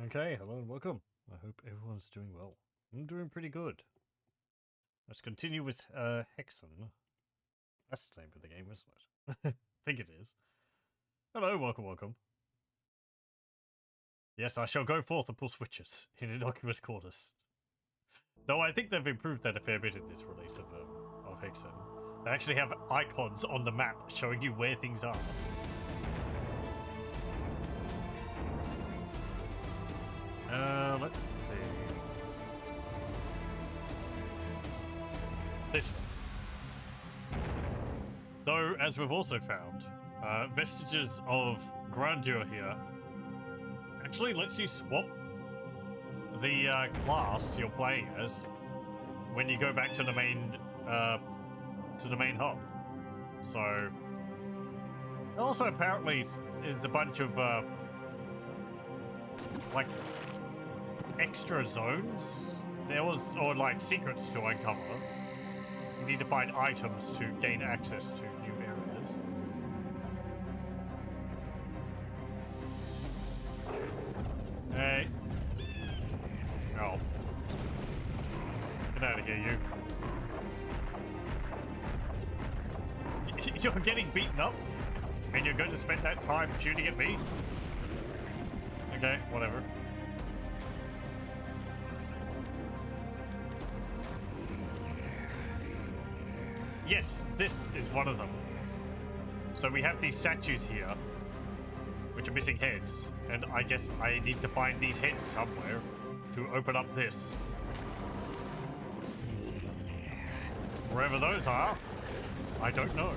Okay, hello and welcome. I hope everyone's doing well. I'm doing pretty good. Let's continue with Hexen. That's the name of the game, isn't it? I think it is. Hello, welcome. Yes, I shall go forth and pull switches in innocuous quarters. Though I think they've improved that a fair bit in this release of Hexen. They actually have icons on the map showing you where things are. Let's see. This one. Though, as we've also found, Vestiges of Grandeur here actually lets you swap the class you're playing as when you go back to the main hub. So, also apparently it's a bunch of like extra zones or like secrets to uncover. You need to find items to gain access to new areas. Hey. Oh. Get out of here, you. You're getting beaten up? And you're going to spend that time shooting at me? Okay, whatever. Yes, this is one of them. So we have these statues here, which are missing heads, and I guess I need to find these heads somewhere to open up this. Wherever those are, I don't know.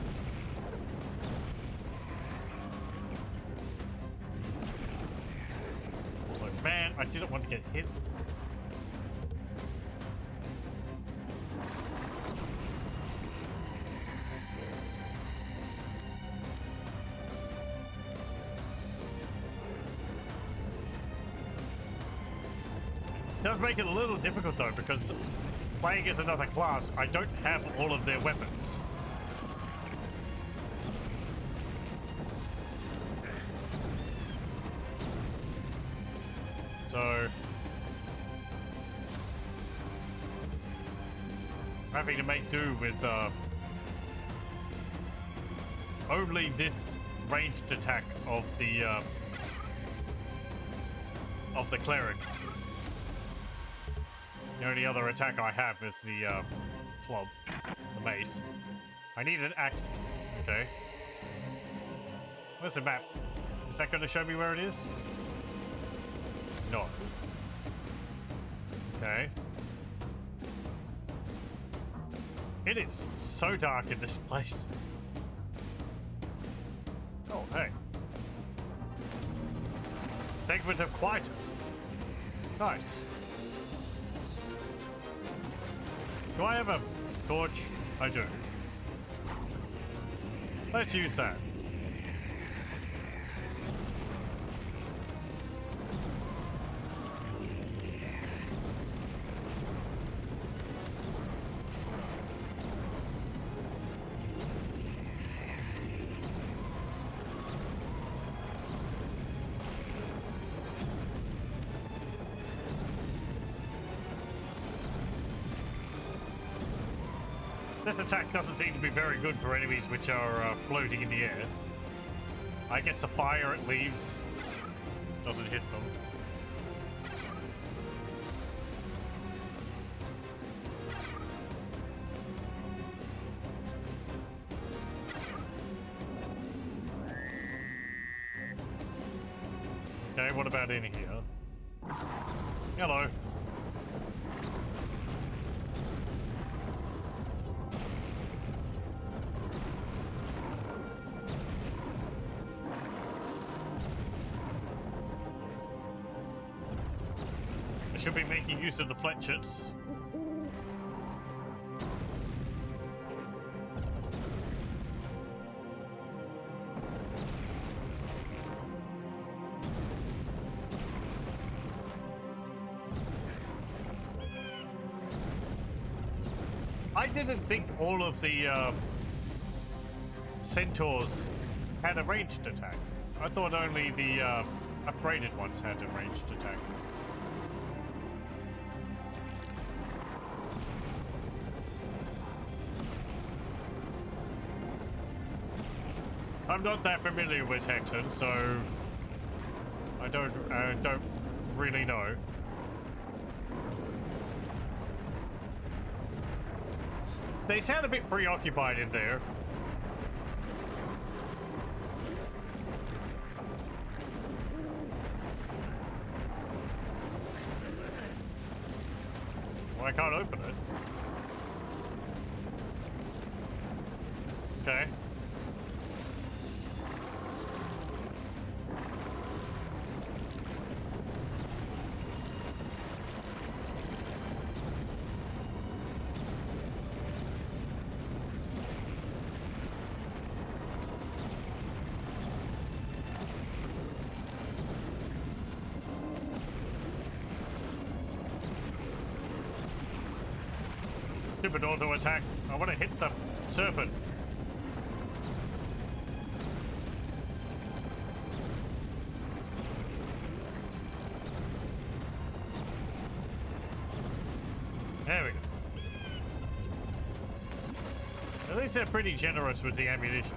Also, man, I didn't want to get hit. It does make it a little difficult though, because playing as another class, I don't have all of their weapons. So I'm having to make do with only this ranged attack of the cleric. The only other attack I have is the club, the mace. I need an axe. Okay. Where's the map? Is that going to show me where it is? No. Okay. It is so dark in this place. Oh, hey. Segment of Quietus. Nice. Do I have a torch? I do. Let's use that. This attack doesn't seem to be very good for enemies which are floating in the air. I guess the fire it leaves doesn't hit them. Okay, what about in here? Hello. Should be making use of the fletchets. I didn't think all of the centaurs had a ranged attack. I thought only the upgraded ones had a ranged attack. I'm not that familiar with Hexen, so I don't really know. They sound a bit preoccupied in there. Well, I can't open it. Okay. Stupid auto attack. I want to hit the serpent. There we go. I think they're pretty generous with the ammunition.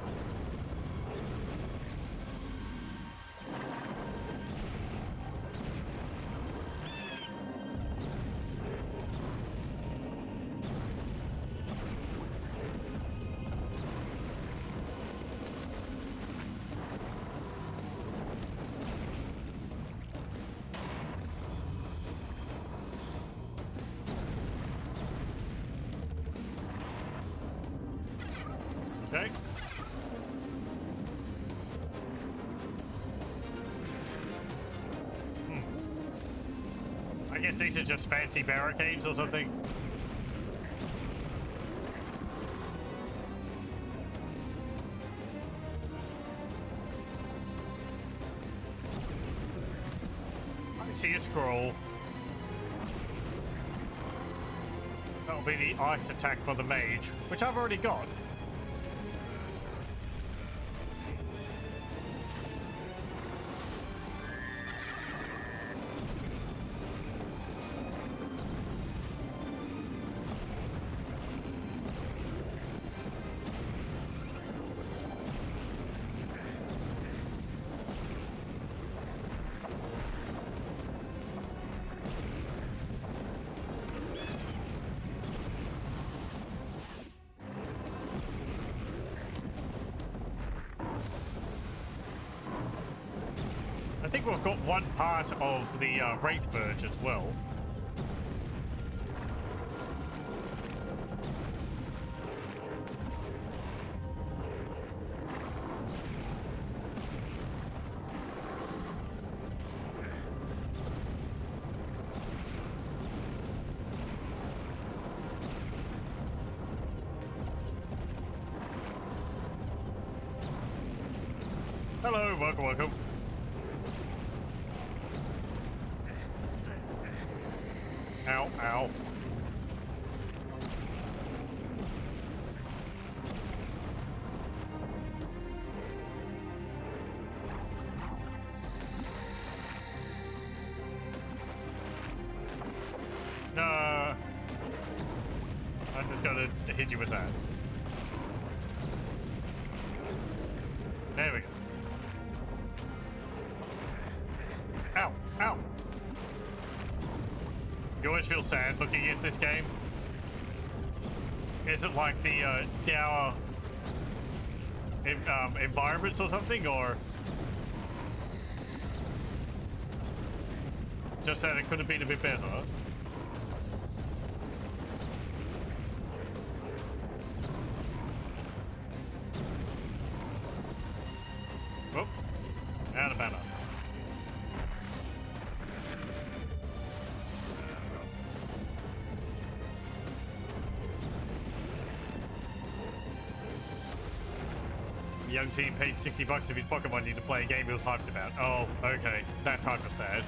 Okay. I guess these are just fancy barricades or something. I see a scroll. That'll be the ice attack for the mage, which I've already got. I think we've got one part of the Wraith Verge as well. Hello, welcome, welcome. Ow, ow. No. I'm just gonna hit you with that. There we go. Ow, ow. You always feel sad looking at this game. Is it like the dour environments or something, or just that it could have been a bit better? Oh, out of banner. Young teen paid $60 of his pocket money to play a game he was hyped about. Oh, okay. That type of sad.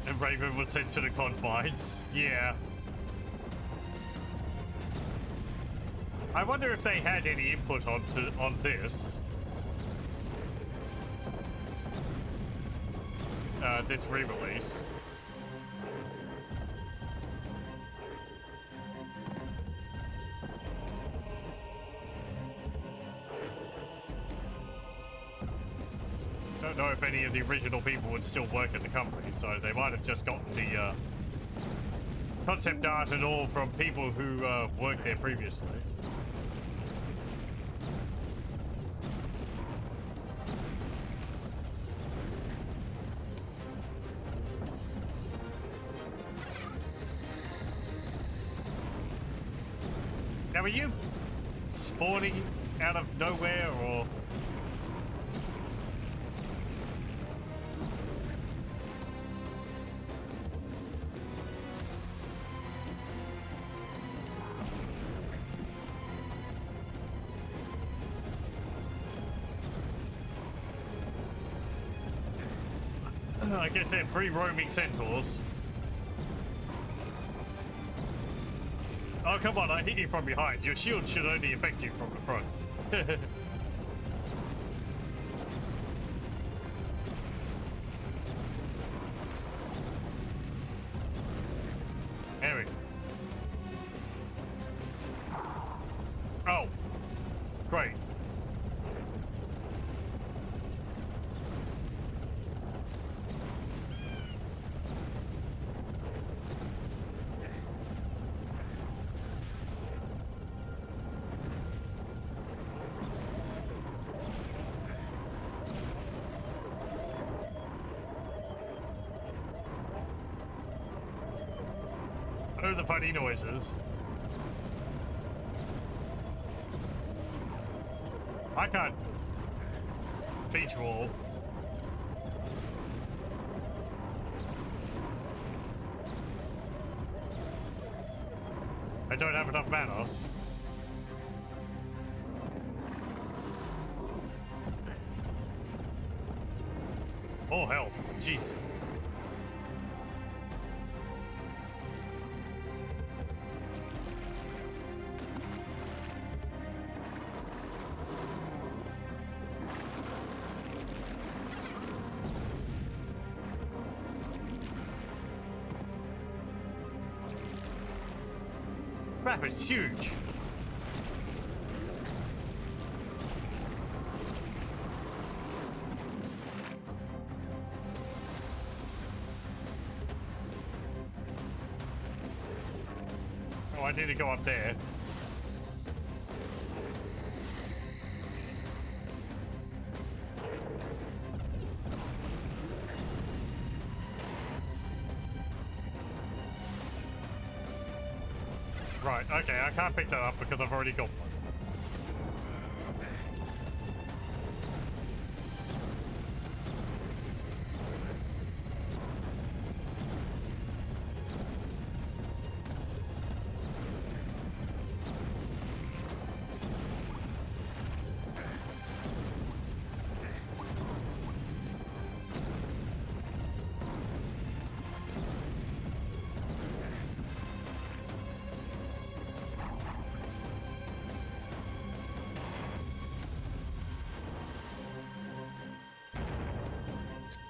And Raven was sent to the confines. Yeah. I wonder if they had any input on this. This re-release. Don't know if any of the original people would still work at the company, so they might have just gotten the concept art and all from people who worked there previously. Now, are you spawning out of nowhere, or? I guess they're free roaming centaurs. Oh, come on, I hit you from behind. Your shield should only affect you from the front. Anyway. Oh. Great. Oh, the funny noises. I can't beach roll. I don't have enough mana. Oh, health. Jeez. Map is huge. Oh, I need to go up there. Right, okay, I can't pick that up because I've already got one.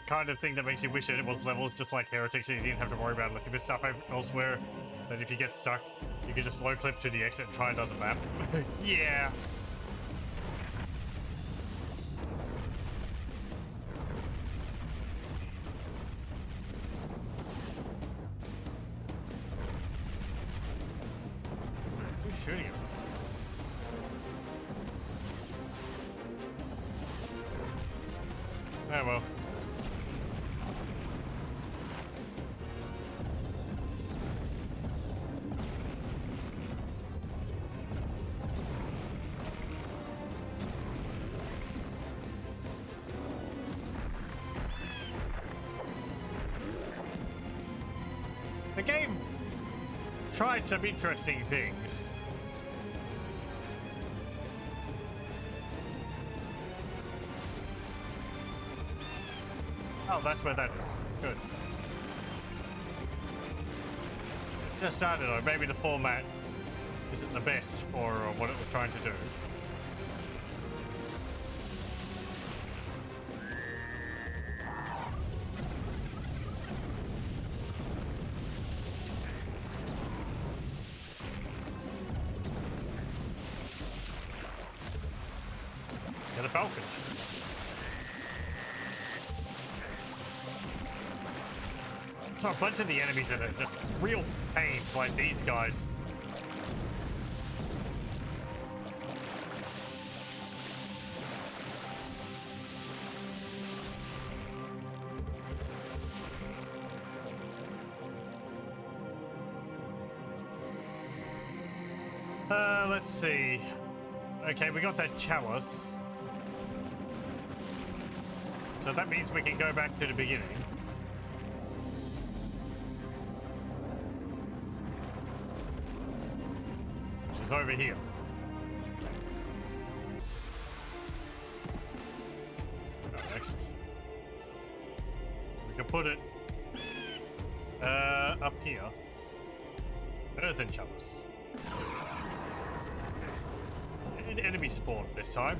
Kind of thing that makes you wish that it was levels just like Heretics, and you didn't have to worry about looking for stuff elsewhere. That if you get stuck, you can just low clip to the exit and try another map. Yeah. Who's shooting him? Oh well. The game tried some interesting things. Oh, that's where that is. Good. It's just, I don't know, maybe the format isn't the best for what it was trying to do. Get a falcon. So a bunch of the enemies that are just real pains, like these guys. Let's see. Okay, we got that chalice. So that means we can go back to the beginning. Which is over here. Next. We can put it up here. Earthen chalice. An enemy spawn this time.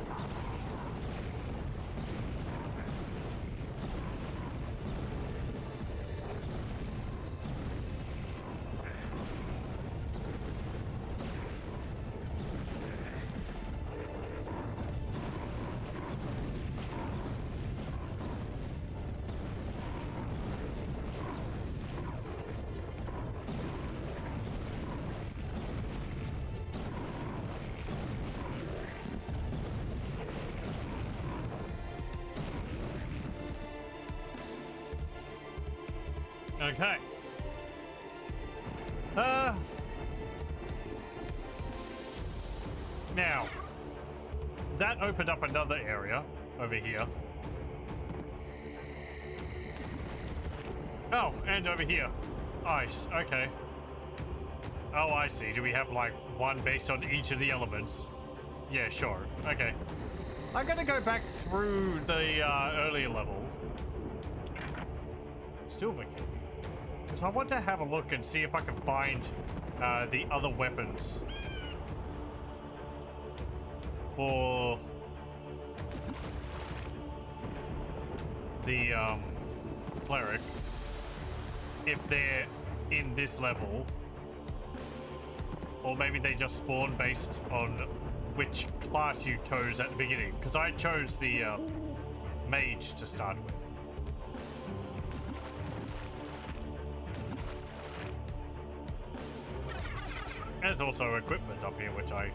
Okay. Now, that opened up another area over here. Oh, and over here. Ice, okay. Oh, I see. Do we have like one based on each of the elements? Yeah, sure. Okay. I'm gonna go back through the earlier level. Silver key. Because I want to have a look and see if I can find the other weapons for the cleric, if they're in this level, or maybe they just spawn based on which class you chose at the beginning, because I chose the mage to start with. And there's also equipment up here, which I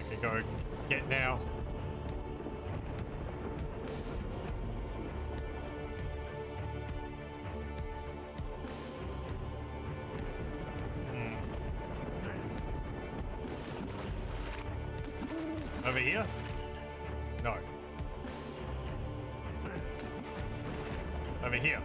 can go get now. Over here? No. Over here.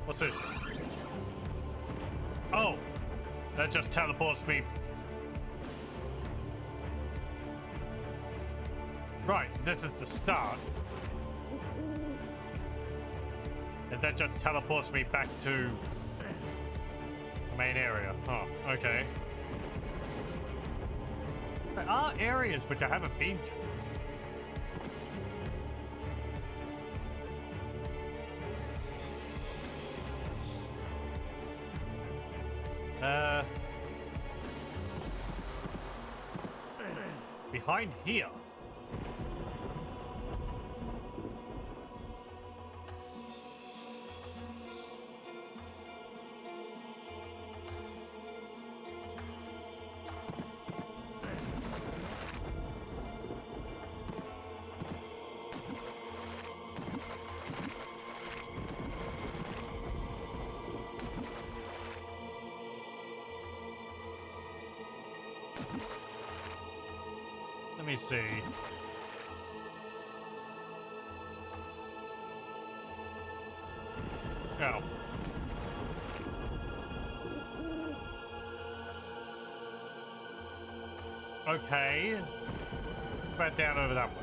What's this? Oh, that just teleports me. Right, this is the start. And that just teleports me back to the main area. Oh, okay. There are areas which I haven't been to. Behind here. Let me see. Oh. Okay. Back down over that way.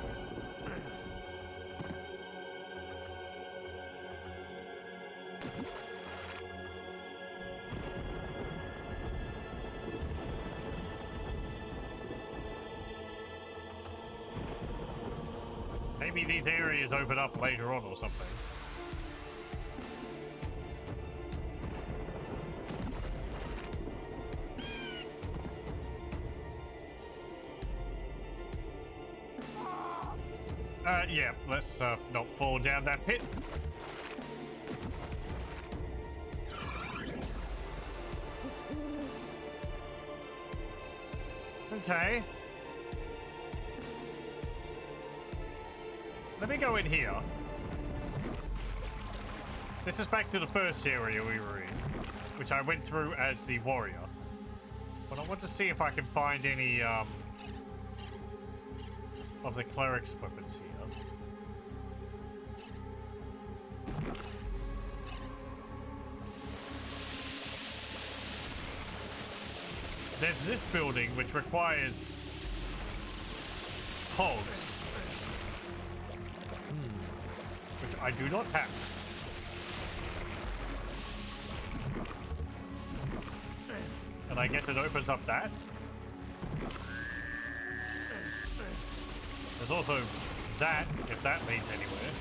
Maybe these areas open up later on or something. Yeah, let's not fall down that pit. Okay. Let me go in here. This is back to the first area we were in, which I went through as the warrior. But I want to see if I can find any of the cleric's weapons here. There's this building which requires hogs, which I do not have. And I guess it opens up that. There's also that, if that leads anywhere.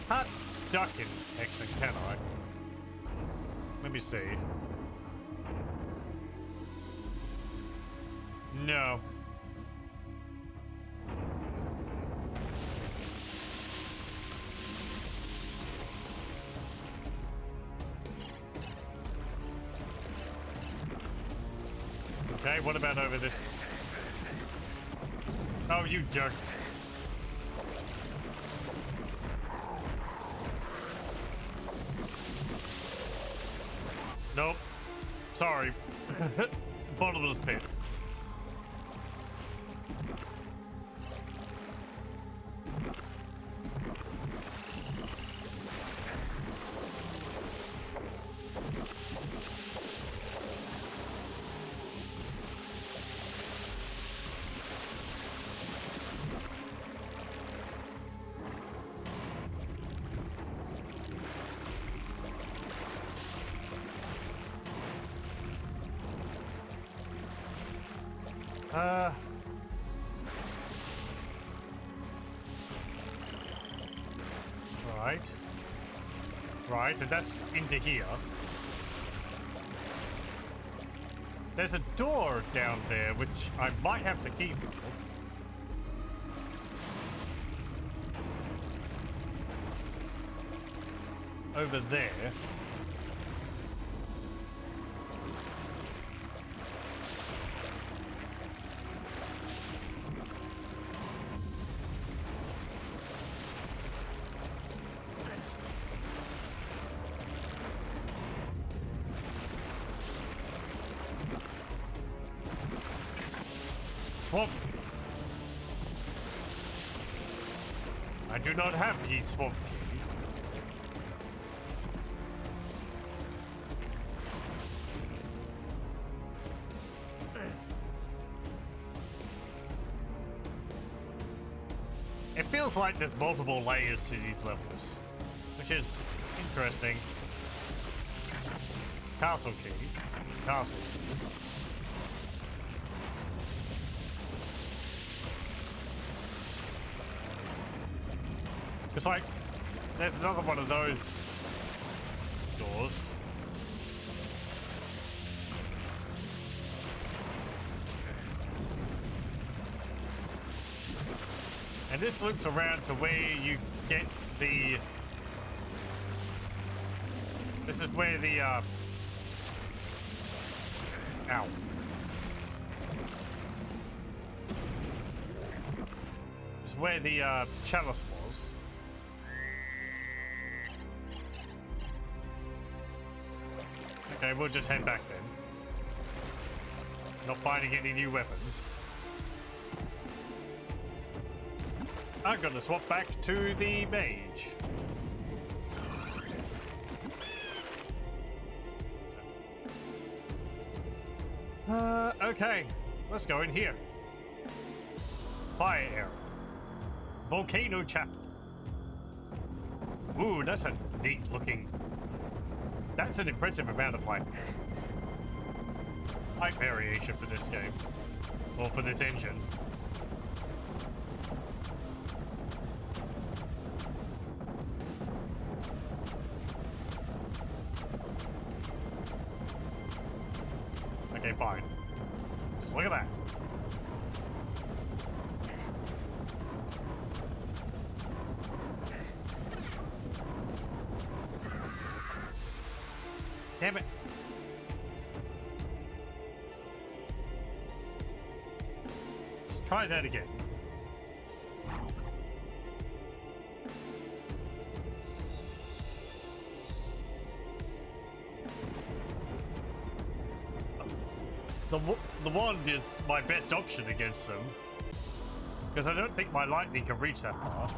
Can't duck in Hexen, can I? Let me see. No. Okay, what about over this? Oh, you jerk. Nope. Sorry. Bottomless pit. Right. Right, and that's into here. There's a door down there, which I might have the key for. Over there. Swamp. I do not have the swamp key. It feels like there's multiple layers to these levels, which is interesting. Castle key. Castle. It's like, there's another one of those doors. And this loops around to where you get the... This is where the, Ow. This is where the, chalice was. Okay, we'll just head back then. Not finding any new weapons. I'm gonna swap back to the mage. Okay. Let's go in here. Fire area. Volcano Chapel. Ooh, that's a neat looking... That's an impressive amount of, like, height variation for this game. Or for this engine. Okay, fine. Just look at that. Damn it. Let's try that again. The wand is my best option against them. Because I don't think my lightning can reach that far.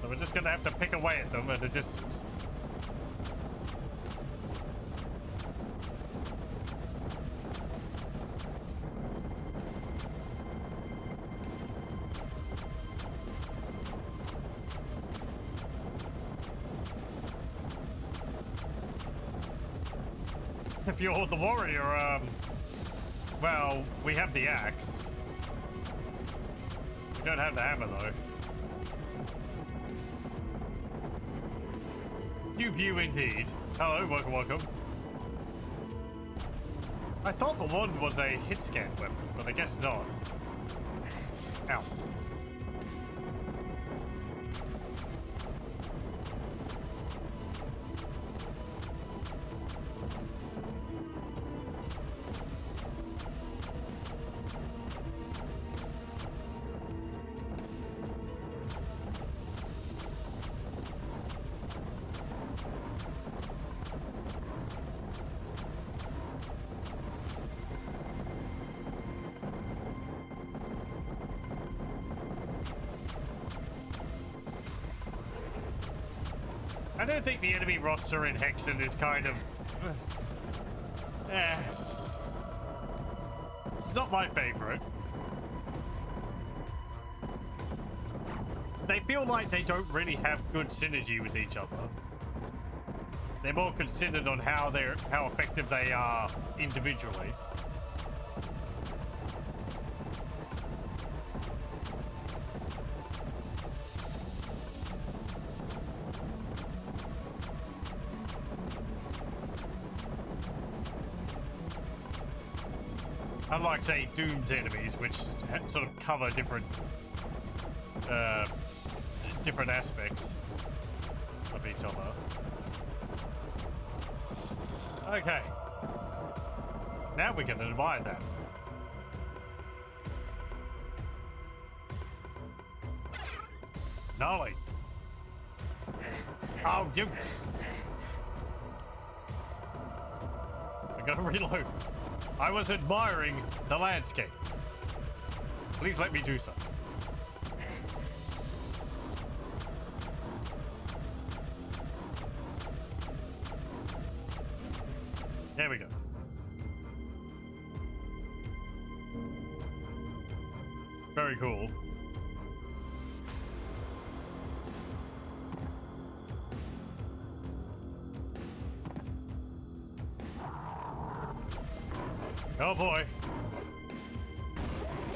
So we're just gonna have to pick away at them at a distance. If you're the warrior, well, we have the axe. We don't have the hammer, though. New view indeed. Hello, welcome, welcome. I thought the wand was a hit scan weapon, but I guess not. Ow. I don't think the enemy roster in Hexen is kind of... It's not my favorite. They feel like they don't really have good synergy with each other. They're more considered on how effective they are individually. Unlike, say, Doom's enemies, which sort of cover different aspects of each other. Okay. Now we can admire that. Gnarly. Oh, you... I gotta reload. I was admiring the landscape. Please let me do so. There we go. Very cool. Oh boy.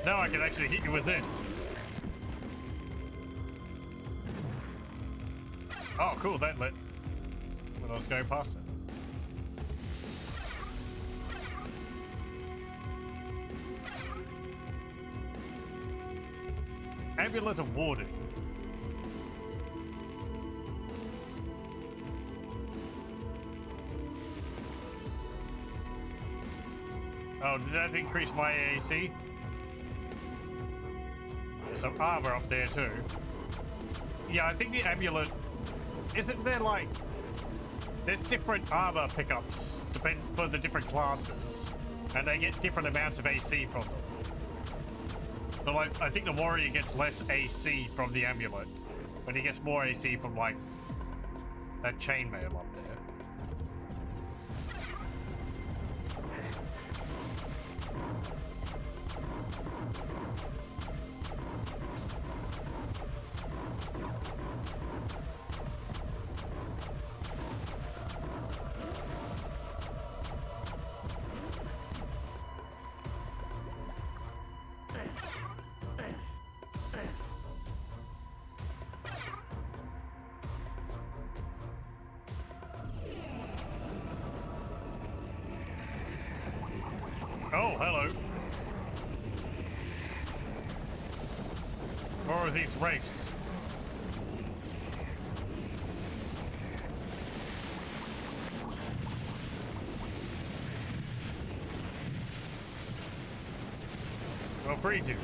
Now I can actually hit you with this. Oh, cool. That lit when I was going past it. Amulet of Warding. Oh, did that increase my AAC? There's some armor up there too. Yeah, I think the amulet... Isn't there like... There's different armor pickups for the different classes. And they get different amounts of AC from them. So like, I think the warrior gets less AC from the amulet, but he gets more AC from like that chainmail up there. Oh, hello. Where are these wraiths? I'll freeze you.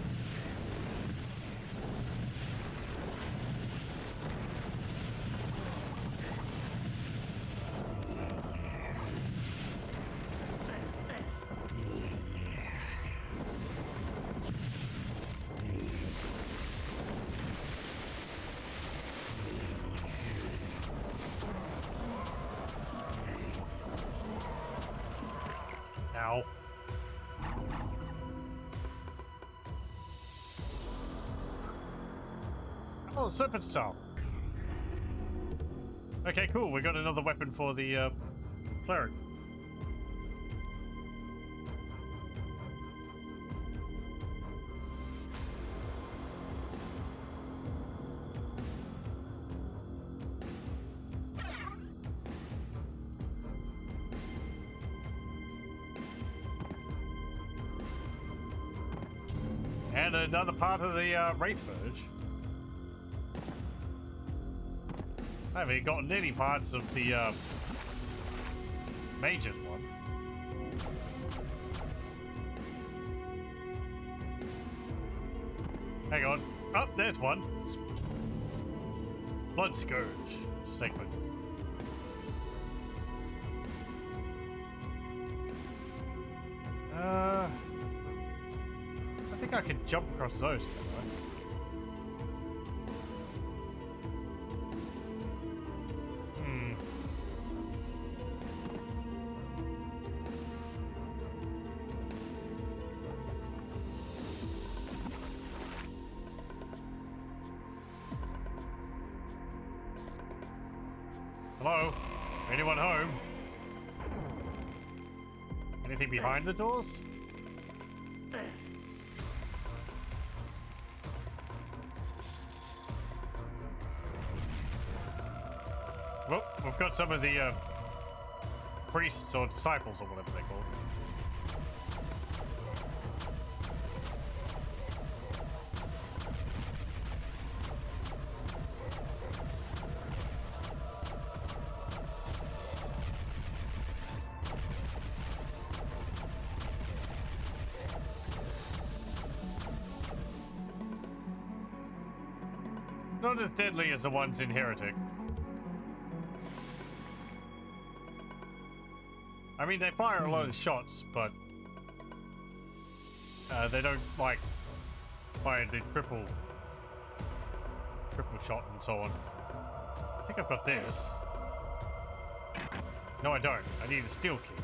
Ow. Oh, serpent staff. Okay, cool. We got another weapon for the cleric. And another part of the Wraith Verge. I haven't gotten any parts of the Mage's one. Hang on. Oh, there's one. Blood Scourge segment. I think I can jump across those, can I? Hello? Anyone home? Anything behind the doors? Well, we've got some of the priests or disciples or whatever they're called. Not as deadly as the ones in Heretic. I mean, they fire a lot of shots, but they don't like fire the triple shot and so on. I think I've got this. No, I don't. I need a steel key.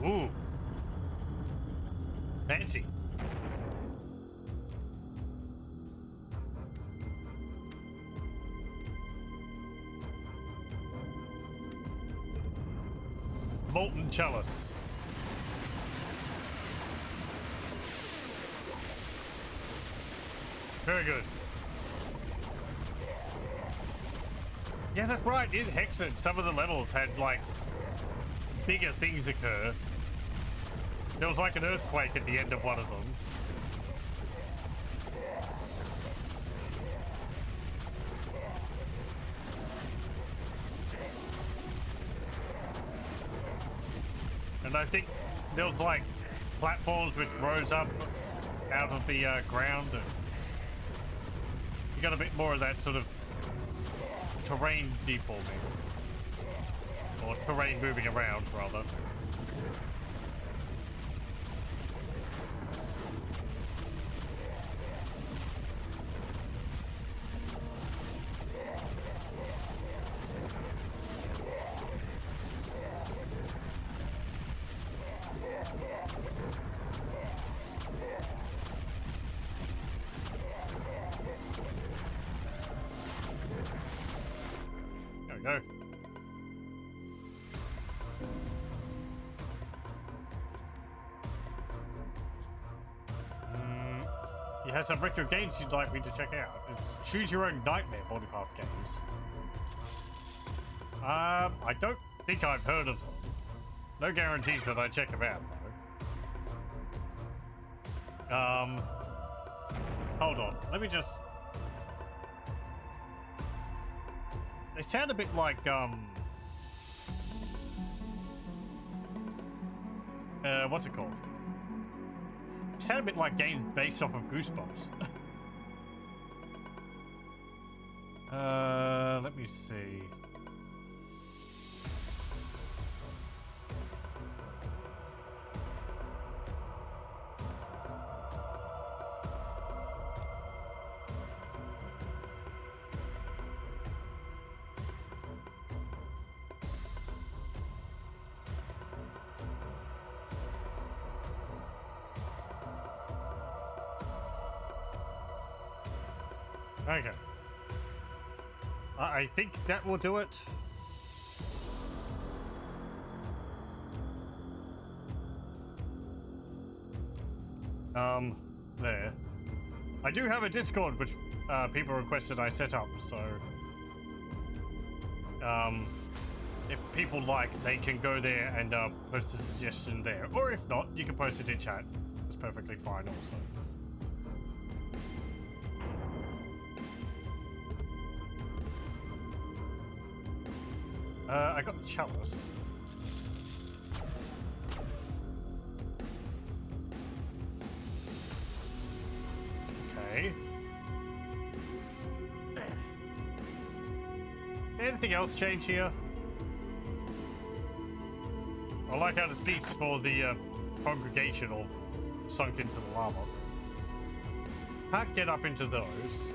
Ooh. Fancy. Molten Chalice. Very good. Yeah, that's right. In Hexen, some of the levels had, like, bigger things occur. There was like an earthquake at the end of one of them. And I think there was like platforms which rose up out of the ground. And you got a bit more of that sort of terrain deforming. Or terrain moving around, rather. There we go. You had some retro games you'd like me to check out. It's Choose Your Own Nightmare multipath games. I don't think I've heard of them. No guarantees that I check them out, though. Hold on. Let me just... They sound a bit like, what's it called? They sound a bit like games based off of Goosebumps. Let me see. Okay. I think that will do it. There. I do have a Discord which people requested I set up, so if people like, they can go there and post a suggestion there. Or if not, you can post it in chat. It's perfectly fine also. I got the chalice. Okay. Anything else change here? I like how the seats for the congregation all sunk into the lava. Can't get up into those.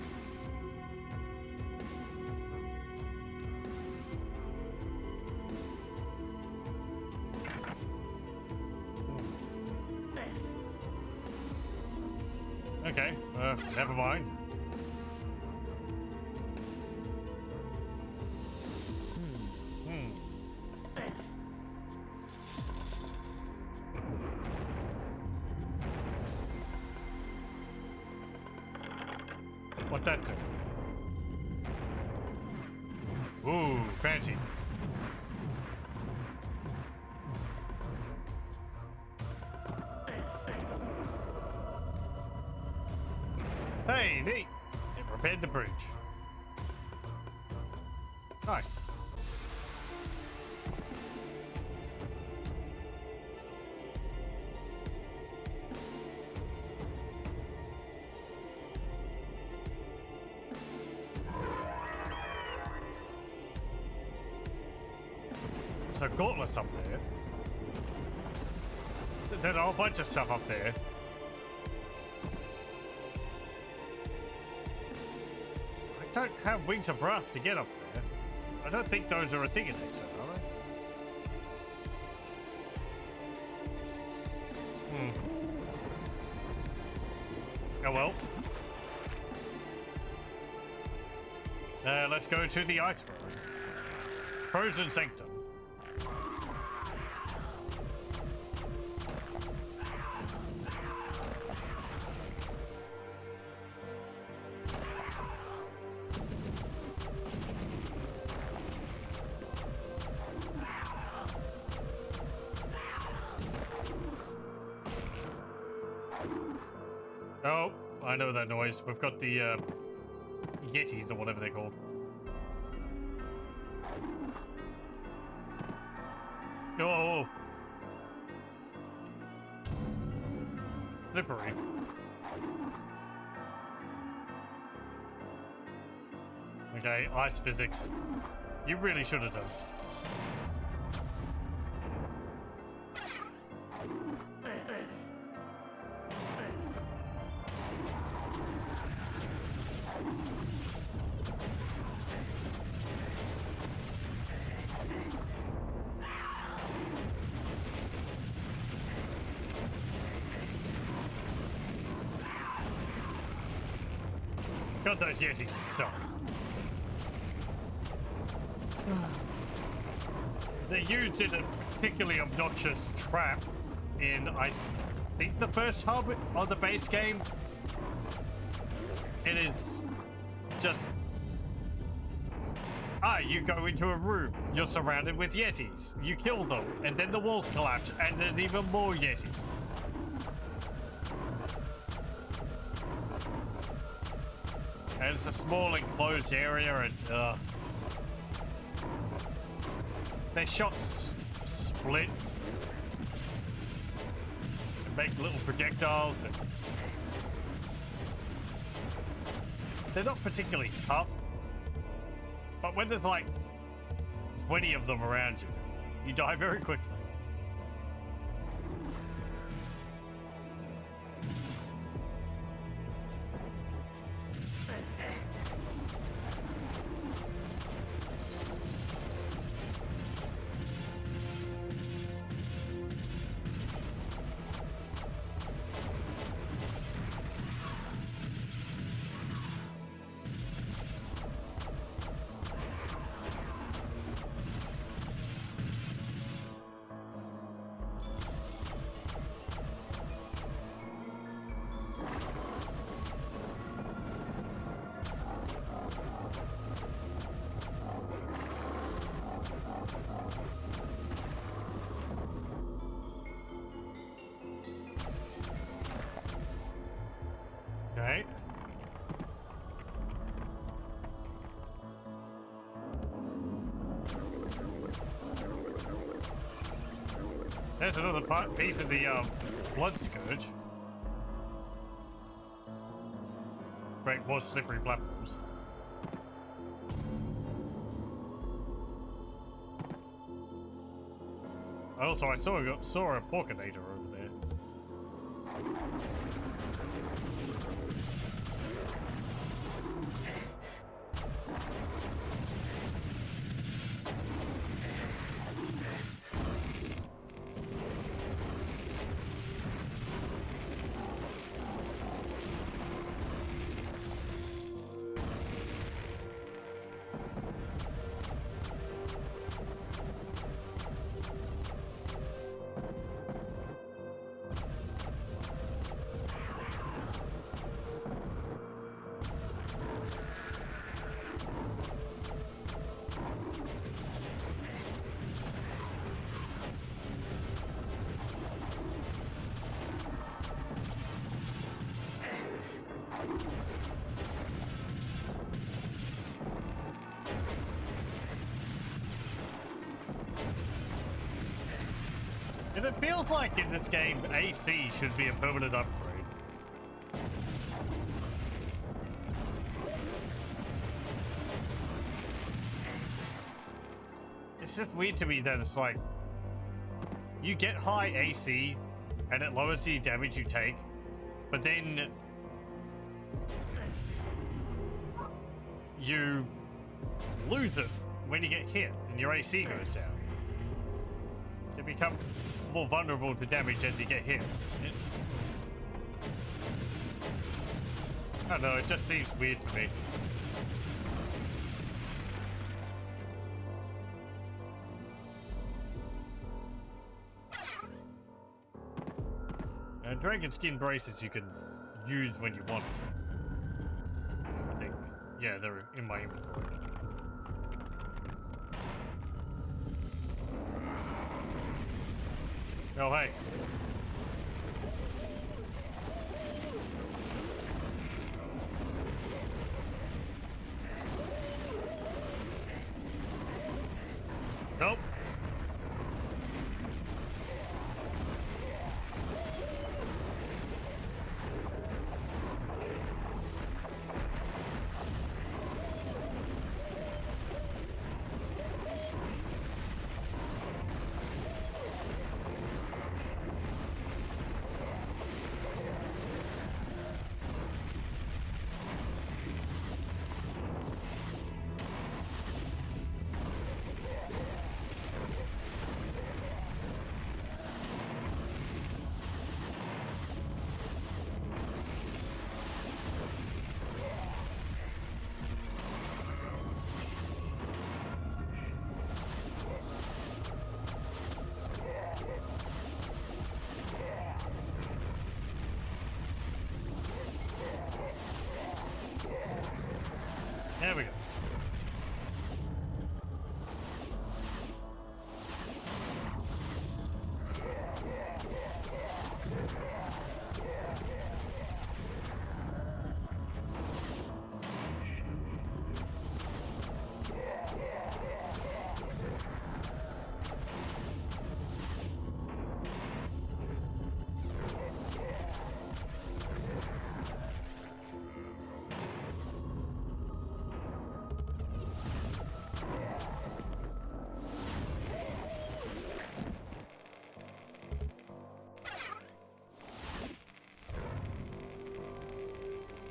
Okay, never mind. What that do? Ooh, fancy. Hey, neat! It repaired the bridge. Nice. So gauntlets up there. There's a whole bunch of stuff up there. I don't have wings of wrath to get up there. I don't think those are a thing in Hexen, are they? Oh well. Let's go to the ice road. Frozen Sanctum. Oh, I know that noise. We've got the Yetis or whatever they're called. Oh. slippery. Okay, ice physics. You really should have done. God, those Yetis suck. They're used in a particularly obnoxious trap in, I think, the first hub of the base game. It is just... you go into a room, you're surrounded with Yetis. You kill them, and then the walls collapse, and there's even more Yetis. And it's a small enclosed area, and their shots split and make little projectiles, and they're not particularly tough, but when there's like 20 of them around you, you die very quickly. Okay. There's another piece of the blood scourge. Great, more slippery platforms. Also, I saw a porkinator over there. And it feels like in this game, AC should be a permanent upgrade. It's just weird to me that it's like, you get high AC and it lowers the damage you take, but then you lose it when you get hit and your AC goes down. So you become more vulnerable to damage as you get hit. It's... I don't know, it just seems weird to me. Dragon skin braces you can use when you want. I think. Yeah, they're in my inventory. Oh, hey. Nope.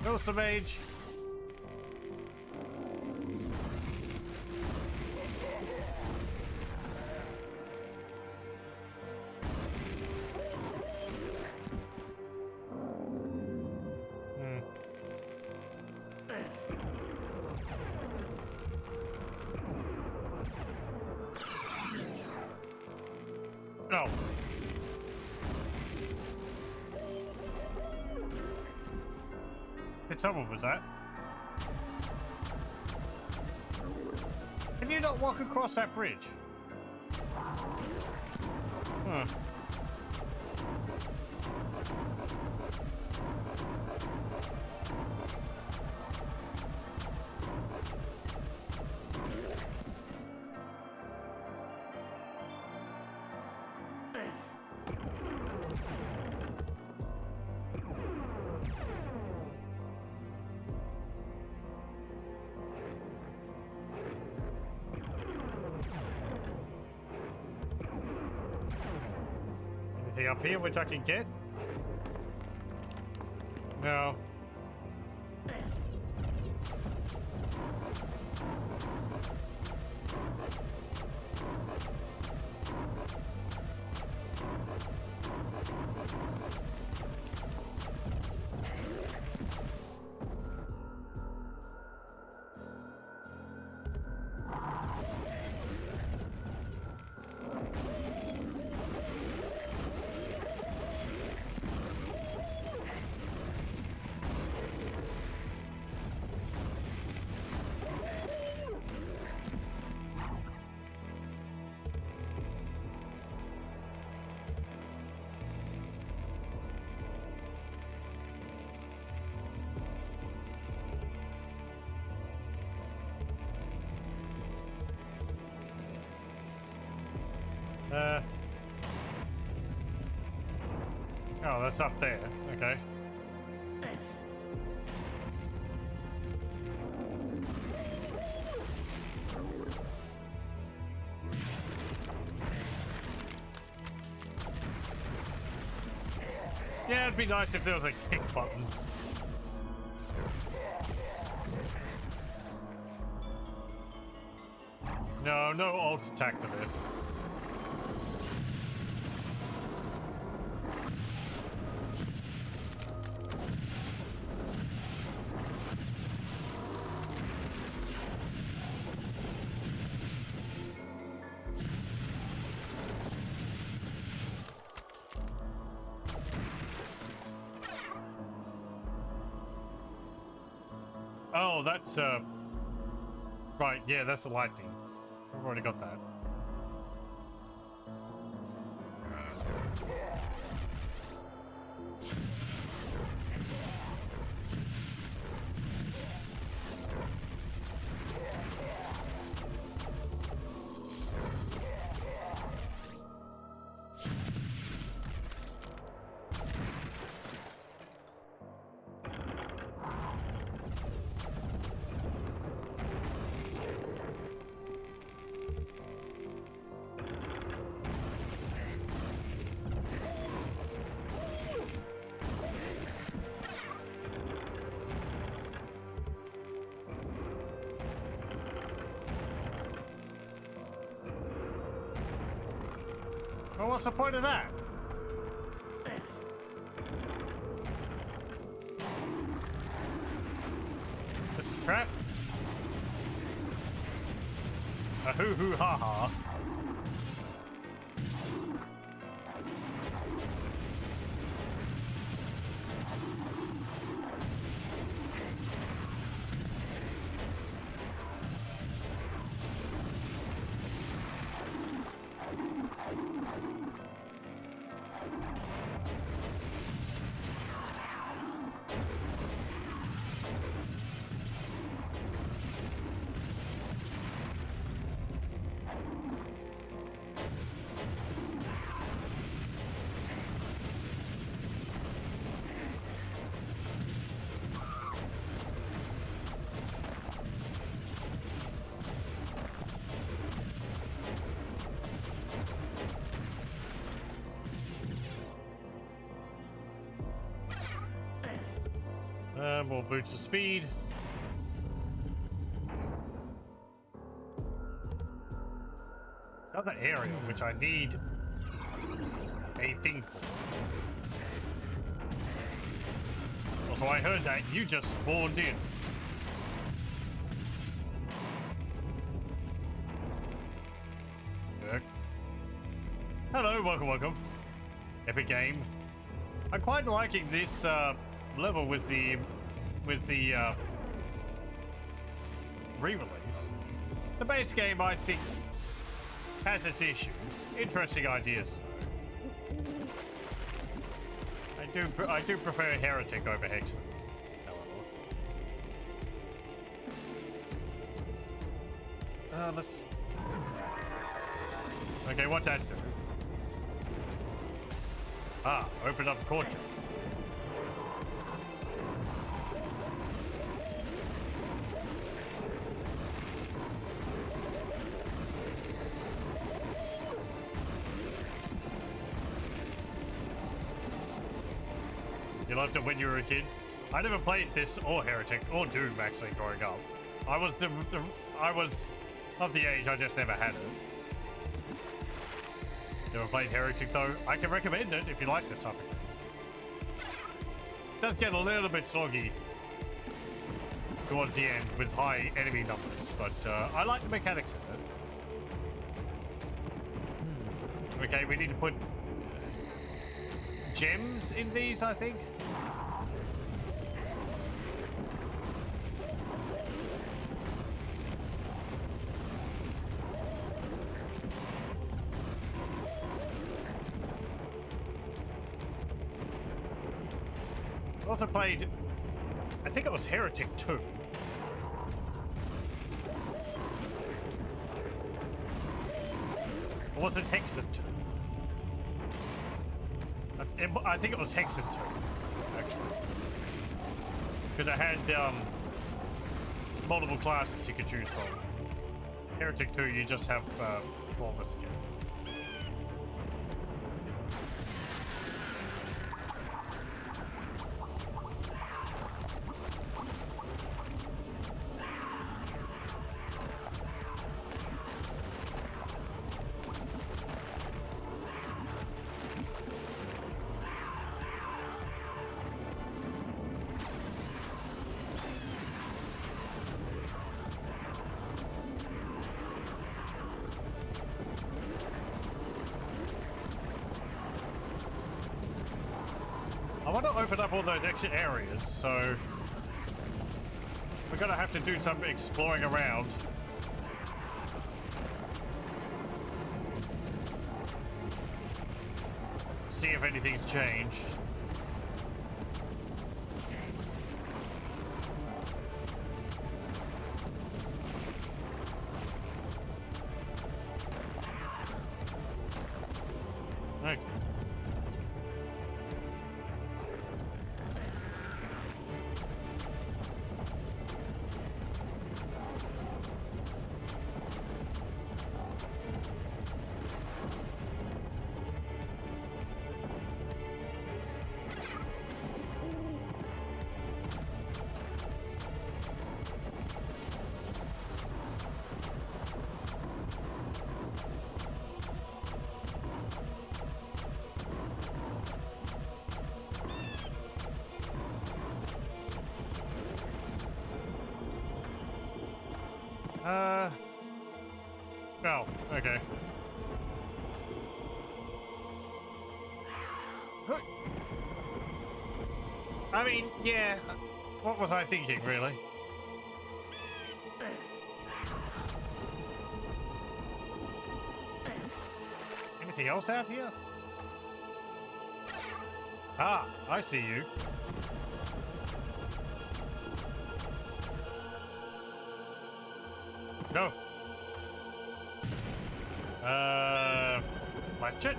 Closer, mage. No. Hit someone, was that? Can you not walk across that bridge? Huh. Anything up here which I can get? No. Oh, that's up there. Okay. Yeah, it'd be nice if there was a kick button. No, no alt attack for this. Oh, that's, right, yeah, that's the lightning. I've already got that. Well, what's the point of that? It's a trap? A hoo-hoo-ha-ha. More boots of speed. Another area which I need a thing for. Also, I heard that you just spawned in. Hello, welcome. Epic game. I'm quite liking this level with the re-release. The base game, I think, has its issues. Interesting ideas, though. I do prefer Heretic over Hexen. Let's. Okay, what that do? Ah, open up the courtyard. You loved it when you were a kid? I never played this or Heretic or Doom actually growing up. I was of the age, I just never had it. Never played Heretic though. I can recommend it if you like this type of game. It does get a little bit soggy towards the end with high enemy numbers, but I like the mechanics in it. Okay, we need to put gems in these, I think. Also played, I think it was Heretic 2. Or was it Hexen 2? I think it was Hexen 2, actually. Because I had multiple classes you could choose from. Heretic 2, you just have Lawless again. I want to open up all those exit areas, so we're gonna have to do some exploring around. See if anything's changed. Okay. Oh, okay. I mean, yeah. What was I thinking, really? Anything else out here? Ah, I see you. No. Fletch it.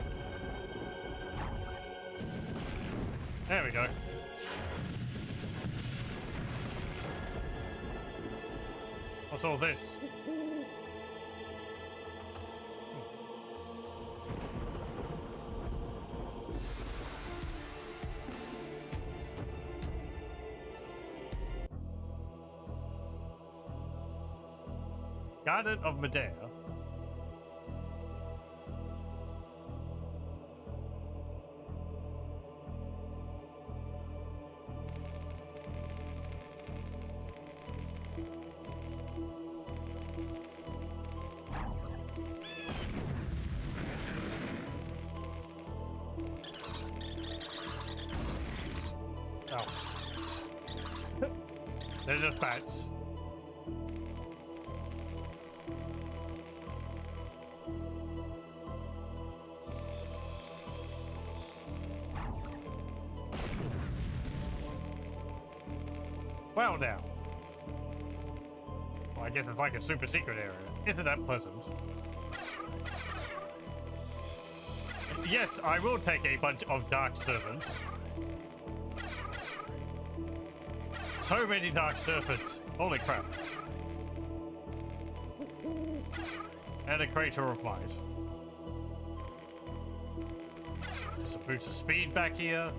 There we go. What's all this? Garden of Medea. Oh. They're just bats. Well now. Well, I guess it's like a super secret area. Isn't that pleasant? Yes, I will take a bunch of dark servants. So many dark servants. Holy crap. And a crater of might. There's some boots of speed back here.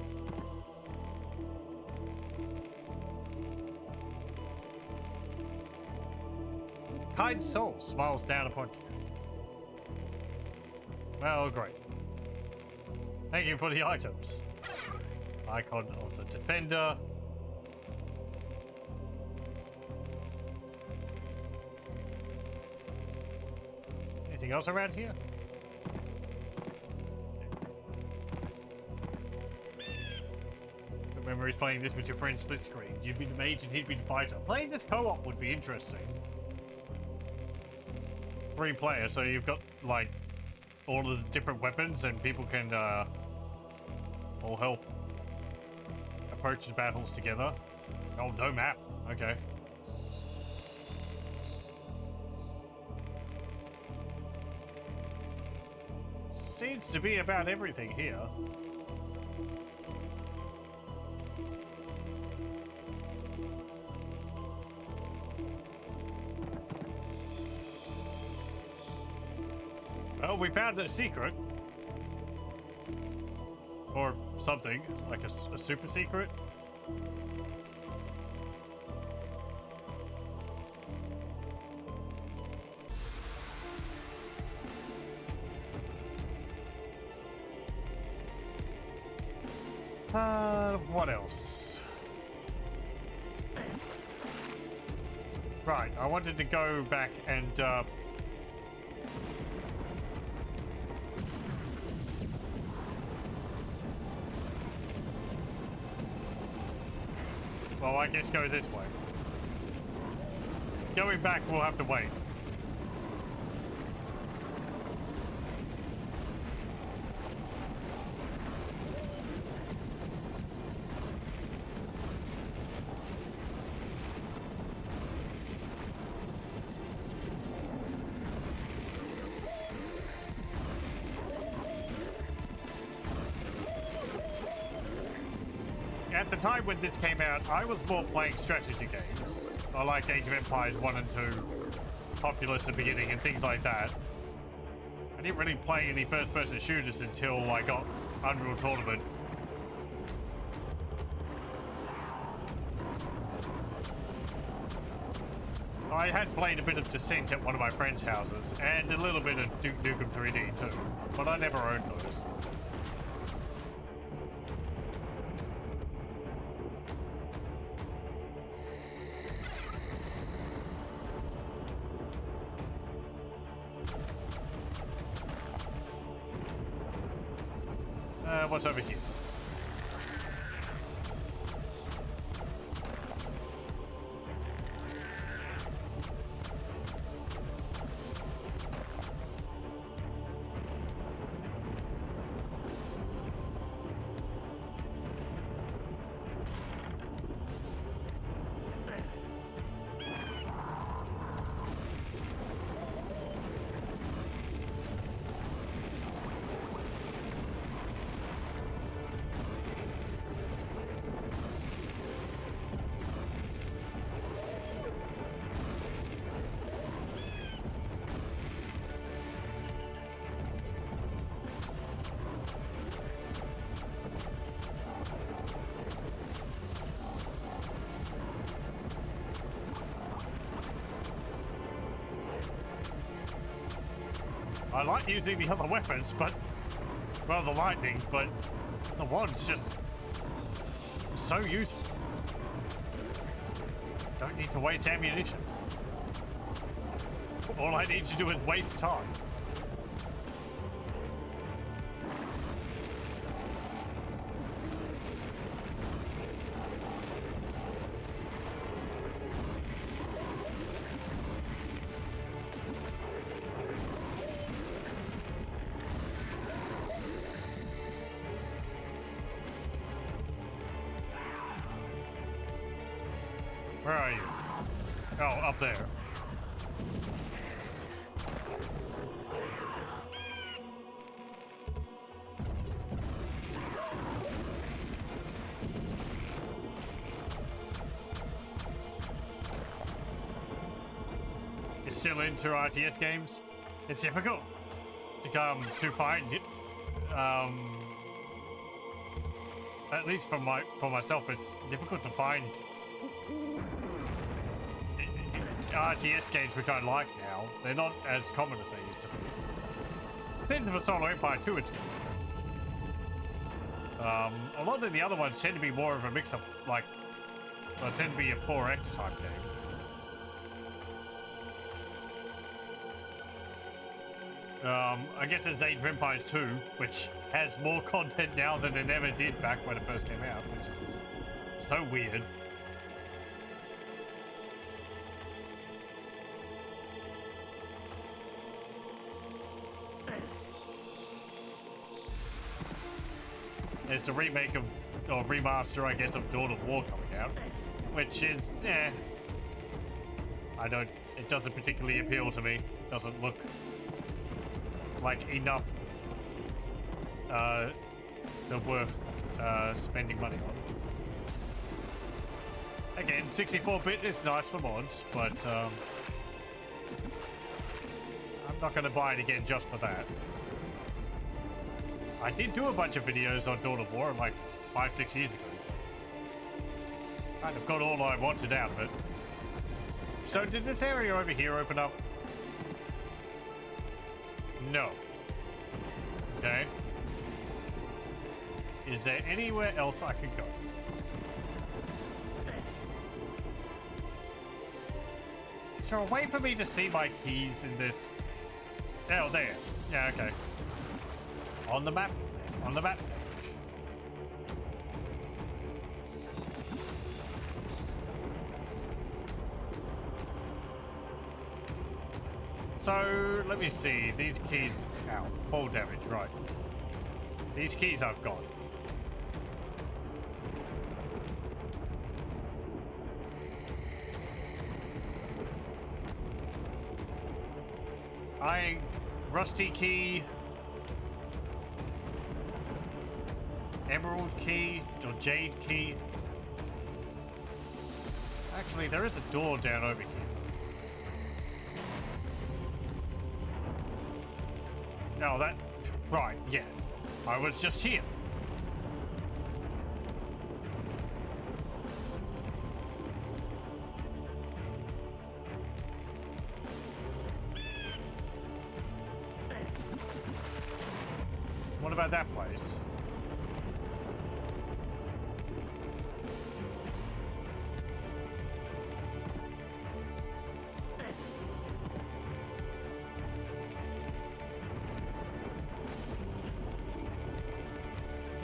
Kind soul smiles down upon you. Well, great. Thank you for the items. Icon of the defender. Anything else around here? Good memories playing this with your friend split screen. You'd be the mage and he'd be the fighter. Playing this co-op would be interesting. 3 players, so you've got like all of the different weapons and people can all help approach the battles together. Oh, no map. Okay. Seems to be about everything here. Well, we found a secret. Or something, like a super secret. What else? Right, I wanted to go back and, well, I guess go this way. Going back, we'll have to wait. At the time when this came out, I was more playing strategy games. I liked Age of Empires 1 and 2, Populous at the beginning, and things like that. I didn't really play any first-person shooters until I got Unreal Tournament. I had played a bit of Descent at one of my friends' houses, and a little bit of Duke Nukem 3D too, but I never owned those. What's over here? I like using the other weapons, but... well, the lightning, but... the wand's just... so useful. Don't need to waste ammunition. All I need to do is waste time. Where are you? Oh, up there. You're still into RTS games? It's difficult to find it. At least for myself, it's difficult to find RTS games which I like now. They're not as common as they used to be. Since the Solo Empire 2, it's a lot of the other ones tend to be more of a mix-up, like, tend to be a 4X type game. I guess it's Age of Empires 2, which has more content now than it ever did back when it first came out, which is so weird. It's a remake of, or remaster, I guess, of Dawn of War coming out, which is, it doesn't particularly appeal to me. Doesn't look like enough worth spending money on. Again, 64-bit is nice for mods, but I'm not going to buy it again just for that. I did do a bunch of videos on Dawn of War like 5-6 years ago. Kind of got all I wanted out of it. So did this area over here open up? No. Okay. Is there anywhere else I could go? Is there a way for me to see my keys in this? Oh, there. Yeah, okay. On the map. On the map page. So, let me see. These keys... Ow. Fall damage, right. These keys I've got. Rusty key... Emerald key, or jade key. Actually, there is a door down over here. No, that... Right, yeah. I was just here. What about that place?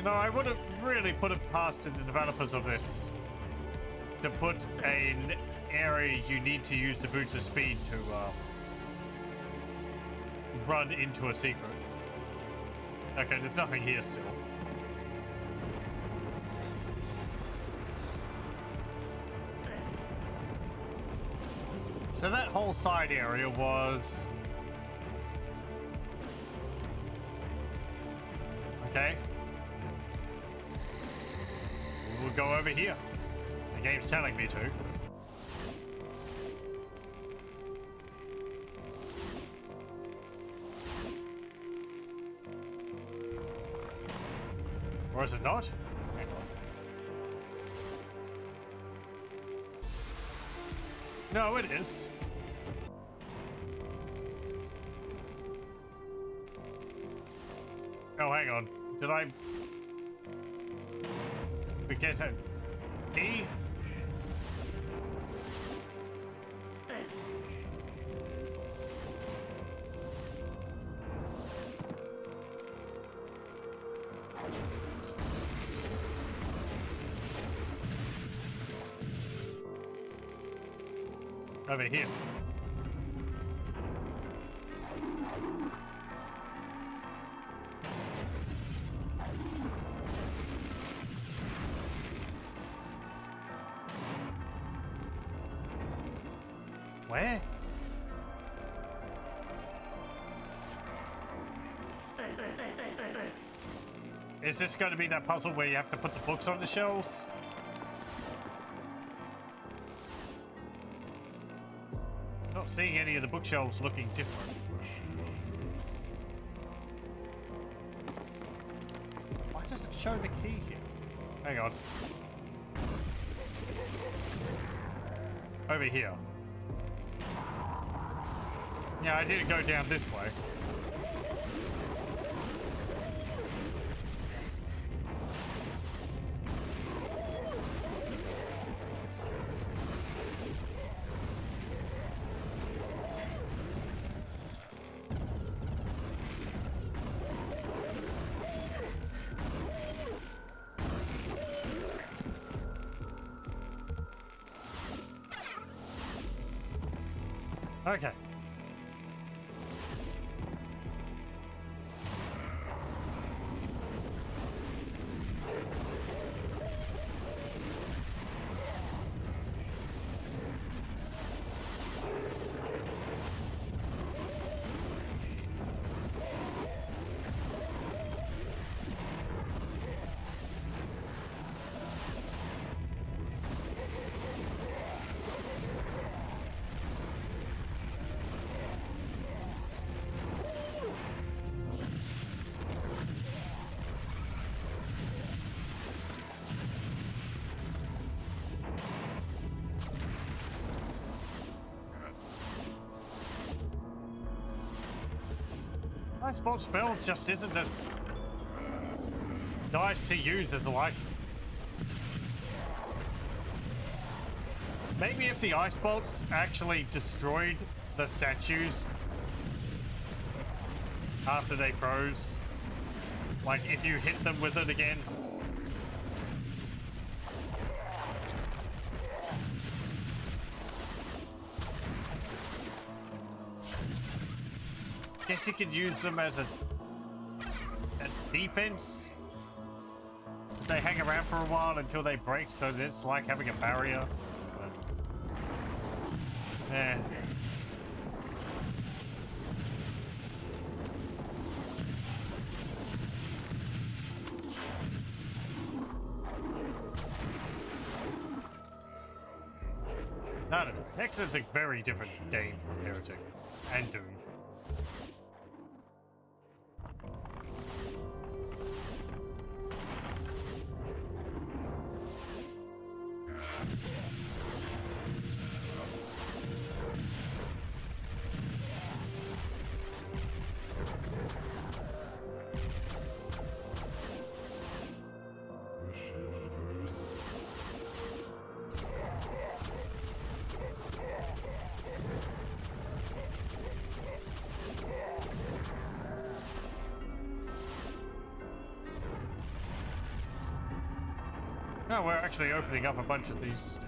No, I wouldn't really put it past the developers of this to put an area you need to use the boots of speed to run into a secret. Okay, there's nothing here still. So that whole side area was... Okay. We'll go over here. The game's telling me to. Or is it not? Hang on. No, it is. Did I forget a key? Over here. Where? Is this going to be that puzzle where you have to put the books on the shelves? Not seeing any of the bookshelves looking different. Why does it show the key here? Hang on. Over here. Yeah, I didn't go down this way. Okay. Icebox spells just isn't as nice to use as like. Maybe if the ice bolts actually destroyed the statues after they froze, like if you hit them with it again. Guess you could use them as defense. They hang around for a while until they break, so that it's like having a barrier. But, yeah. I don't know. Hexen's a very different game from Heretic and Doom. No, we're actually opening up a bunch of these.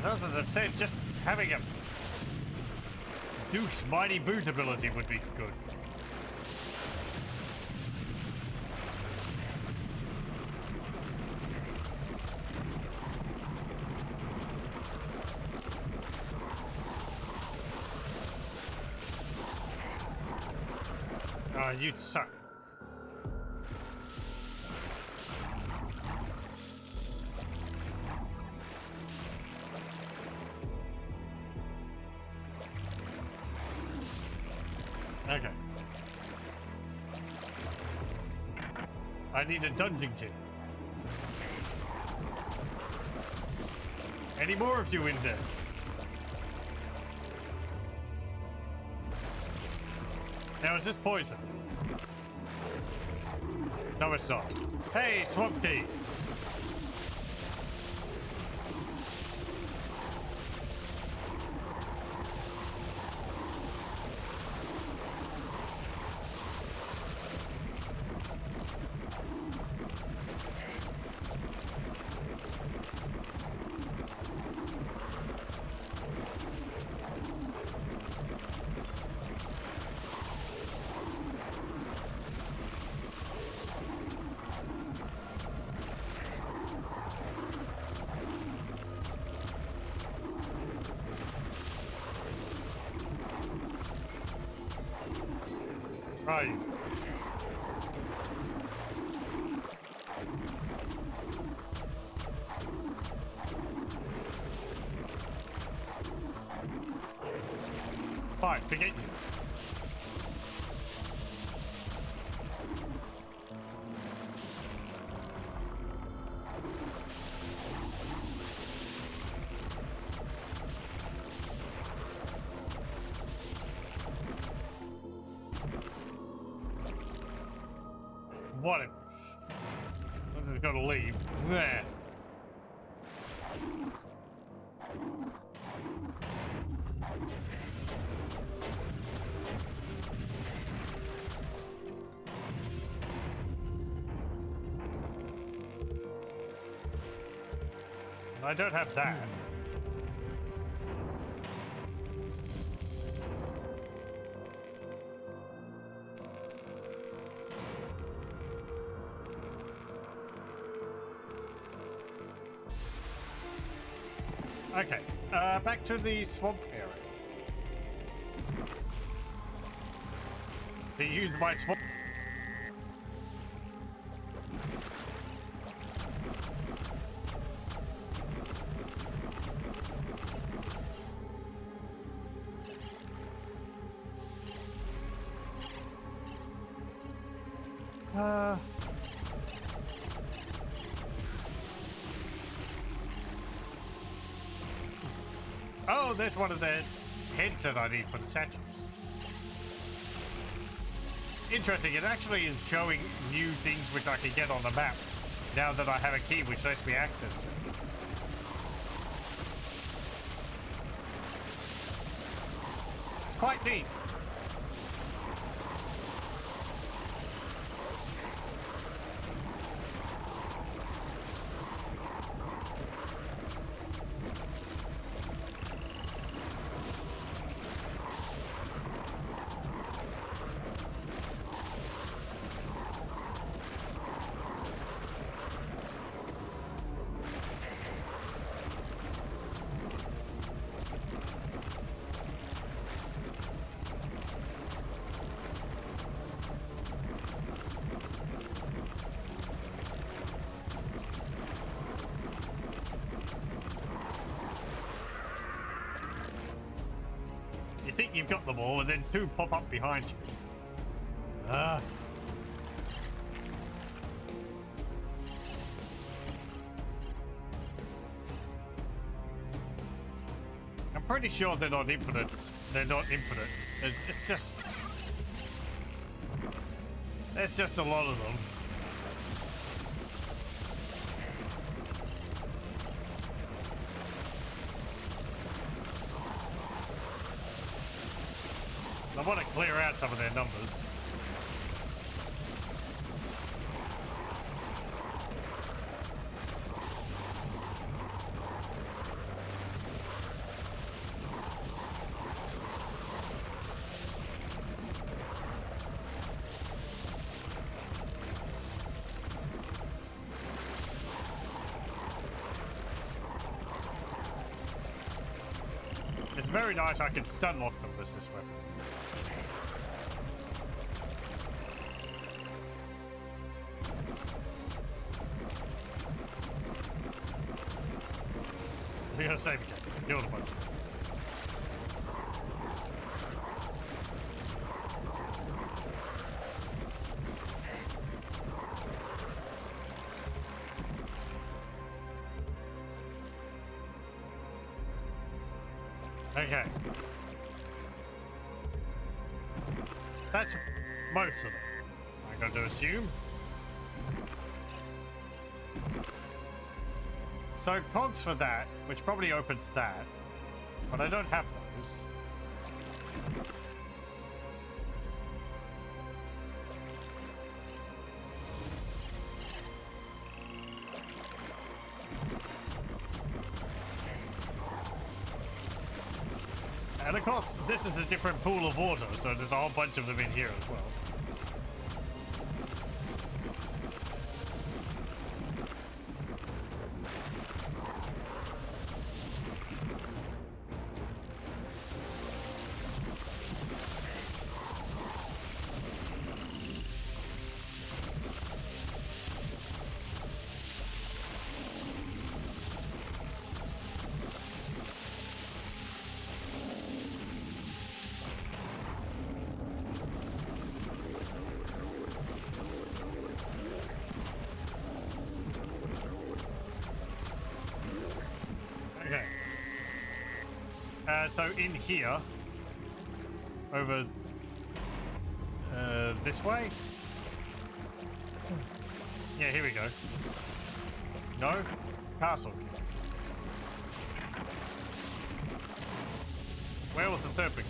As I said, just having a Duke's mighty boot ability would be good. You suck. Okay. I need a dungeon key. Any more of you in there? Now, is this poison? No, it's not. Hey, swamp key! Right. Fine, forget you. Whatever. I'm just gonna leave. There. I don't have that. Okay, back to the swamp area. They used my swamp. Oh, there's one of the heads that I need for the satchels. Interesting, it actually is showing new things which I can get on the map now that I have a key which lets me access it. It's quite neat. You think you've got them all, and then two pop up behind you. I'm pretty sure they're not infinite. They're not infinite. It's just... There's just a lot of them. I want to clear out some of their numbers. It's very nice I can stun lock them with this weapon. gonna save again. Killed a bunch of them. Okay. That's most of them, I'm going to assume. So cogs for that, which probably opens that, but I don't have those. And of course, this is a different pool of water, so there's a whole bunch of them in here as well. Okay. So in here, over this way? Yeah, here we go. No? Castle. Where was the serpent?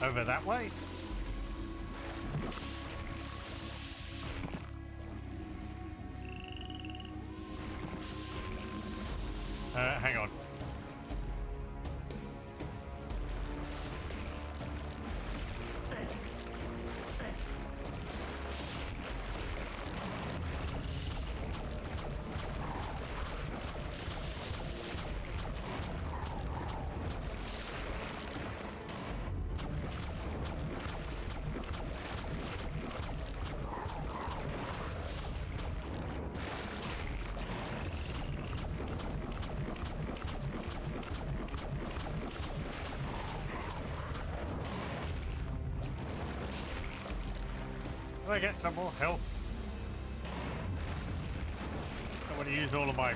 Over that way? Hang on. Can I get some more health? I want to use all of my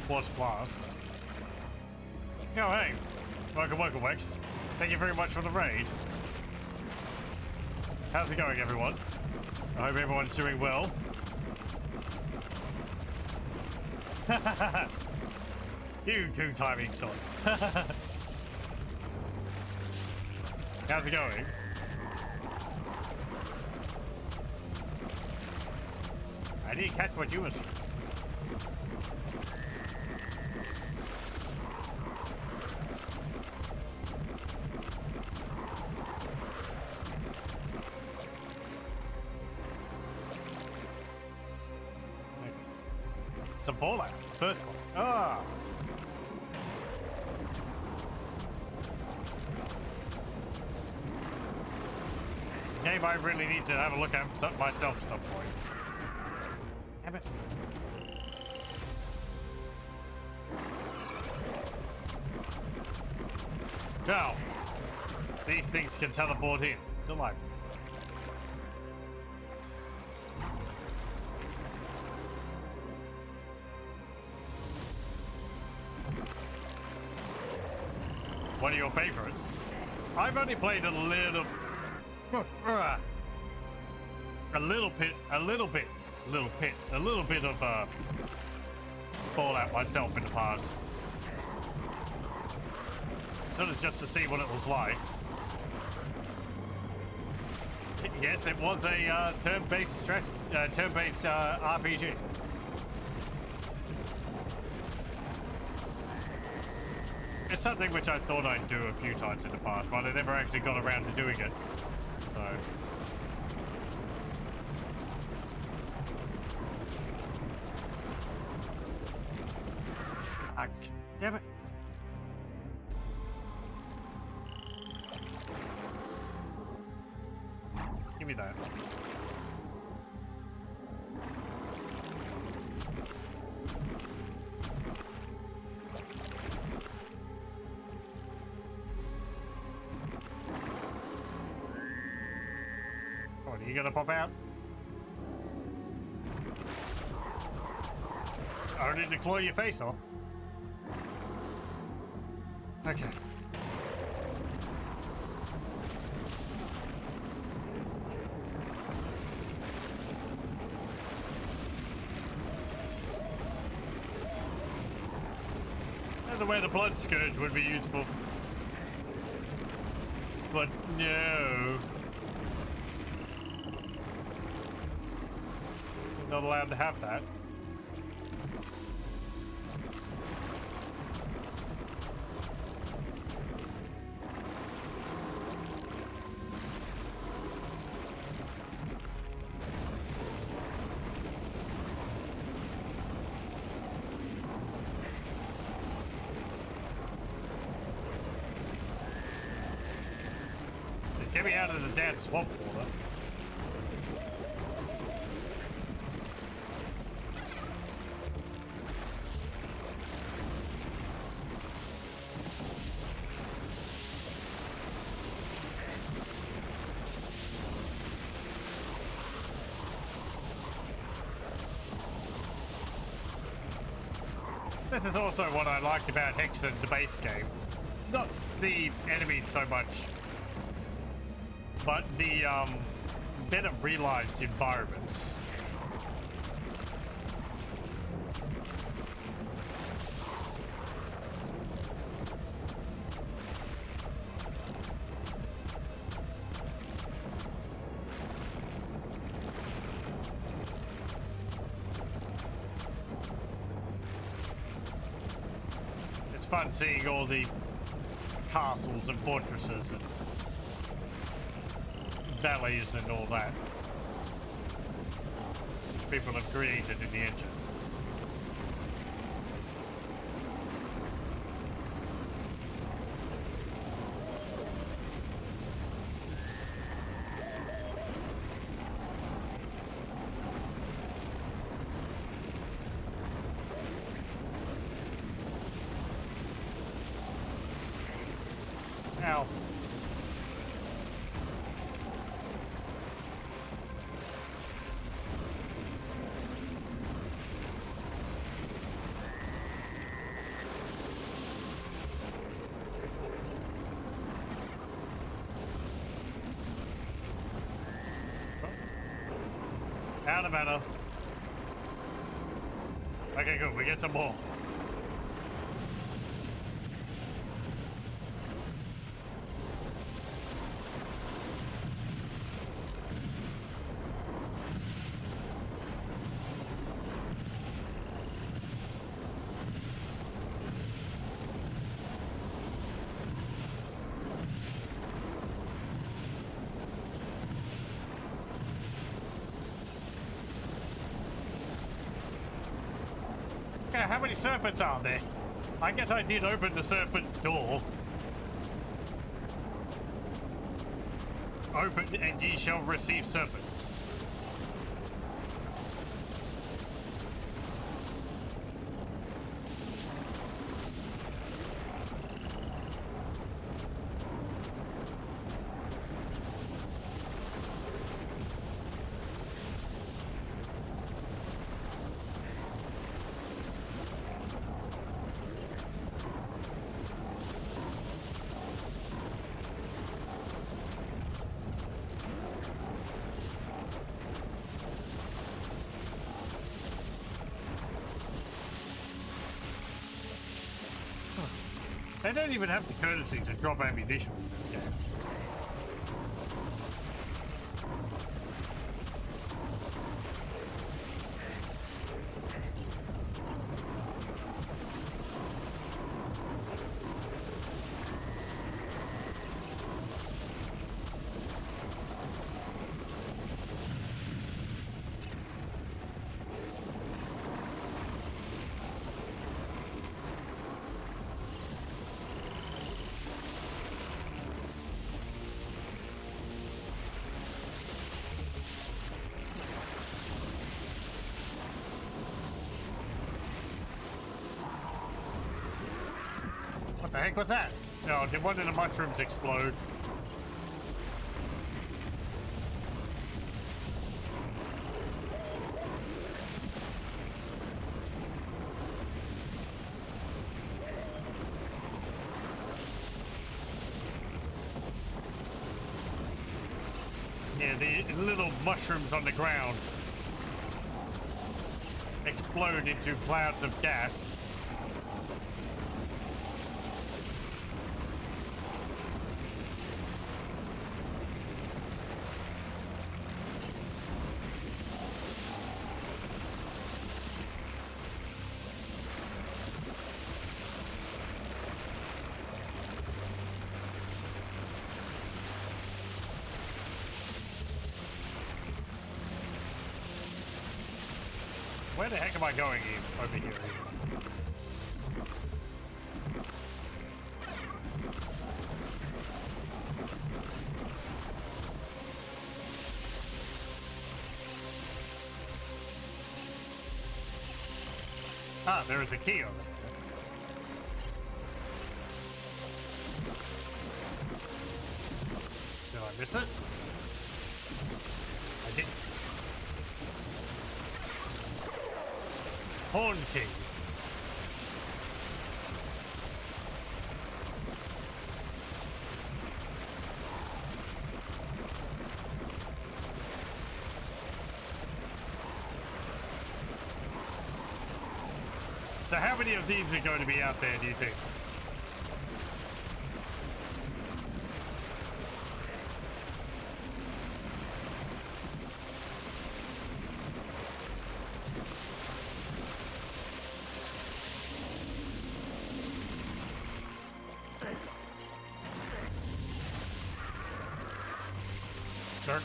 quartz flasks. Oh, hey. Welcome, Wex. Thank you very much for the raid. How's it going, everyone? I hope everyone's doing well. You two-timing son. How's it going? I didn't catch what you was. Some fallout. First one. Ah. Game I really need to have a look at myself at some point. Damn it. Now, these things can teleport in. Delightful. One of your favorites? I've only played a little bit of Fallout myself in the past. Sort of just to see what it was like. Yes, it was a turn-based RPG. It's something which I thought I'd do a few times in the past, but I never actually got around to doing it. So. Damn it. Give me that. What, are you gonna pop out? Only to claw your face off. Okay. The way the blood scourge would be useful. But no. We're not allowed to have that. Get me out of the damn swamp water. This is also what I liked about Hexen, the base game. Not the enemies so much, but the better realized environments. It's fun seeing all the castles and fortresses and valleys and all that, which people have created in the engine. Ow. Out of mana. Okay, good. We get some more. Yeah, how many serpents are there? I guess I did open the serpent door. Open and ye shall receive serpents. They don't even have the courtesy to drop ammunition in this game. heck was that? Oh, did one of the mushrooms explode? Yeah, the little mushrooms on the ground explode into clouds of gas. Where the heck am I going over here? Ah, there is a key over there. Did I miss it? I did. Horn key. So how many of these are going to be out there, do you think? Sure.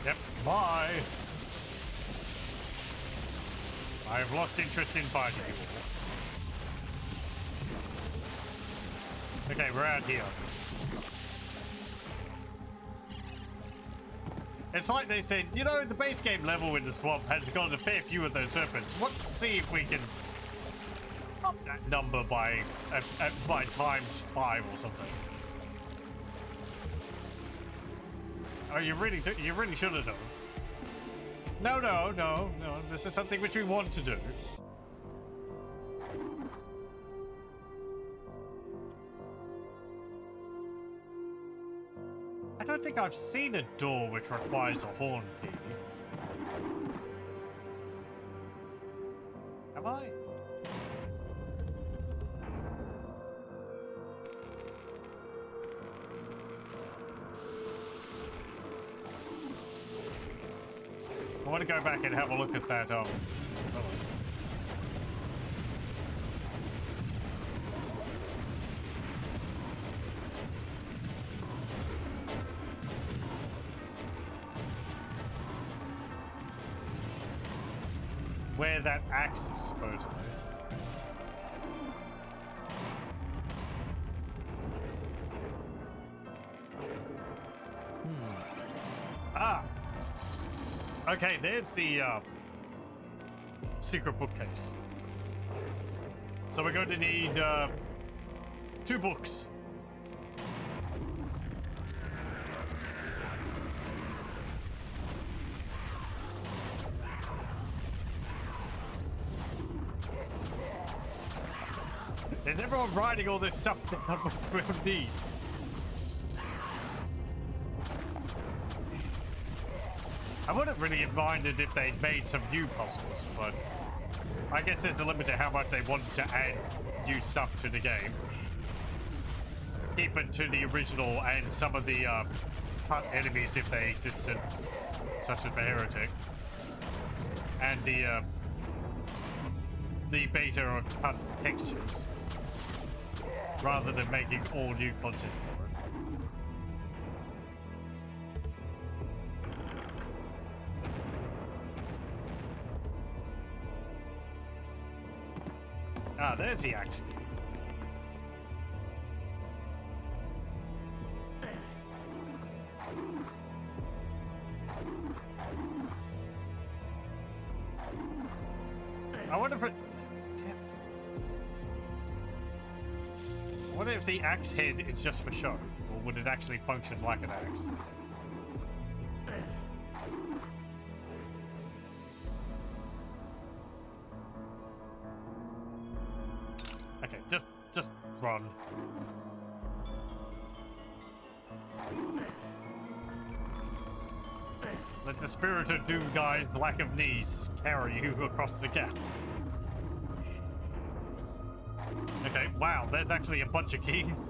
Yep, bye. I have lost interest in fighting you all. Okay, we're out here. It's like they said, you know, the base game level in the swamp has got a fair few of those serpents. Let's see if we can up that number by times 5 or something. Oh, you really should have done. No. This is something which we want to do. I don't think I've seen a door which requires a horn key. Have I? I want to go back and have a look at that. Hold on. Where that axe is supposedly. Ah! Okay, there's the secret bookcase. So we're going to need 2 books. Is everyone writing all this stuff down we'll need? I wouldn't really have minded if they'd made some new puzzles, but I guess there's a limit to how much they wanted to add new stuff to the game. Keep it to the original and some of the cut enemies if they existed, such as the heretic, and the beta or cut textures, rather than making all new content for it. Ah, there's the axe key. I wonder if it... I wonder if the axe head is just for show, or would it actually function like an axe? Okay, just run. Let the spirit of Doom Guy's lack of knees carry you across the gap. Okay, wow, there's actually a bunch of keys.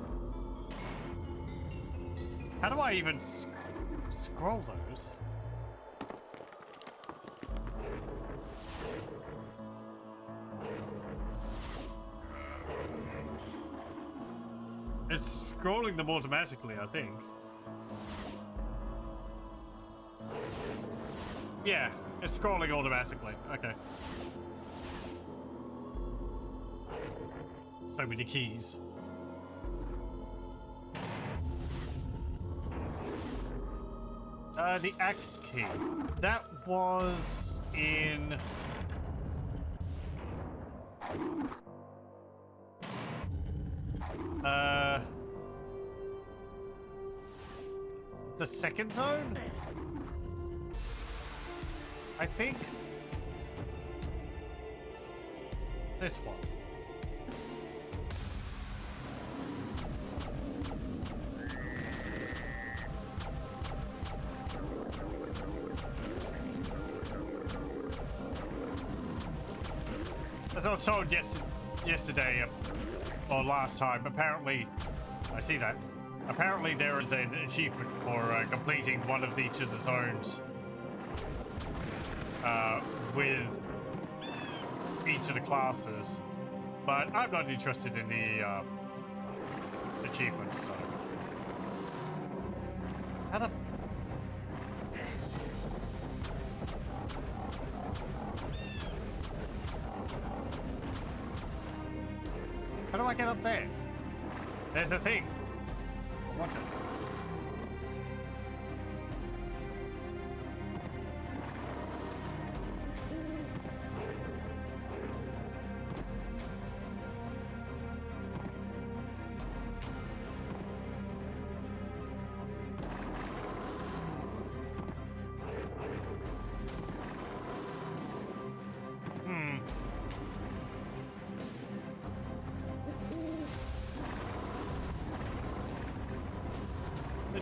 How do I even scroll those? It's scrolling them automatically, I think. Yeah, it's scrolling automatically. Okay. So many keys. The X key. That was in... the second zone? I think... this one. As I was told yesterday, or last time, apparently, I see that. Apparently there is an achievement for completing one of each of the zones with each of the classes, but I'm not interested in the achievements, so. How the... How do I get up there? There's a thing. Watch it.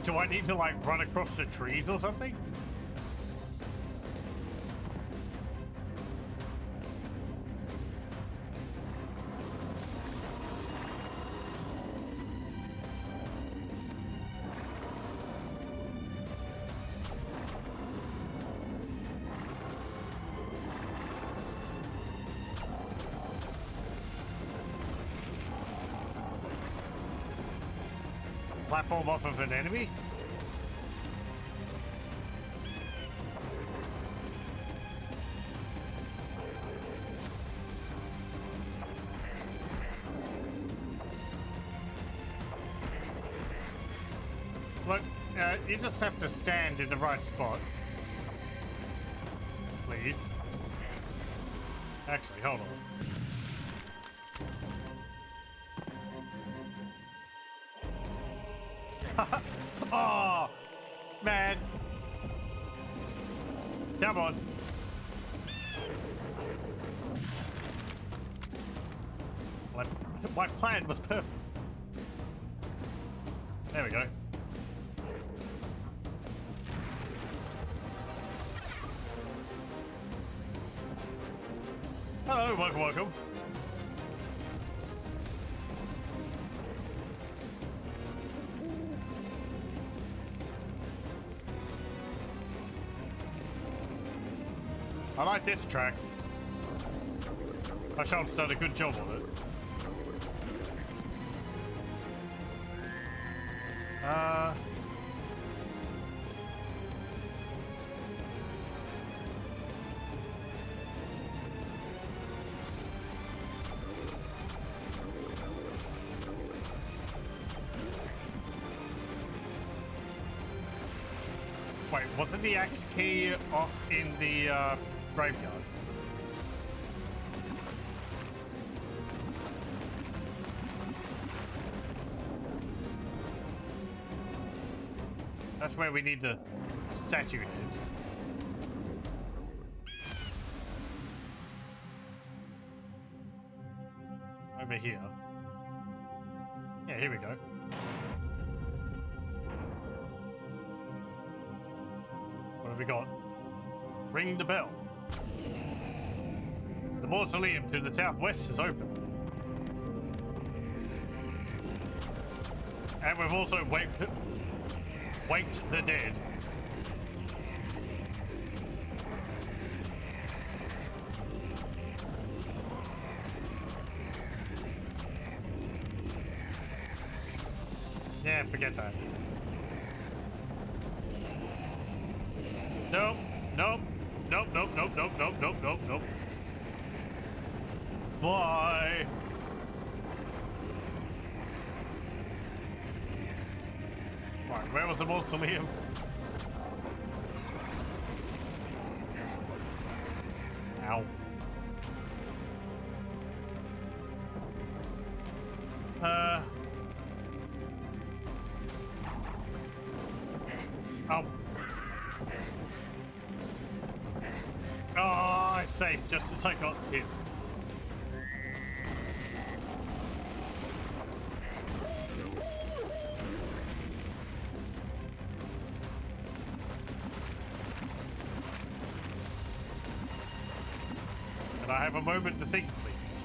Do I need to, like, run across the trees or something? Platform off of an enemy? Look, you just have to stand in the right spot. Please. Actually, hold on. Oh, man. Come on. My plan was perfect. There we go. Hello, welcome, welcome. I like this track. Sean's done a good job on it. Wait, wasn't the axe key off in the graveyard? That's where we need the statue heads. Over here. Yeah, here we go. What have we got? Ring the bell. The mausoleum to the southwest is open. And we've also waked the dead. Yeah, forget that. Nope, nope, nope, nope, nope, nope, nope, nope, nope, nope. Fly! Right, where was the mausoleum? Ow. Oh. Oh, I saved just as I got hit. Can I have a moment to think, please?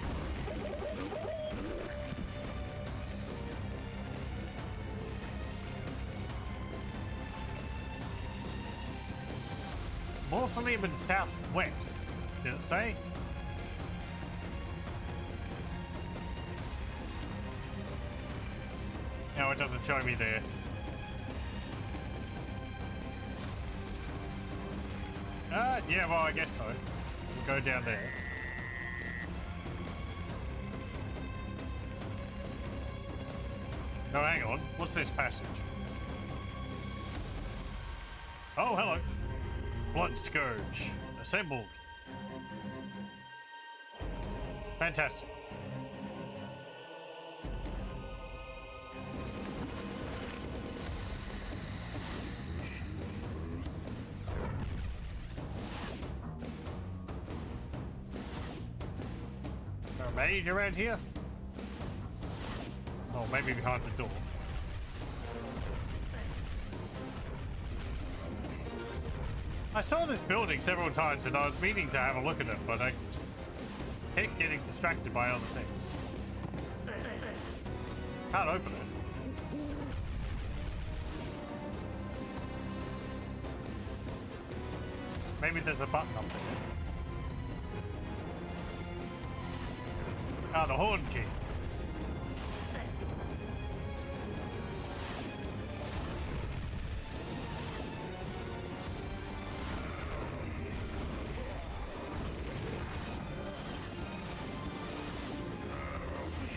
Mausoleum in southwest, did it say? No, it doesn't show me there. Yeah, well, I guess so. We'll go down there. No, hang on. What's this passage? Oh, hello. Blood Scourge. Assembled. Fantastic. Is there a mage around here? Oh, maybe behind the door. I saw this building several times and I was meaning to have a look at it, but I just kept getting distracted by other things. Can't open it. Maybe there's a button up there. Ah, the horn key.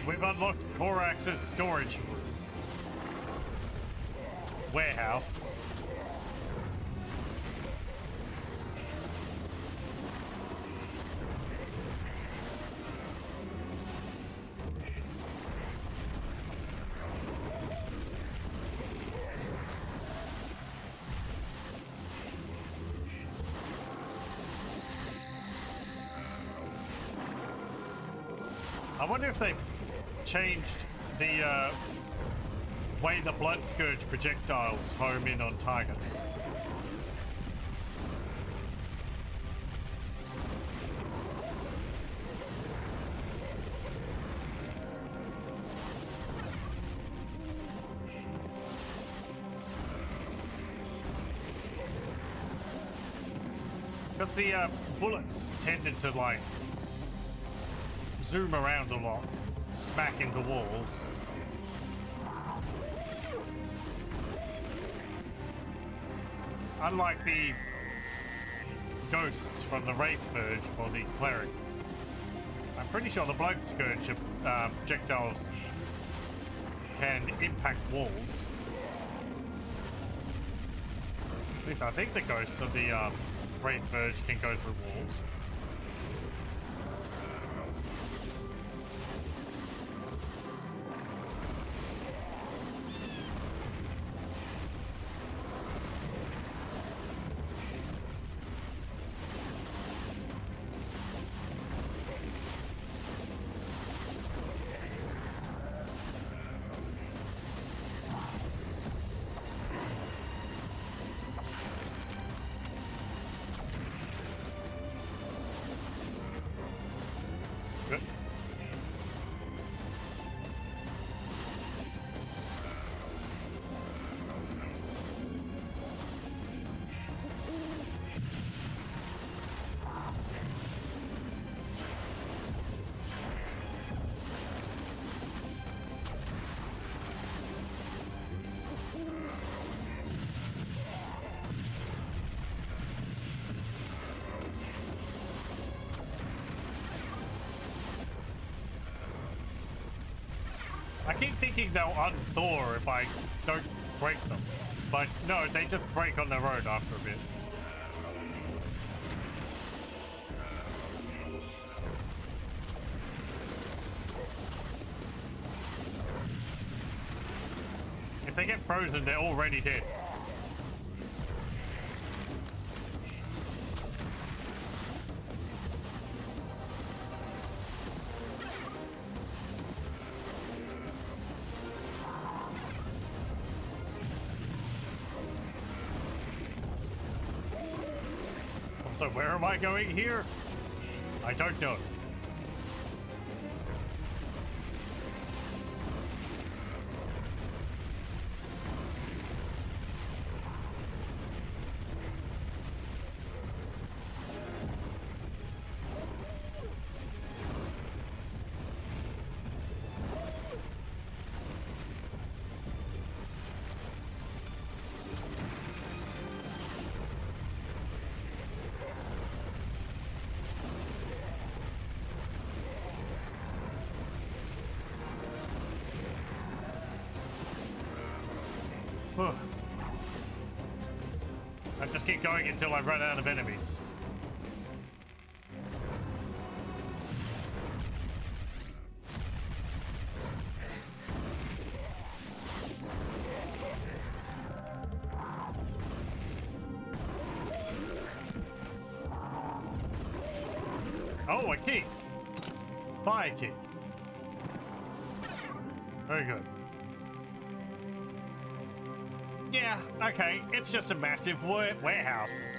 We've unlocked Korax's storage warehouse. I wonder if they changed the way the Blood Scourge projectiles home in on targets. Because the bullets tended to like zoom around a lot, smack into walls. Unlike the ghosts from the Wraith Verge for the cleric. I'm pretty sure the Blood Scourge projectiles can impact walls. At least I think the ghosts of the Wraith Verge can go through walls. Good. I keep thinking they'll unthaw if I don't break them. But no, they just break on their own after a bit. If they get frozen, they're already dead. So where am I going here? I don't know. I just keep going until I run out of enemies. Oh, a key. Buy a key. Very good. Yeah, okay, it's just a massive warehouse.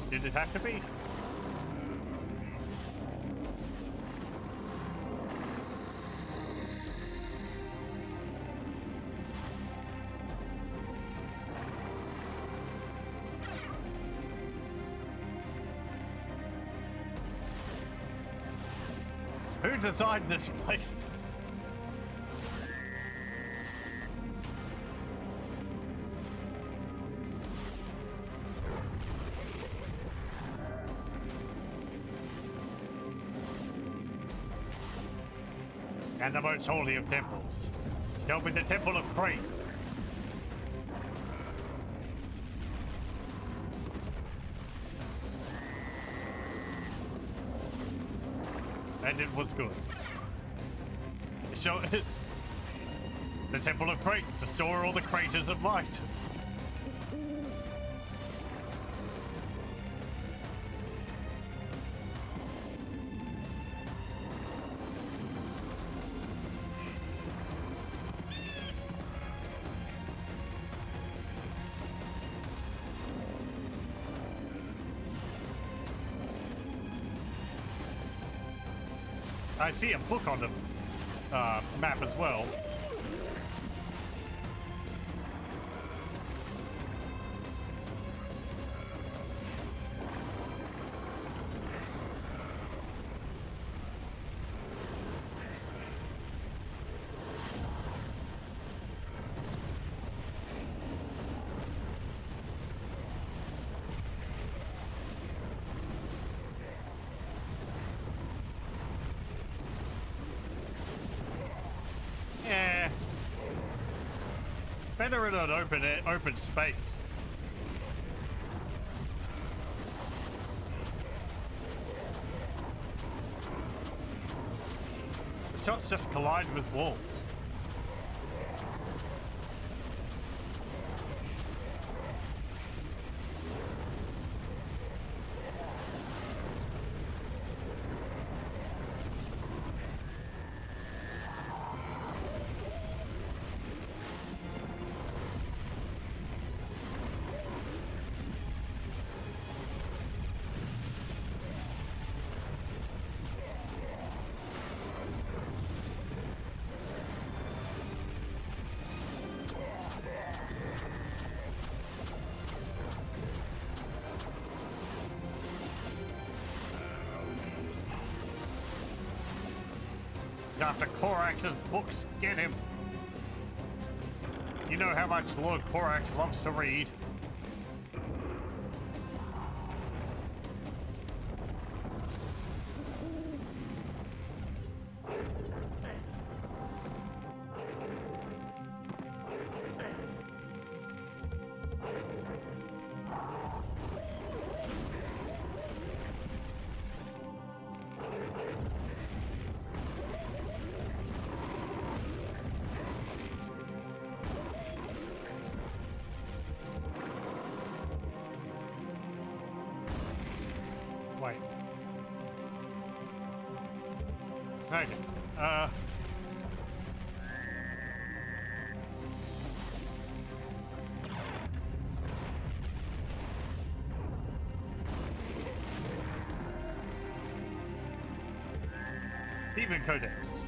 Did it have to be? Who designed this place? And the most holy of temples. Dealt with the Temple of Crate. And it was good. So, the Temple of Crate to store all the craters of might. I see a book on the map as well. better in an open space. The shots just collide with walls. After Korax's books, get him. You know how much Lord Korax loves to read. Wait. Okay. Demon Codex.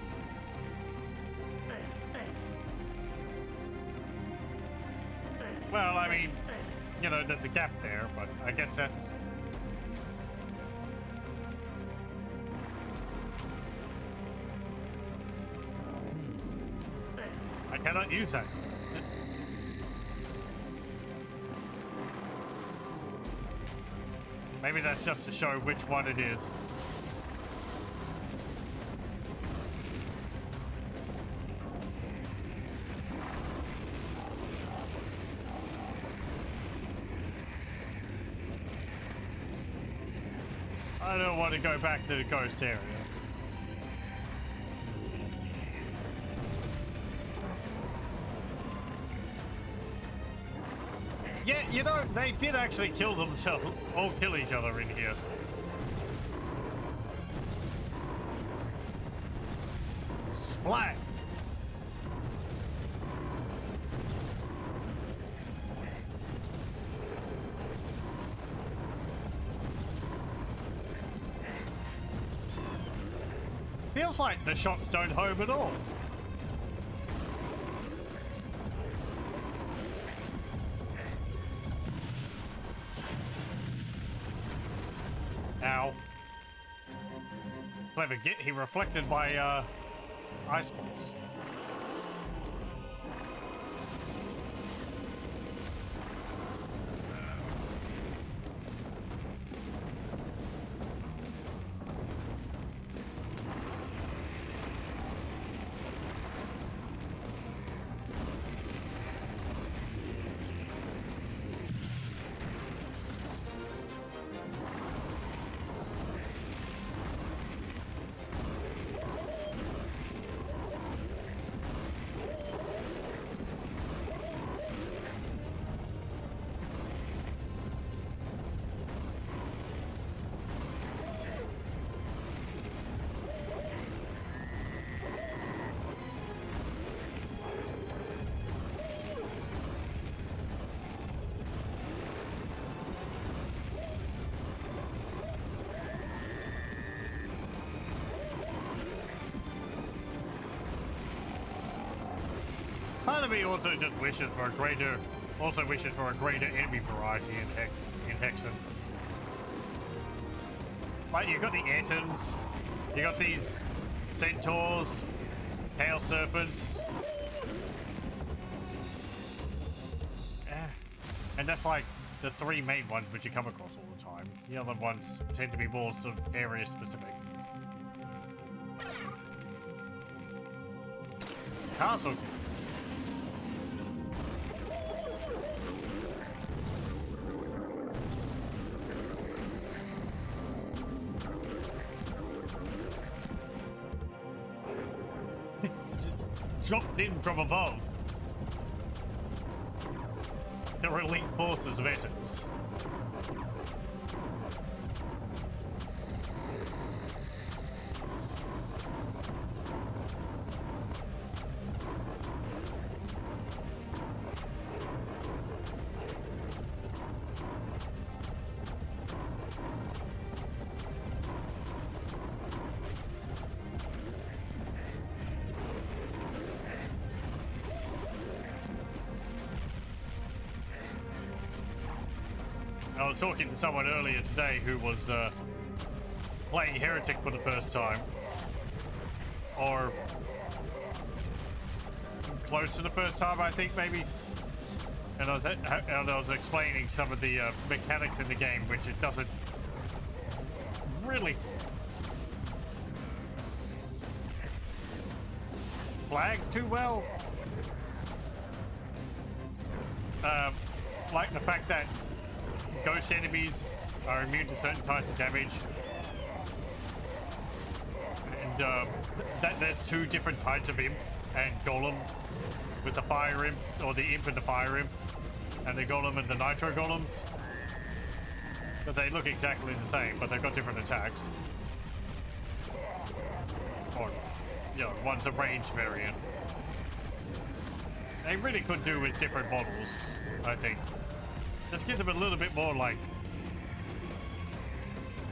Well, I mean, you know, there's a gap there, but I guess that... I cannot use that. Maybe that's just to show which one it is. I don't want to go back to the ghost area. Yeah, you know, they did actually kill themselves, or kill each other in here. Splat! Feels like the shots don't home at all. Ow. Clever git, he reflected my ice balls. Part of me also just wishes for a greater, enemy variety in Hexen. Like, you got the Ettins, you got these centaurs, hail serpents. And that's like the three main ones which you come across all the time. The other ones tend to be more sort of area specific. Castle. dropped in from above. The elite forces of Essex. I was talking to someone earlier today who was playing Heretic for the first time, or close to the first time, I think, maybe. And I was explaining some of the mechanics in the game, which it doesn't really flag too well. Like the fact that ghost enemies are immune to certain types of damage, and that there's two different types of imp and golem, with the fire imp, or the imp and the fire imp, and the golem and the nitro golems. But they look exactly the same, but they've got different attacks. Or, you know, one's a range variant. They really could do with different models, I think. Just get them a little bit more like,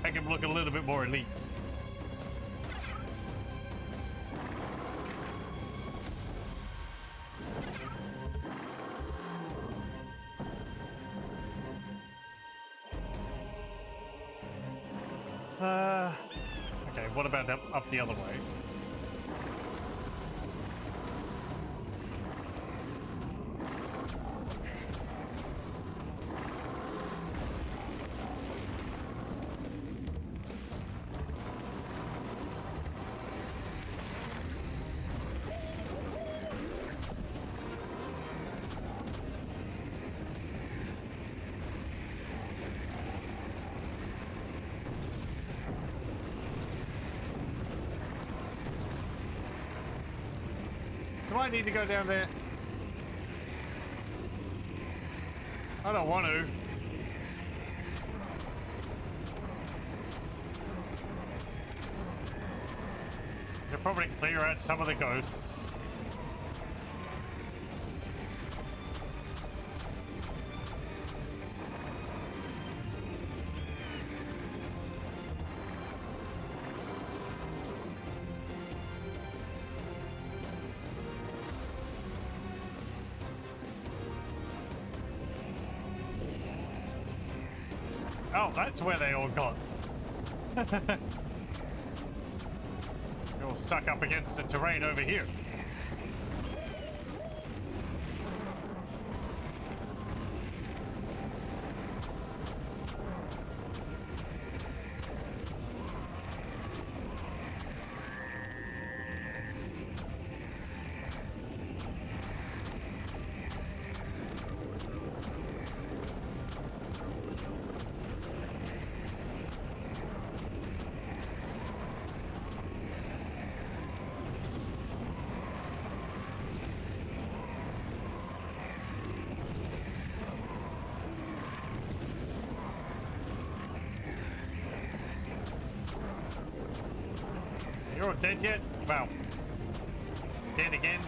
make them look a little bit more elite. Okay, what about up the other way? Do I need to go down there? I don't want to. Should probably clear out some of the ghosts. Oh, that's where they all got. You're all stuck up against the terrain over here. You're all dead yet? Well, dead again.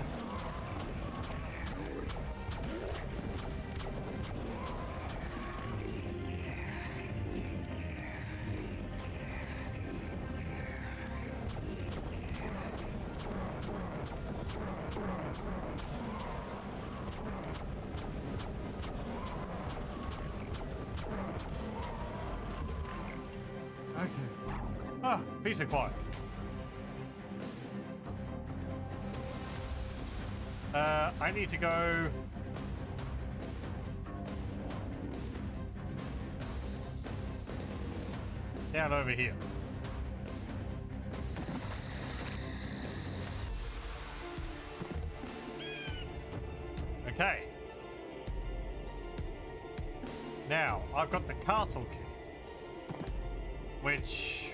Okay. Ah, peace and quiet. I need to go down over here. Okay. Now, I've got the castle key, which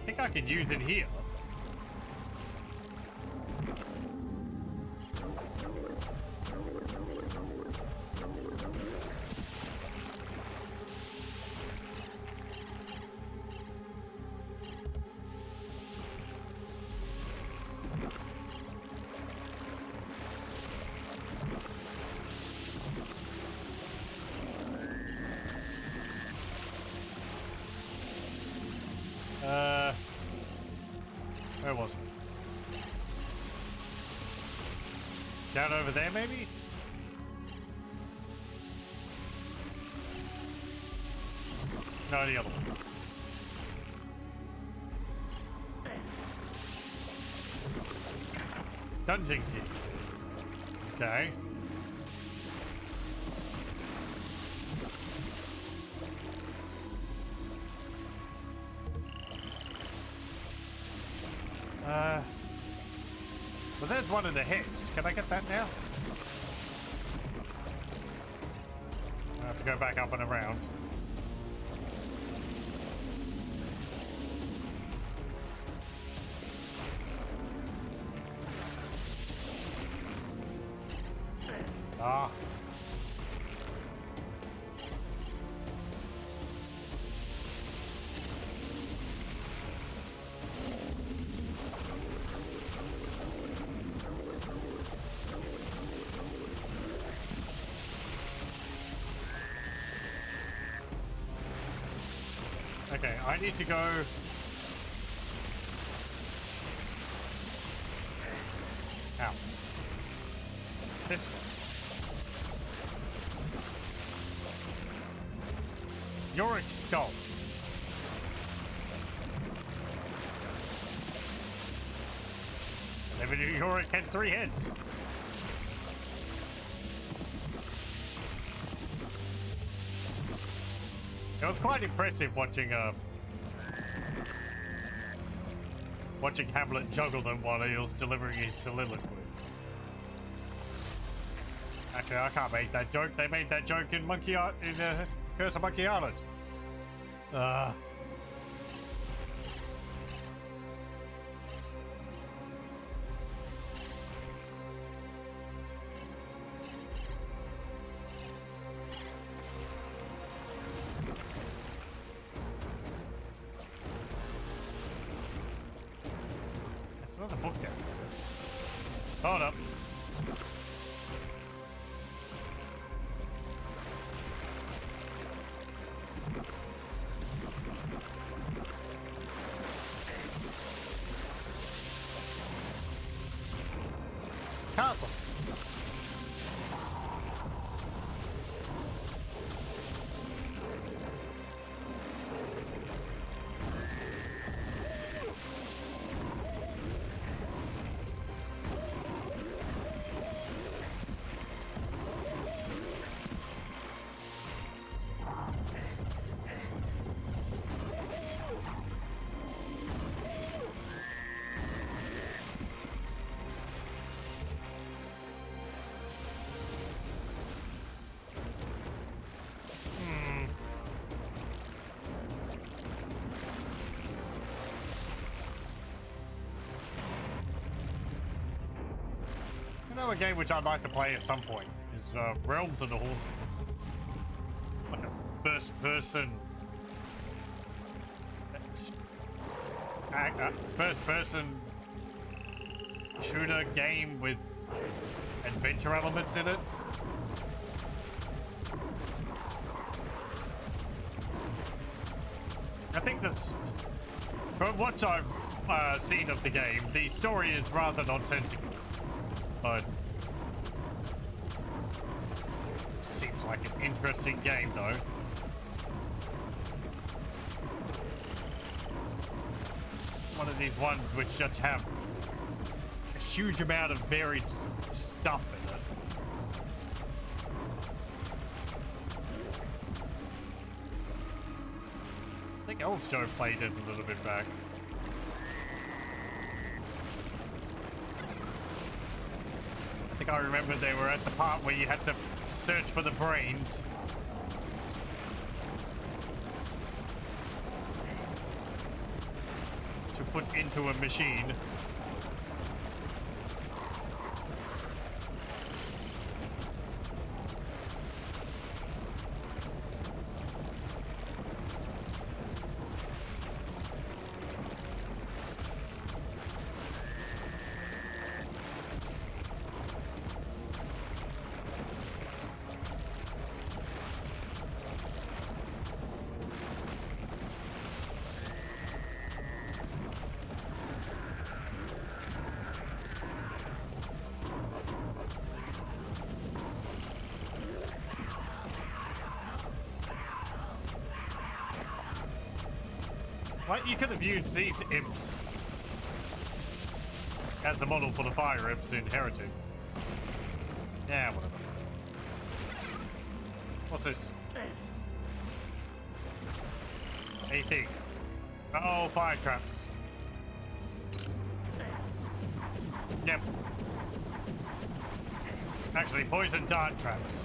I think I could use it here. wasn't it? Down over there, maybe? No, the other one. Dungeon key. Okay. Well, there's one of the hits. Can I get that now? I have to go back up and around. Ah. Okay, I need to go. Ow. This one. Yorick skull. Never knew Yorick had 3 heads. It was quite impressive watching Hamlet juggle them while he was delivering his soliloquy. Actually, I can't make that joke. They made that joke in Curse of Monkey Island. There's another book down there. Hold up. Castle. Another game which I'd like to play at some point is Realms of the Haunted. Like a first-person shooter game with adventure elements in it. I think that's, from what I've seen of the game, the story is rather nonsensical. But seems like an interesting game, though. One of these ones which just have a huge amount of buried stuff in it. I think Elves Joe played it a little bit back. I think I remember they were at the part where you had to search for the brains. To put into a machine. Like, you could have used these imps as a model for the fire imps in Heretic. Yeah, whatever. What's this? Anything. Oh, fire traps. Yep. Actually, poison dart traps.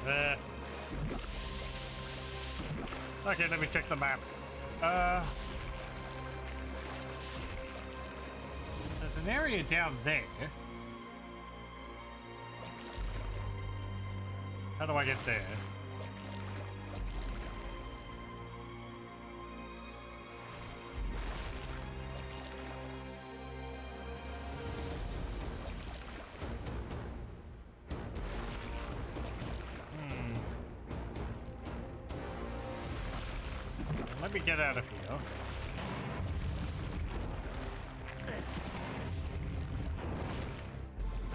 There. Okay, let me check the map. There's an area down there. How do I get there? Let me get out of here.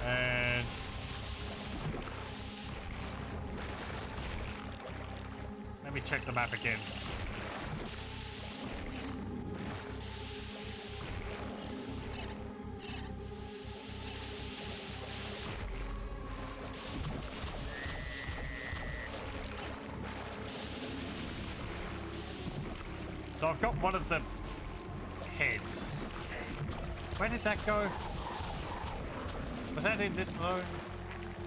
And let me check the map again. So I've got one of the heads. Where did that go? Was that in this zone?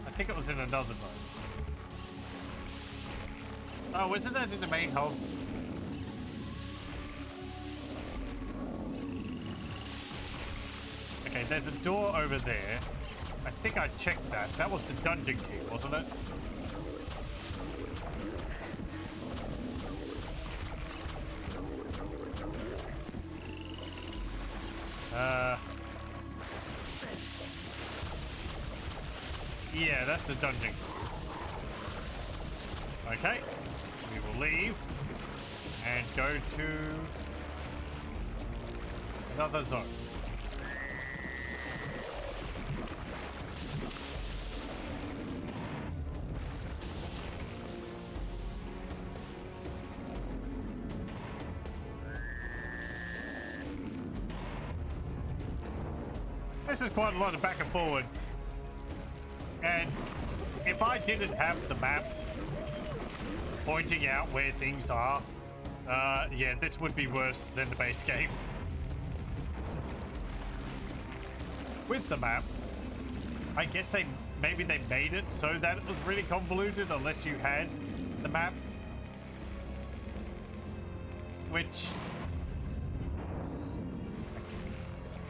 I think it was in another zone. Oh, isn't that in the main hub? Okay, there's a door over there. I think I checked that. That was the dungeon key, wasn't it? Yeah, that's the dungeon. Okay, we will leave and go to another zone. This is quite a lot of back and forward. And if I didn't have the map pointing out where things are, yeah, this would be worse than the base game. With the map, I guess maybe they made it so that it was really convoluted unless you had the map. Which,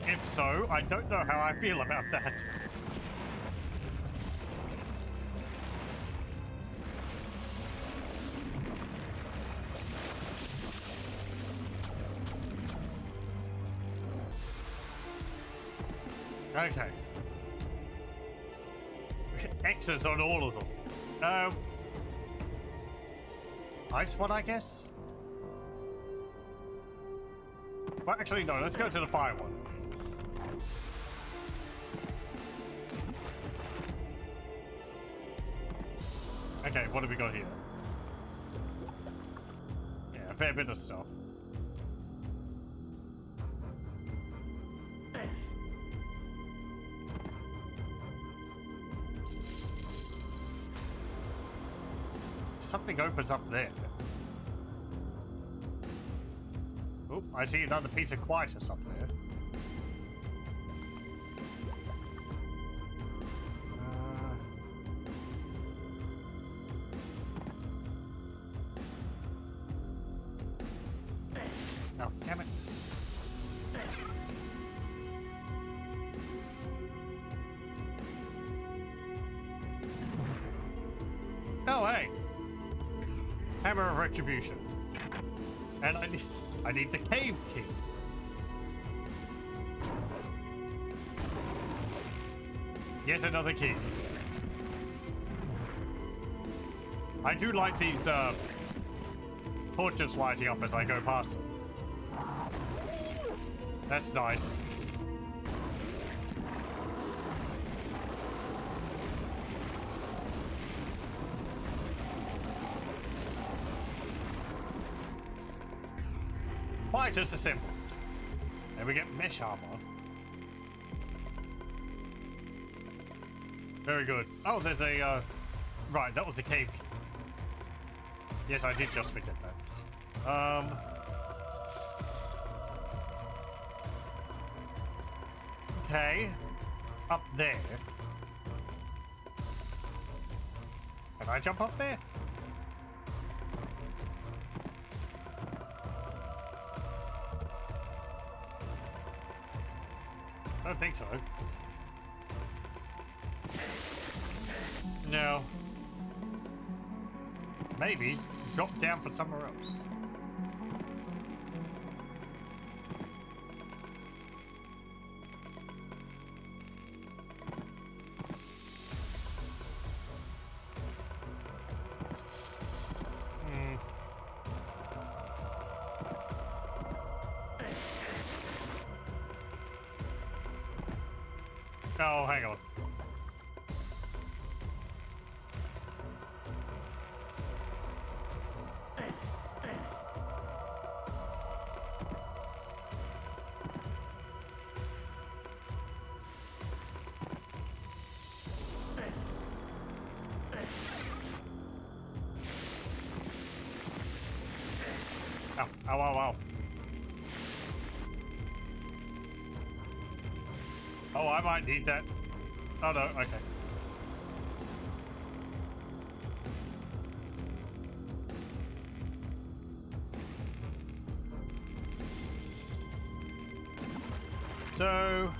if so, I don't know how I feel about that. Okay. Hexens on all of them. Ice one, I guess? Well, actually, no. Let's go to the fire one. Okay, what have we got here? Yeah, a fair bit of stuff. Something opens up there. Oh, I see another piece of quietus up there. Oh, damn it. Oh, hey. Hammer of Retribution. And I need the cave key. Yet another key. I do like these torches lighting up as I go past them. That's nice. Why just assembled? And we get mesh armor. Very good. Oh, there's a right, that was the cave key. Yes, I did just forget that. Okay. Up there. Can I jump up there? I don't think so. No. Maybe drop down from somewhere else. Oh, hang on. Ow, ow, ow, ow. Oh, I might need that. Oh, no, okay. So...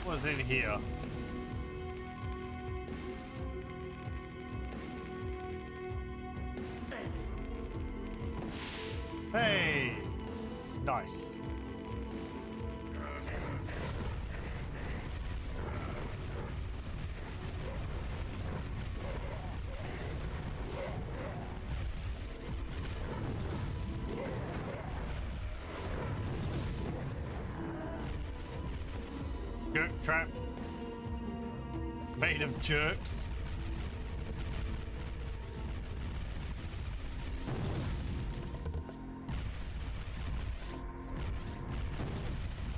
what was in here? Hey! Nice. Jerk trap. Made of jerks.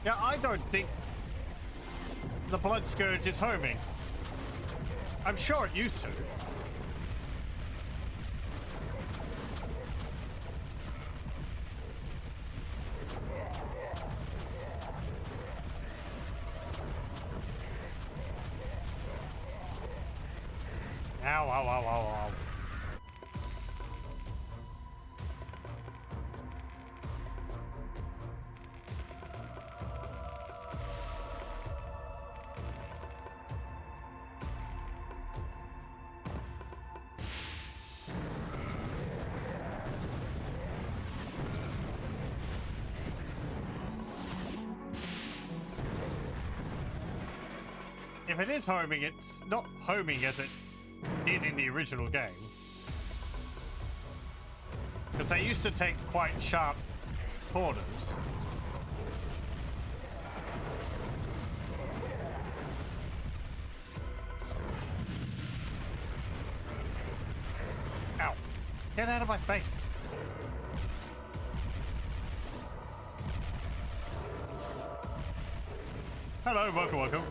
Yeah, I don't think the Blood Scourge is homing. I'm sure it used to. Ow, ow, ow, ow, ow. If it is homing, it's not homing as it did in the original game. Because they used to take quite sharp corners. Ow. Get out of my face. Hello, welcome.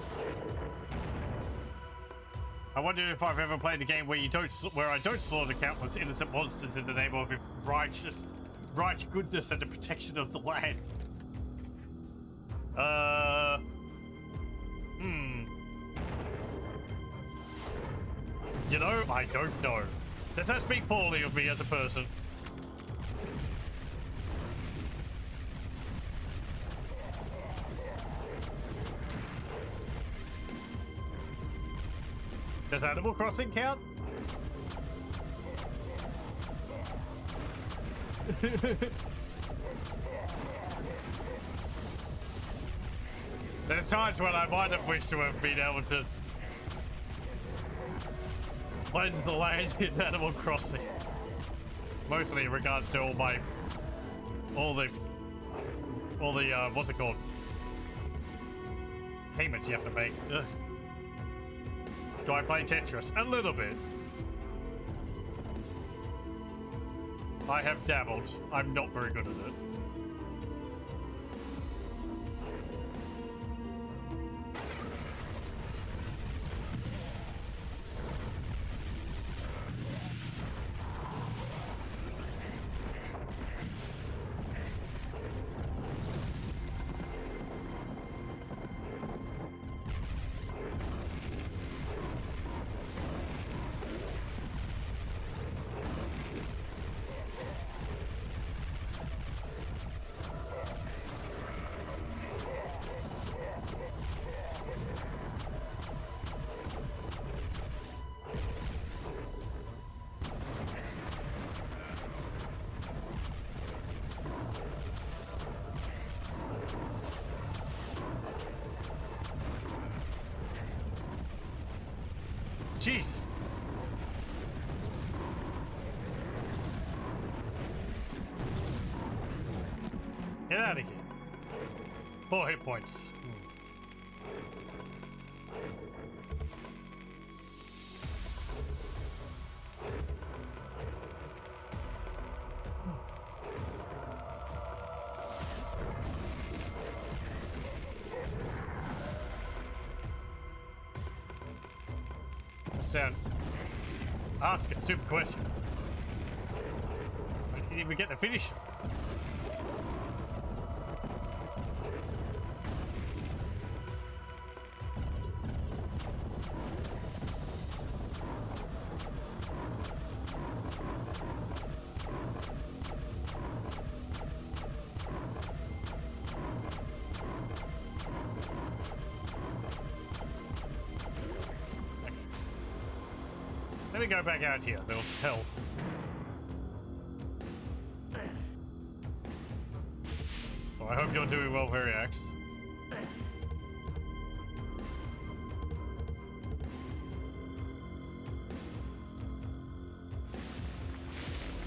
I wonder if I've ever played a game where I don't slaughter countless innocent monsters in the name of right goodness and the protection of the land. You know, I don't know. Does that speak poorly of me as a person? Does Animal Crossing count? There's times when I might have wished to have been able to cleanse the land in Animal Crossing. Mostly in regards to all the what's it called? Payments you have to make. Ugh. Do I play Tetris? A little bit. I have dabbled. I'm not very good at it. Jeez. Get out of here. 4 hit points. Down. Ask a stupid question. I didn't even get to finish. Let me go back out here. There was health. Well, I hope you're doing well, Variax.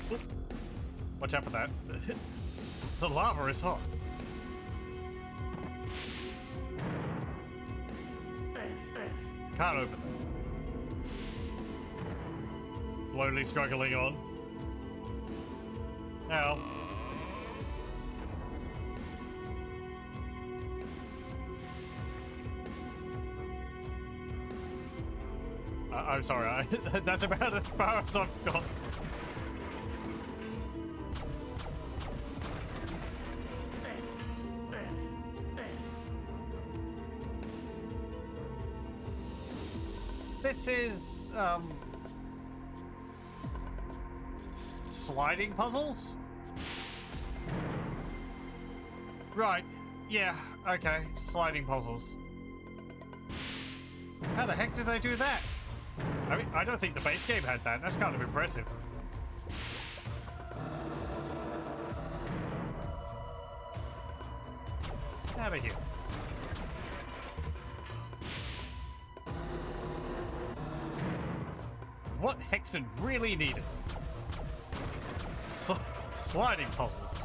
Oop. Watch out for that. The lava is hot. Can't open it. Slowly struggling on. Ow. I'm sorry, that's about as far as I've got. This is, sliding puzzles? Right, yeah, okay, sliding puzzles. How the heck did they do that? I mean, I don't think the base game had that. That's kind of impressive. Get out of here. What Hexen really needed. Sliding puzzles.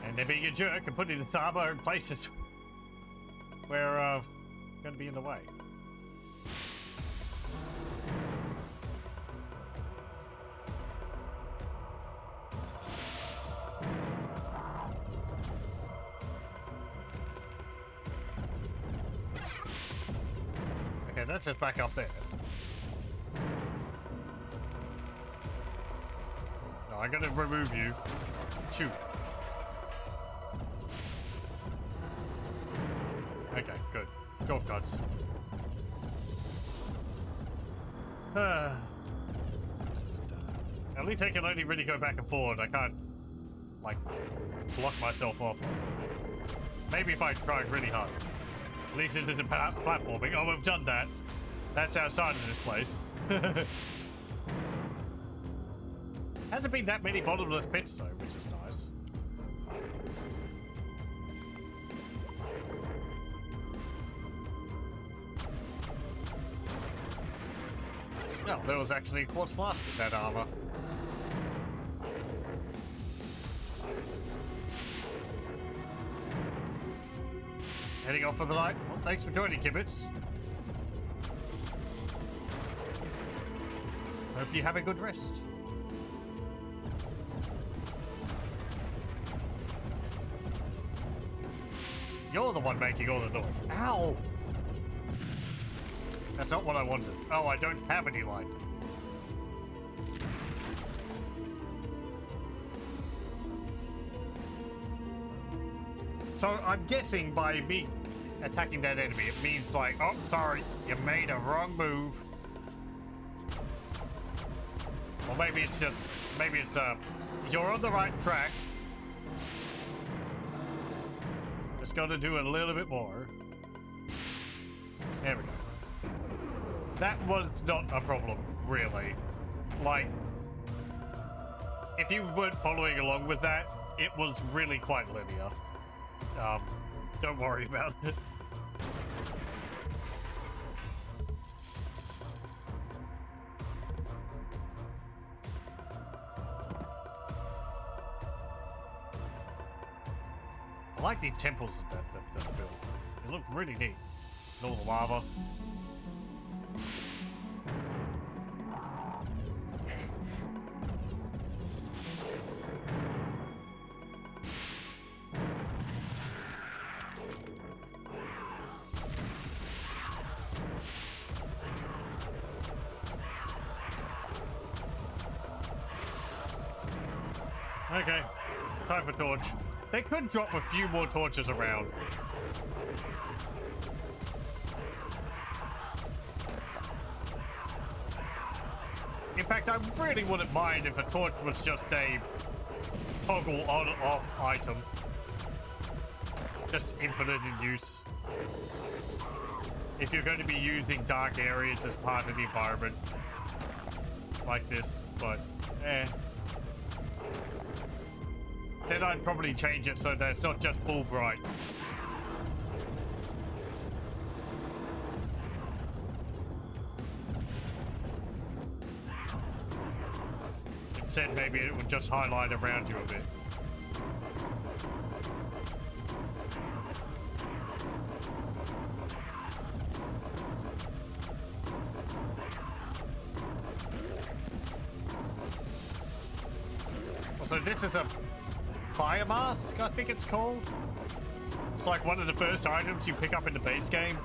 And they're being a jerk and putting its armor in places where going to be in the way. Okay, that's just back up there. Oh, I gotta remove you. Shoot. Okay, good. Shortcuts. At least I can only really go back and forward. I can't, like, block myself off. Maybe if I tried really hard. At least into the platforming. Oh, we've done that. That's outside of this place. Hasn't been that many bottomless pits, though, which is nice. No, there was actually a quartz flask in that armor. Heading off for the night. Well, thanks for joining, Kibbits. Hope you have a good rest. You're the one making all the noise. Ow! That's not what I wanted. Oh, I don't have any light. So I'm guessing by me attacking that enemy, it means like, oh, sorry, you made a wrong move. Or maybe it's just, maybe it's, you're on the right track. Just gotta do a little bit more. There we go. That was not a problem, really. Like, if you weren't following along with that, it was really quite linear. Don't worry about it. I like these temples that are built. They look really neat. With all the lava. Okay, time for torch. They could drop a few more torches around. In fact, I really wouldn't mind if a torch was just a toggle on-off item. Just infinite in use. If you're going to be using dark areas as part of the environment. Like this, but then I'd probably change it so that it's not just full bright. Instead, maybe it would just highlight around you a bit. So this is a fire mask, I think it's called. It's like one of the first items you pick up in the base game.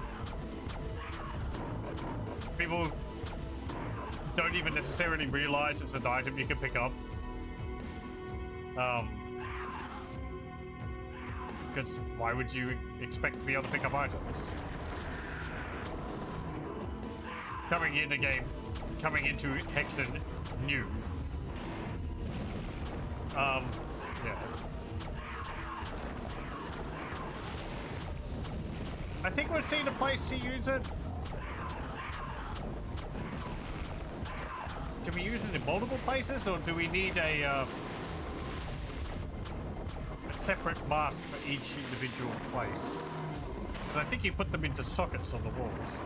People don't even necessarily realize it's an item you can pick up. Because why would you expect to be able to pick up items? Coming in the game, coming into Hexen new. Yeah. I think we've seen a place to use it. Do we use it in multiple places, or do we need a separate mask for each individual place? And I think you put them into sockets on the walls.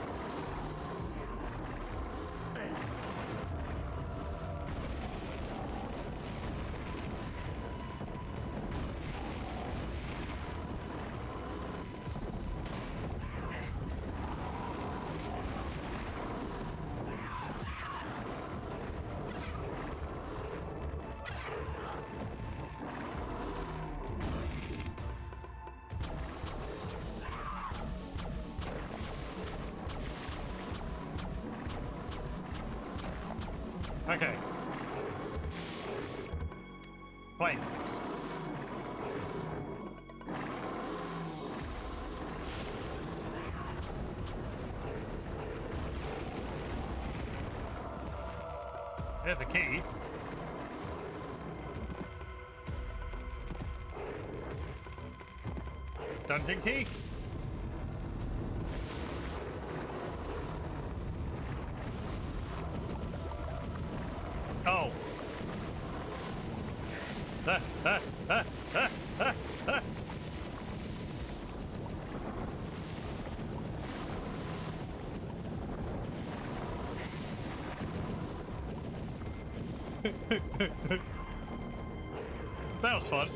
Okay. Flames. There's a key. Dungeon key? Oh. That was fun.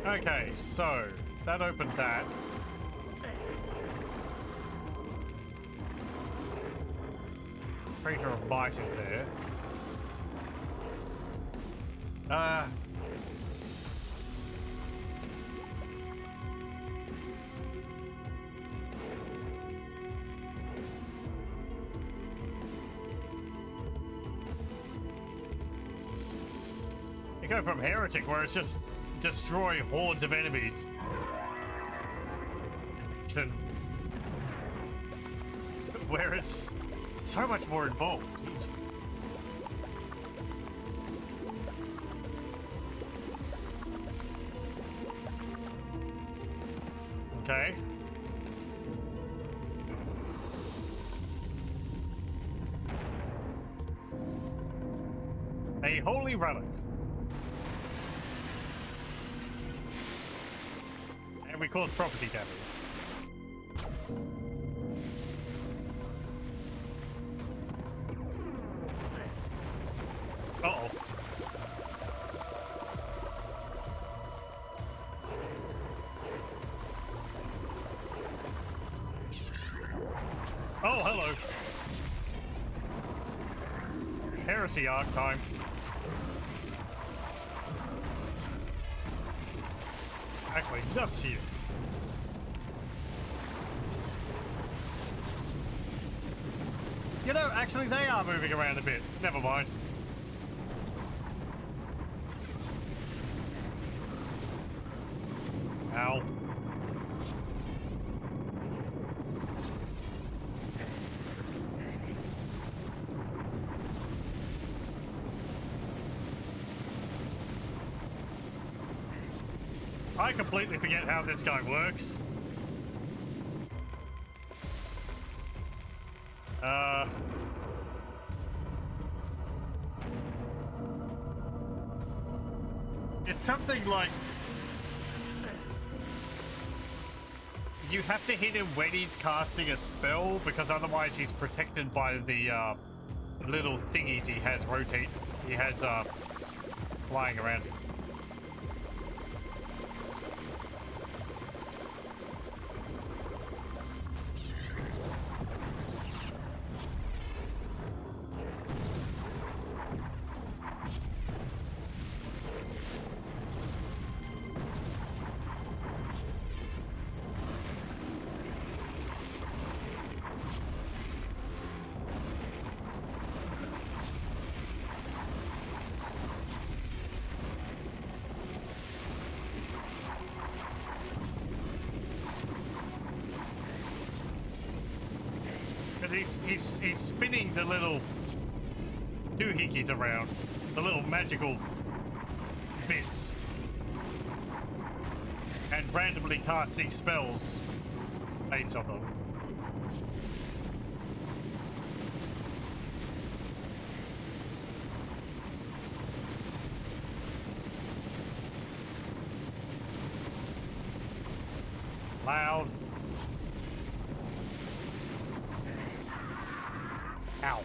Okay, so that opened that. Creature of biting there. You go from Heretic, where it's just destroy hordes of enemies, and where it's so much more involved. Jeez. Okay. A holy relic. And we cause property damage. Uh-oh. Oh, hello. Heresy arc time. Actually, just you. You know, actually, they are moving around a bit. Never mind. Ow. I completely forget how this guy works. It's something like you have to hit him when he's casting a spell, because otherwise he's protected by the little thingies he has flying around him. He's spinning the little doohickeys around, the little magical bits, and randomly casting spells based on them. Loud. Ow.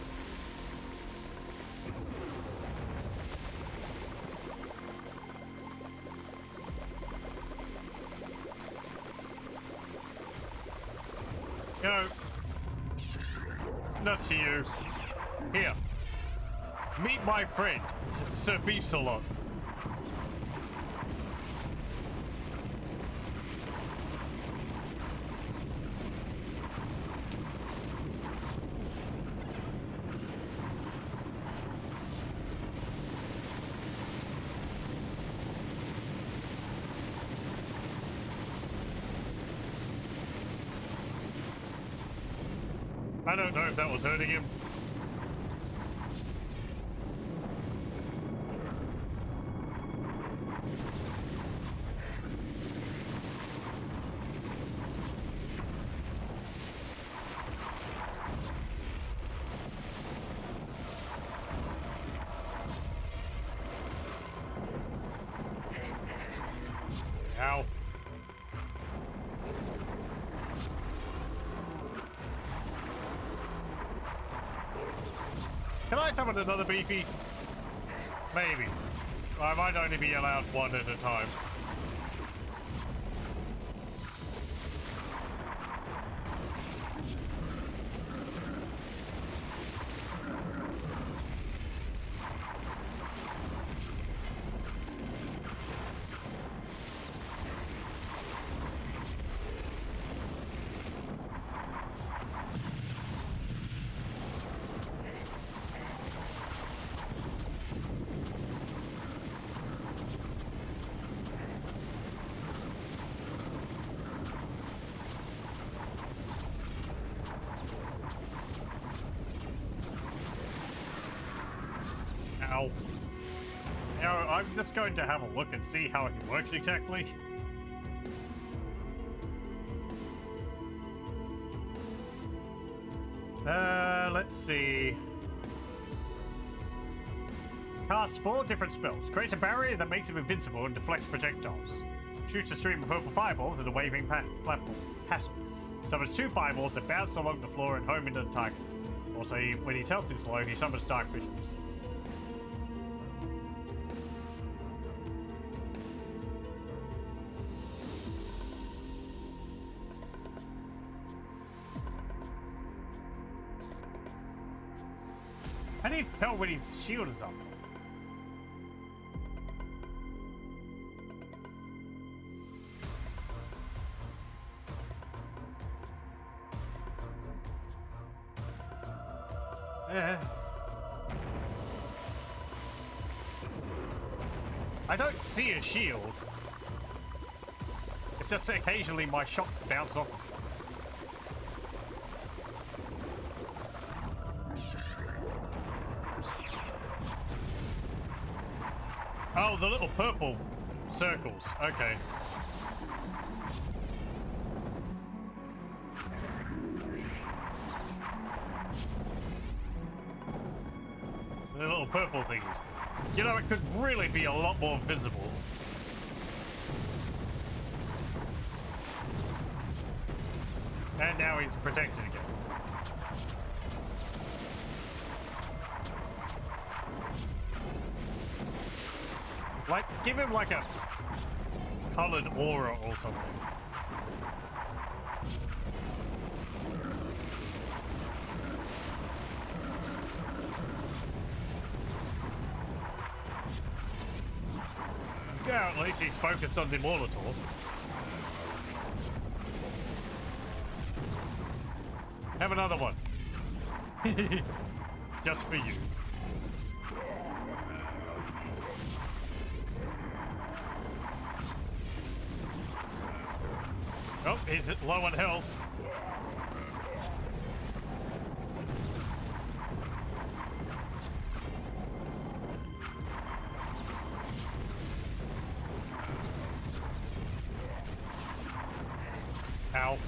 Go. Not to you. Here. Meet my friend, Sir Beef Salon. I don't know if that was hurting him. Ow. Can I summon another beefy? Maybe. I might only be allowed one at a time. Ow. Now, I'm just going to have a look and see how it works exactly. Let's see. Casts 4 different spells. Creates a barrier that makes him invincible and deflects projectiles. Shoots a stream of purple fireballs in a waving platform pattern. Summons 2 fireballs that bounce along the floor and home into the target. Also, when his health is low, he summons dark visions. How do you tell when his shield is up? I don't see a shield. It's just occasionally my shots bounce off. Oh, the little purple circles. Okay. The little purple things. You know, it could really be a lot more visible. And now he's protected again. Like, give him like a colored aura or something. Yeah, at least he's focused on the Molitor. Have another one. Just for you. Oh, he's low on health. Ow.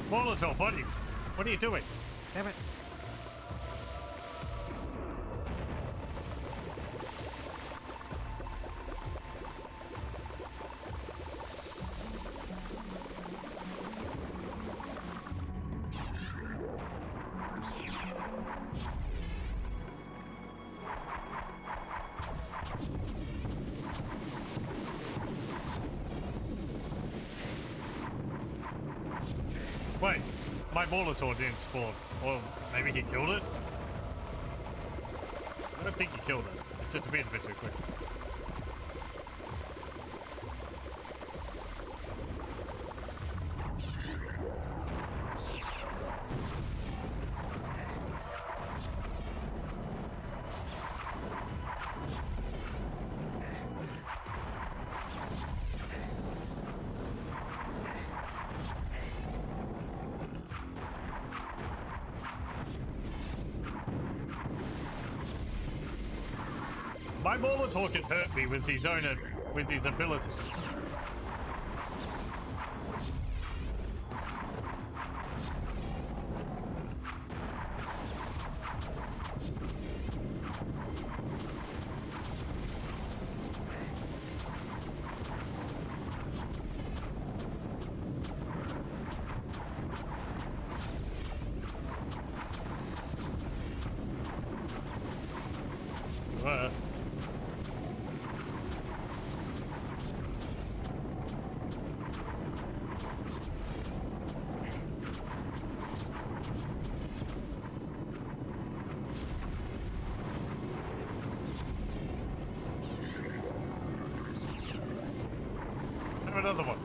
Molotov, buddy. What are you doing? Damn it. Wait, my Molotov didn't spawn. Or maybe he killed it? I don't think he killed it. It disappeared a bit too quick. My Molotov can hurt me with his own abilities. Another one.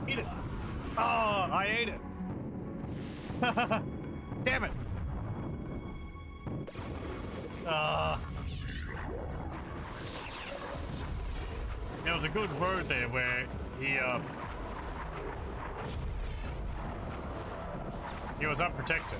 Eat it. Oh, I ate it. Damn it. There was a good road there where he was unprotected.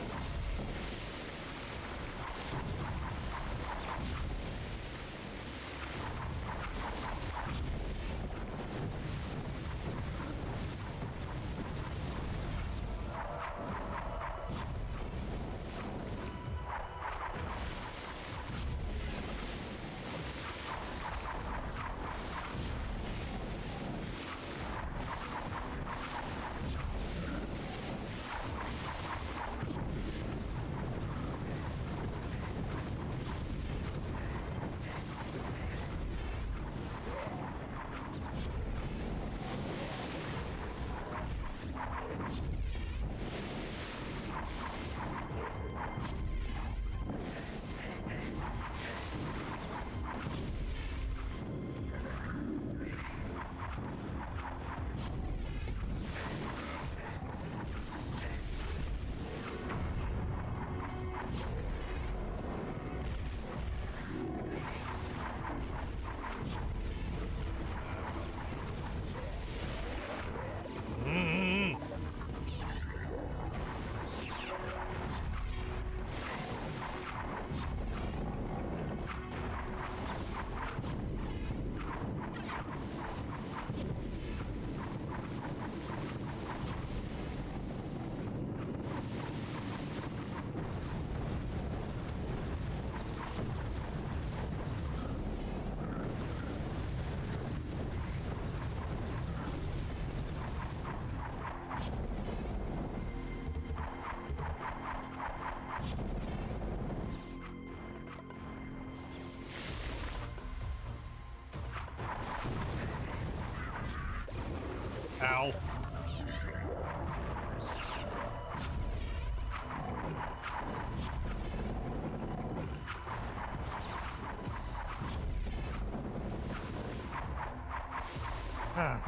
Ow. Ah.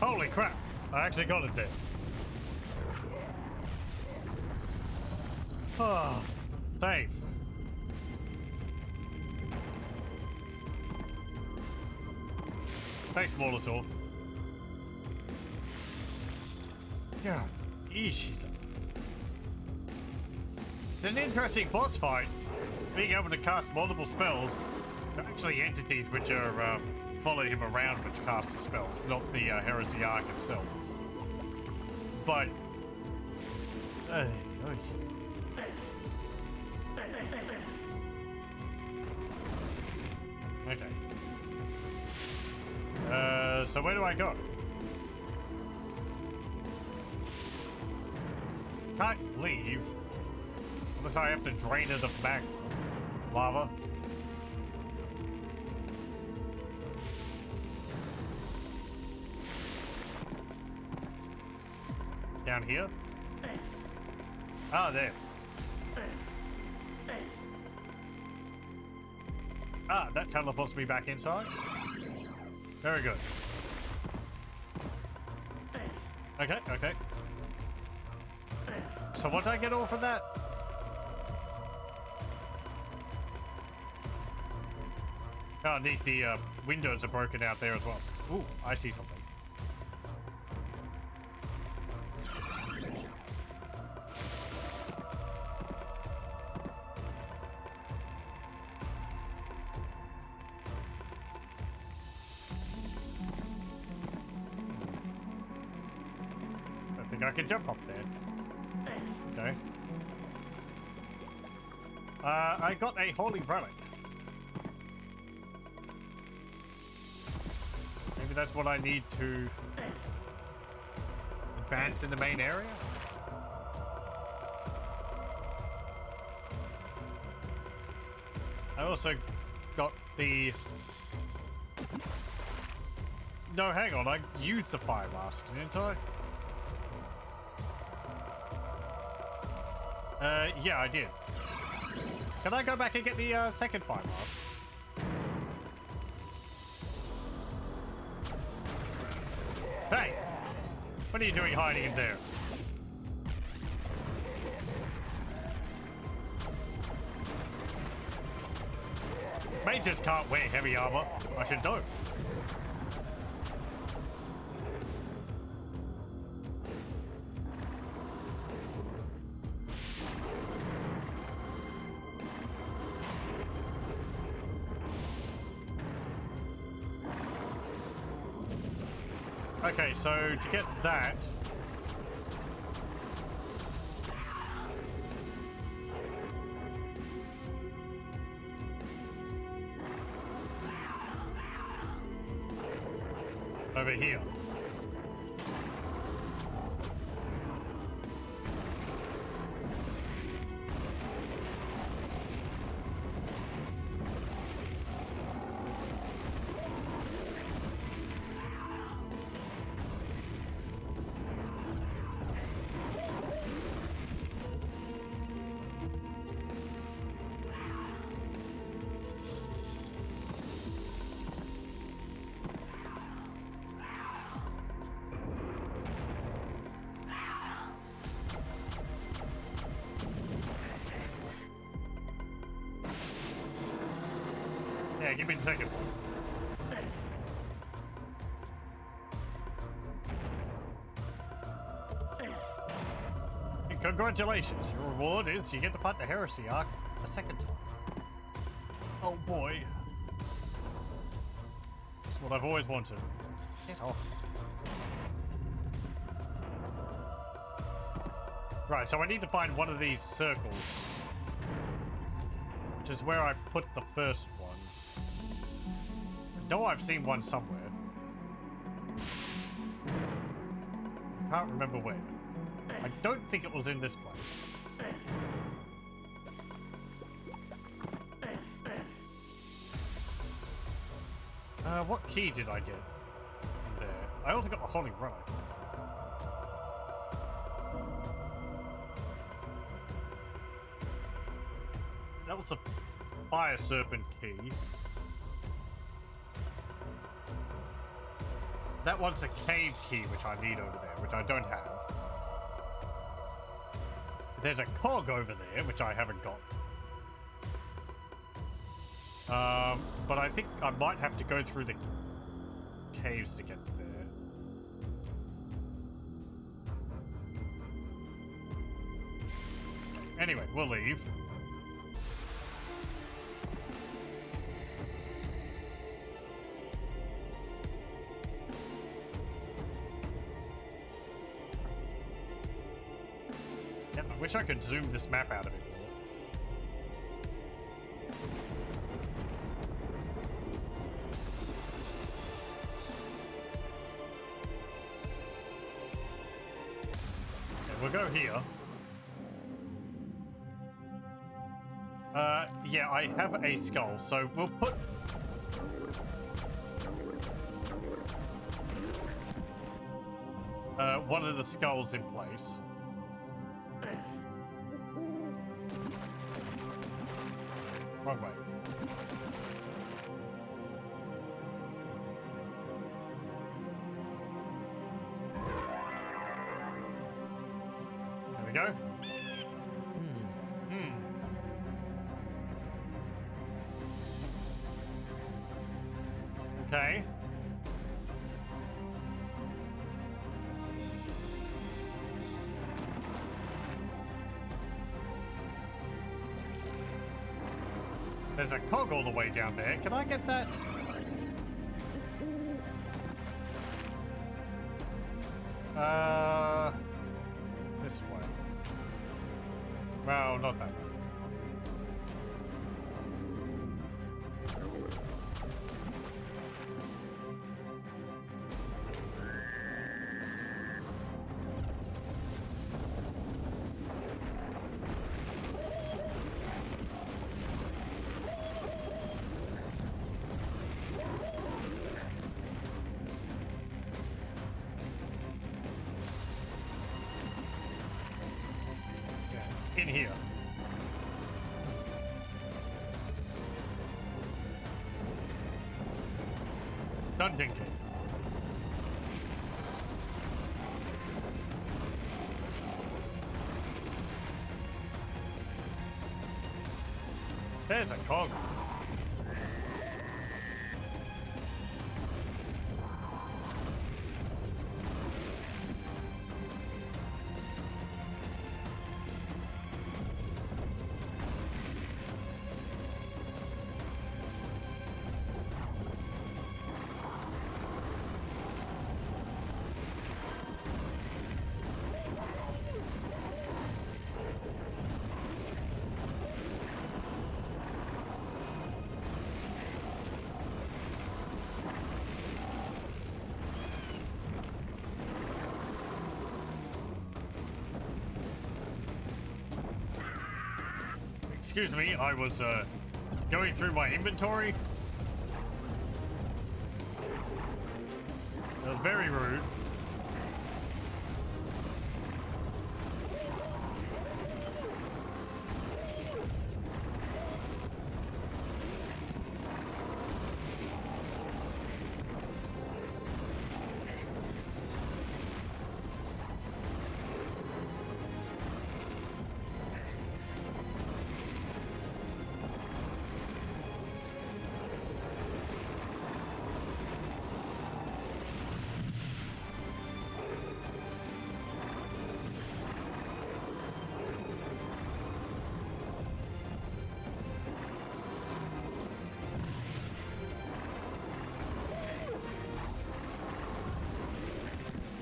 Holy crap! I actually got it there. Oh, safe. Thanks, Molotov. God, yeesh. It's an interesting boss fight. Being able to cast multiple spells. Actually, entities which are follow him around which cast the spells, not the Heresiarch himself. But okay. So where do I go? Can't leave unless I have to drain it of back lava. Down here? Ah, there. Ah, that teleports me back inside. Very good. Okay, okay. So what did I get all from that? Oh, neat. The windows are broken out there as well. Ooh, I see something. I can jump up there. Okay. I got a holy relic. Maybe that's what I need to advance in the main area? I also got the... No, hang on. I used the fire mask, didn't I? Yeah, I did. Can I go back and get the second fire mask? Hey! What are you doing hiding in there? Mages can't wear heavy armor. I should know. Okay, so to get that... over here. Yeah, give me the second one. Congratulations, your reward is you get to fight the Heresy Arc a second time. Oh boy. That's what I've always wanted. Get off. Right, so I need to find one of these circles, which is where I put the first one. I know I've seen one somewhere. I can't remember where. I don't think it was in this place. What key did I get in there? I also got the Holy Relic. That was a Fire Serpent key. That one's a cave key, which I need over there, which I don't have. There's a cog over there, which I haven't got. But I think I might have to go through the caves to get there. Anyway, we'll leave. Yeah, I wish I could zoom this map out a bit more. We'll go here. Yeah, I have a skull, so we'll put... one of the skulls in place. Wrong way. There we go. Okay. There's a cog all the way down there. Can I get that? This way. Well, not that way. In here. Dungeon key. There's a cog. Excuse me, I was going through my inventory. That was very rude.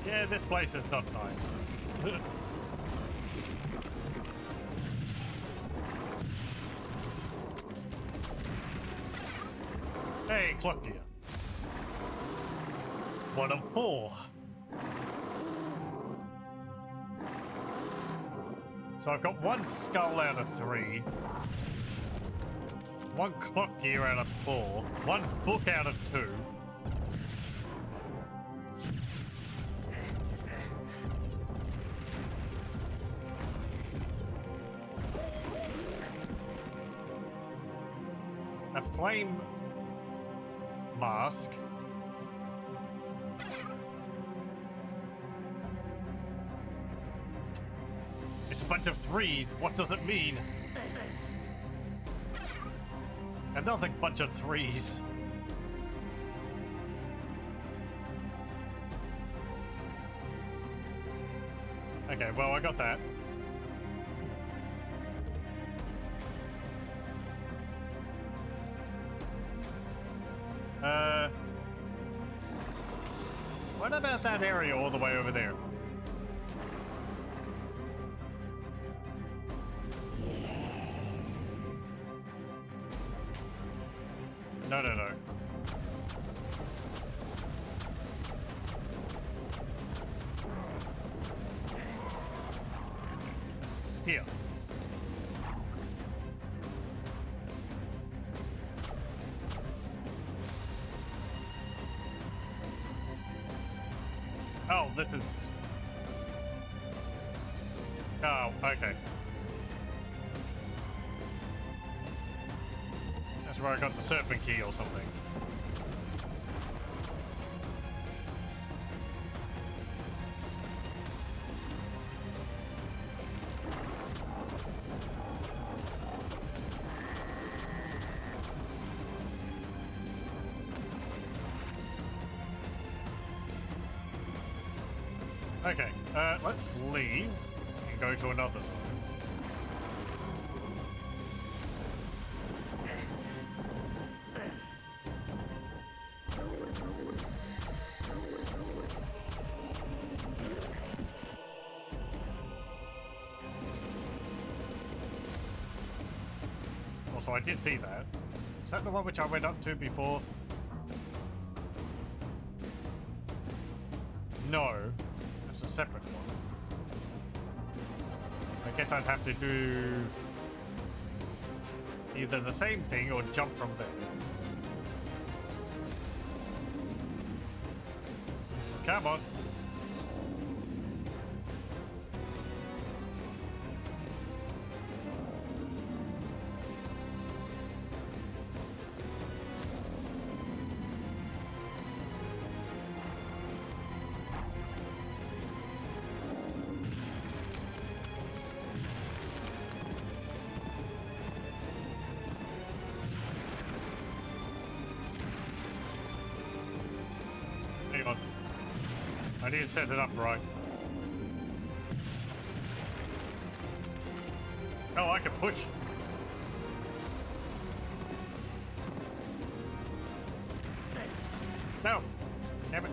Yeah, this place is not nice. Hey, clock gear. 1 of 4. So I've got 1 skull out of 3. 1 clock gear out of 4. 1 book out of 2. A flame mask. It's a bunch of 3. What does it mean? Another bunch of 3s. Okay, well, I got that. What about that area all the way over there? No, no, no. Here. Oh, this is... Oh, okay. That's where I got the serpent key or something. Okay, let's leave and go to another zone. Also, I did see that. Is that the one which I went up to before? No. That's a separate one. I guess I'd have to do either the same thing or jump from there. Come on. Hang on. I didn't set it up right. Oh, I can push. No. Damn it.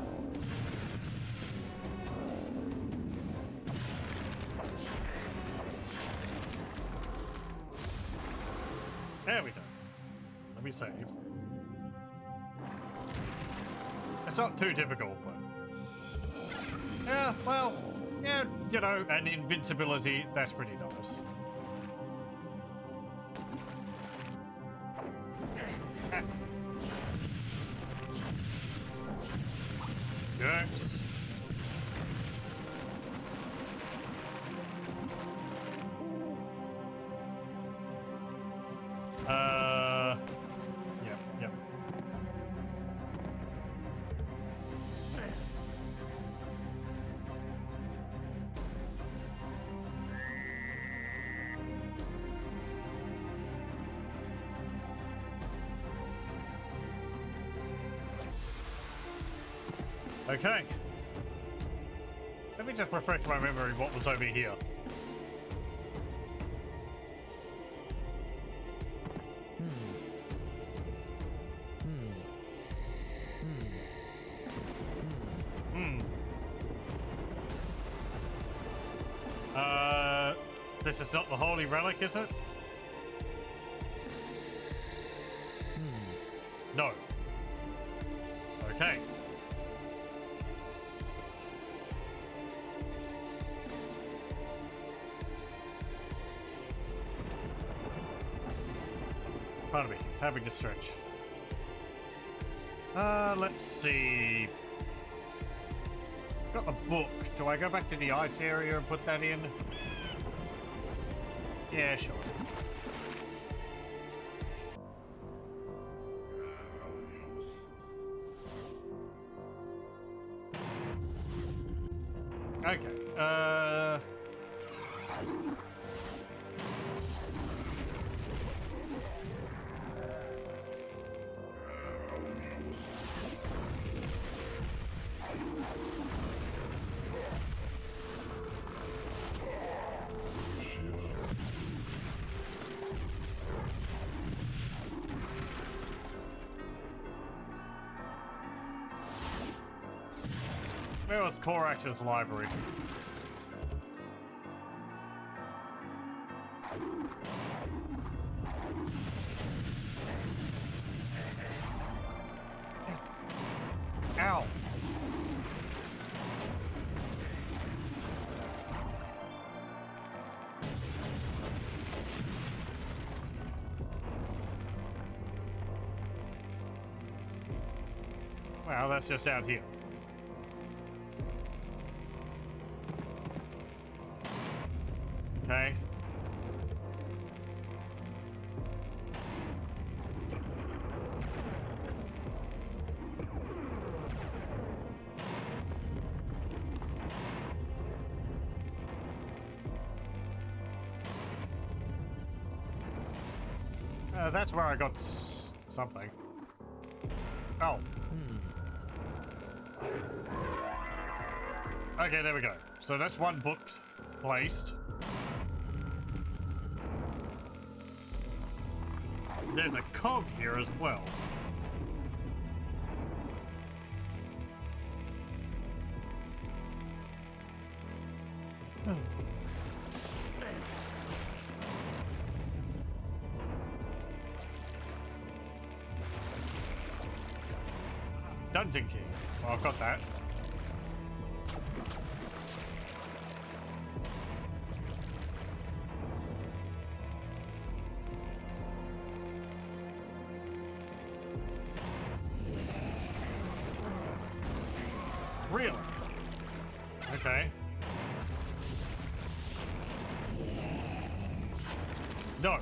There we go. Let me save. It's not too difficult, but... Yeah, well, yeah, you know, and invincibility, that's pretty nice. Jerks. Yep. Okay. Let me just refresh my memory what was over here. This is not the holy relic, is it? No. Okay. Pardon me, having a stretch. Let's see. Got the book. Do I go back to the ice area and put that in? Yeah, sure. Okay, where was Korax's library? Ow! Well, that's just out here. Okay. That's where I got something. Oh. Okay, there we go. So that's one book placed. There's a cog here as well. Dungeon key. Well, I've got that. Really? Okay. No.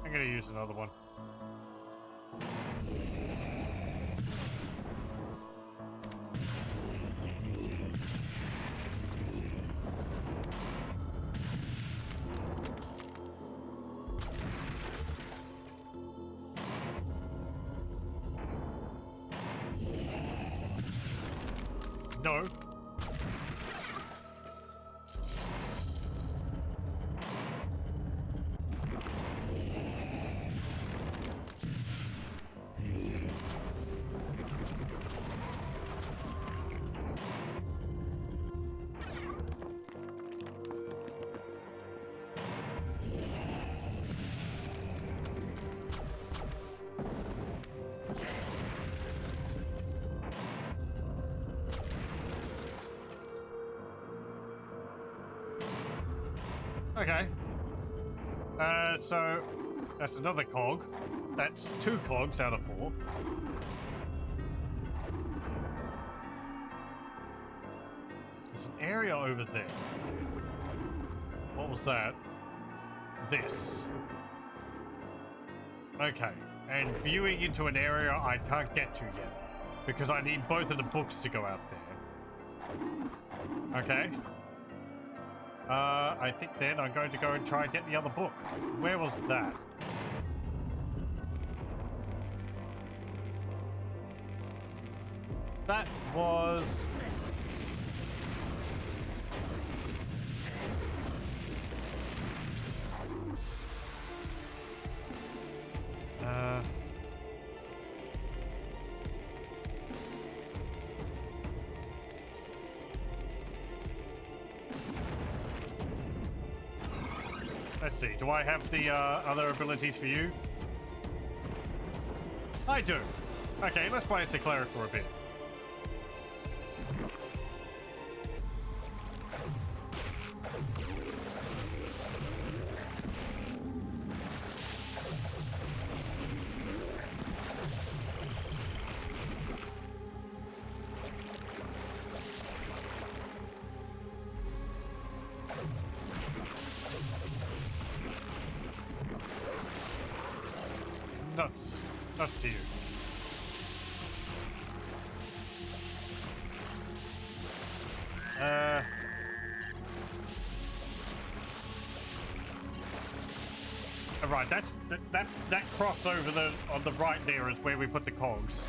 I'm gonna use another one. No. Okay. So that's another cog. That's 2 cogs out of 4. There's an area over there. What was that? This. Okay. And viewing into an area I can't get to yet. Because I need both of the books to go out there. Okay. I think then I'm going to go and try and get the other book. Where was that? That was... Let's see, do I have the other abilities for you? I do. Okay, let's play as the cleric for a bit. Nuts to you. Right, that cross over on the right there is where we put the cogs.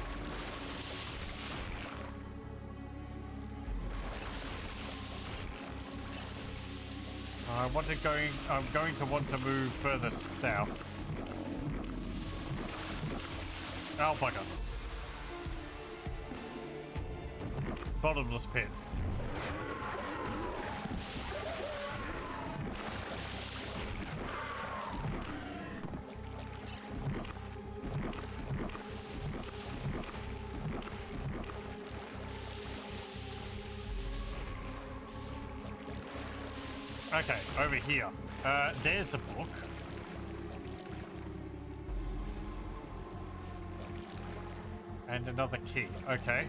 I'm going to want to move further south. Oh, bugger. Bottomless pit. Okay, over here. There's the book. And another key. Okay.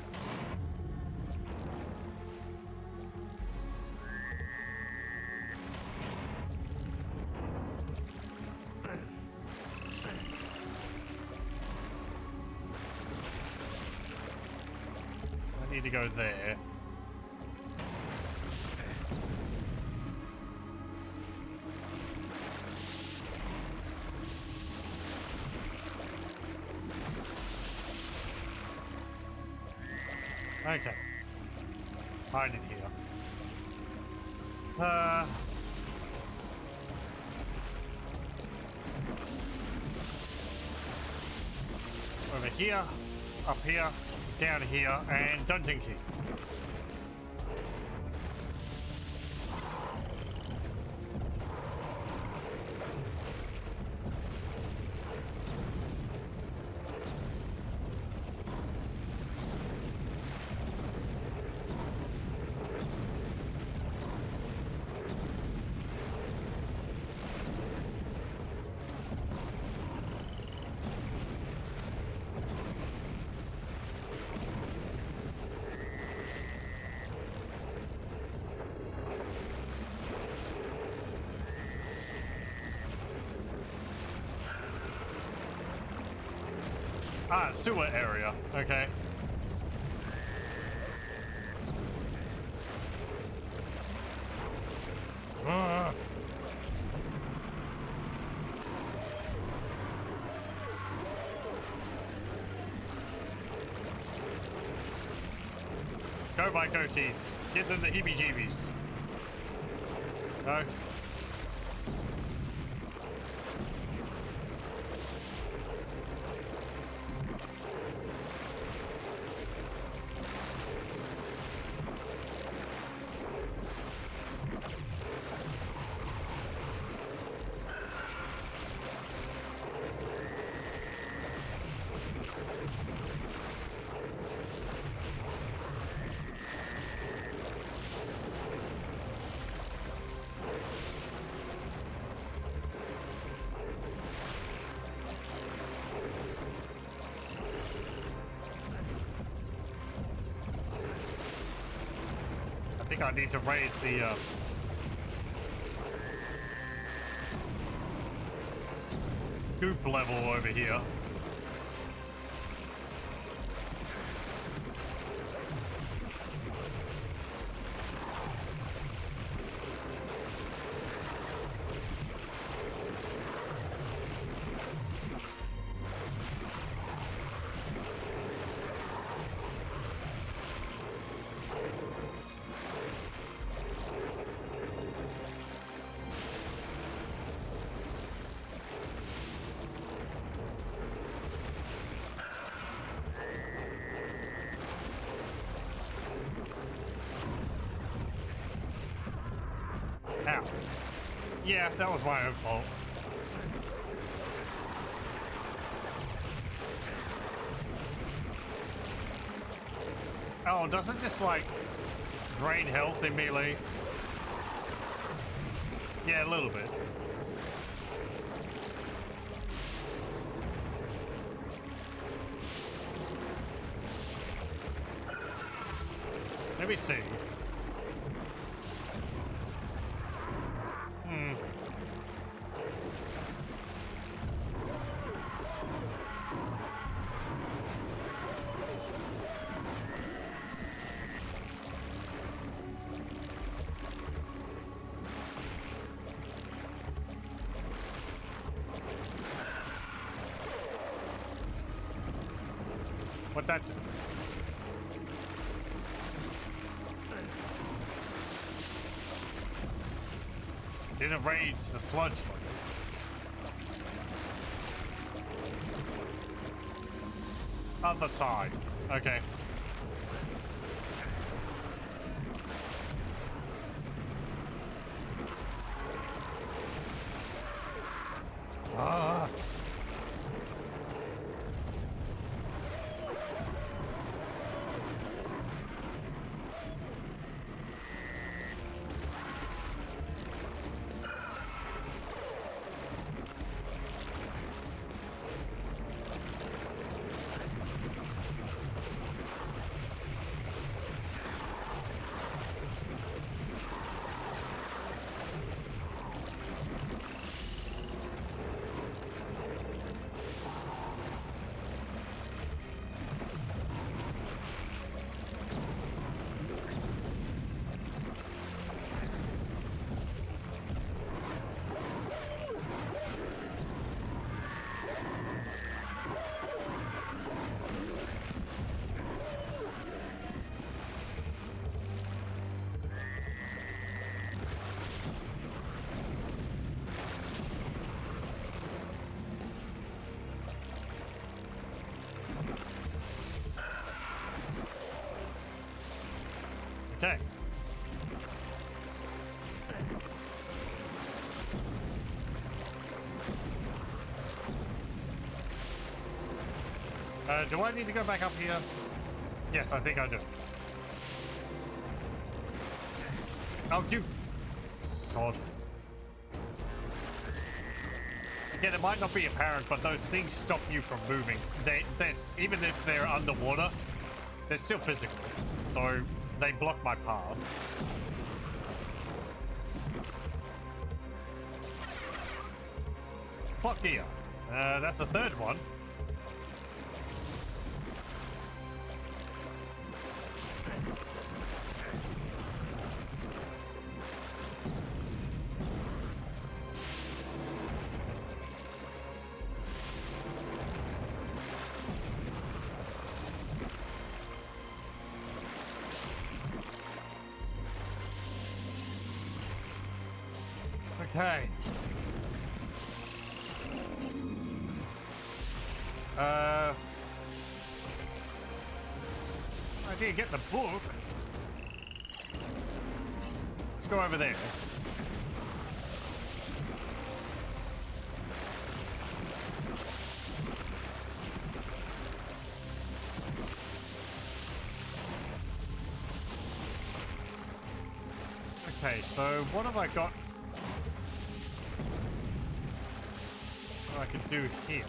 I need to go there. Okay. Hide in here. Over here, up here, down here, and dungeon key. Ah, sewer area. Okay. Go by goatees. Give them the heebie-jeebies. No. I think I need to raise the goop level over here. Ow. Yeah, that was my own fault. Oh, doesn't this, like, drain health in melee? Yeah, a little bit. Let me see. What that do? Didn't raise the sludge level. Other side. Okay. Ah. Okay. Do I need to go back up here? Yes, I think I do. Oh, you sod. Yeah, it might not be apparent, but those things stop you from moving. They're even if they're underwater, they're still physical. So they block my path. Plot gear. That's the third one. Okay. I didn't get the book. Let's go over there. Okay, so what have I got? What I can do here?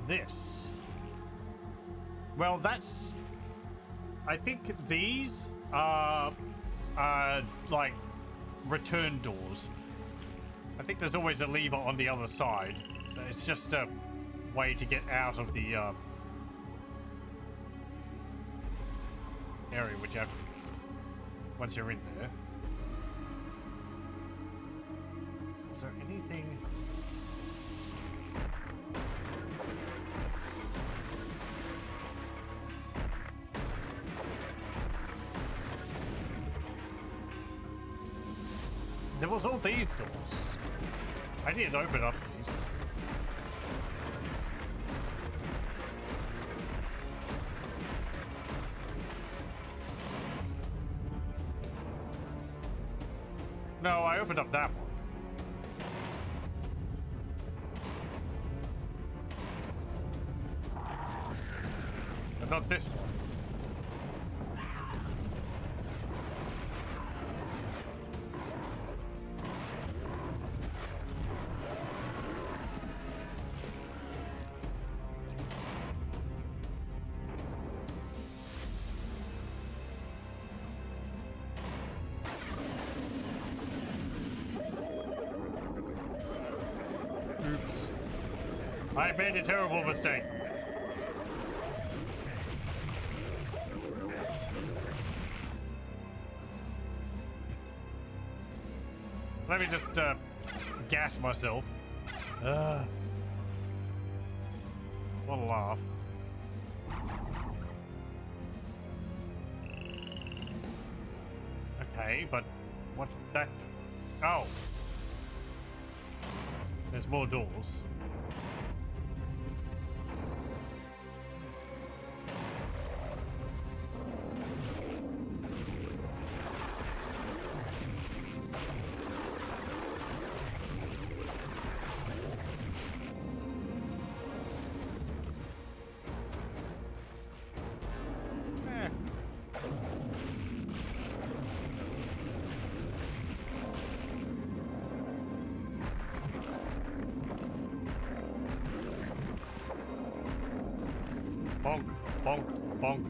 This. Well, that's... I think these are like return doors. I think there's always a lever on the other side. It's just a way to get out of the area, which you have once you're in there. Is there anything? There was all these doors. I didn't open up these. No, I opened up that one. But not this one. Oops. I made a terrible mistake. Let me just gas myself. What a laugh. Okay, but what that? Oh. There's more doors. Bonk, bonk, bonk.